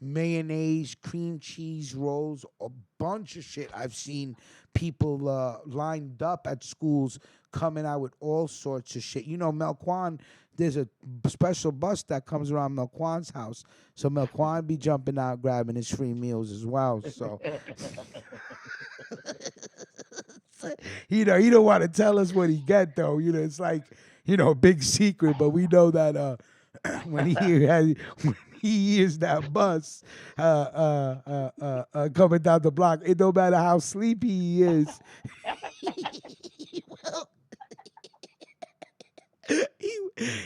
mayonnaise, cream cheese rolls, a bunch of shit. I've seen people lined up at schools coming out with all sorts of shit. Melquan, there's a special bus that comes around Melquan's house. So Melquan be jumping out grabbing his free meals as well. So he don't want to tell us what he get though. It's like, a big secret, but we know that when when he hears that bus coming down the block, it don't matter how sleepy he is.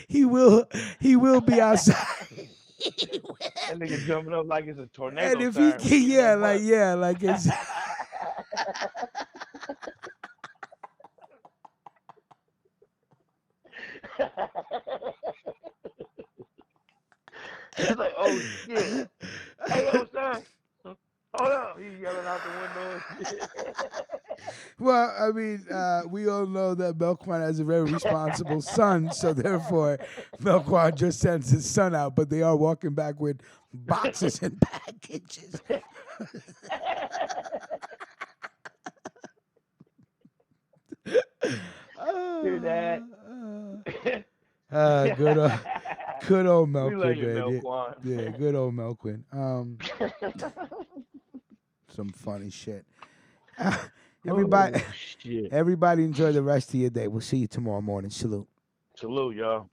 he will be outside. That nigga jumping up like it's a tornado. And if he can, like it's. It's like, oh shit. Hey, yo, son. Hold up. He's yelling out the window and shit. Well, I mean, we all know that Melquan has a very responsible son, so therefore Melquan just sends his son out, but they are walking back with boxes and packages. Hear that? Good old We love you, Melquin, man. Melquan. Yeah, good old Melquin. Some funny shit. Everybody, Oh, shit. everybody enjoy the rest of your day. We'll see you tomorrow morning. Salute. Salute, y'all.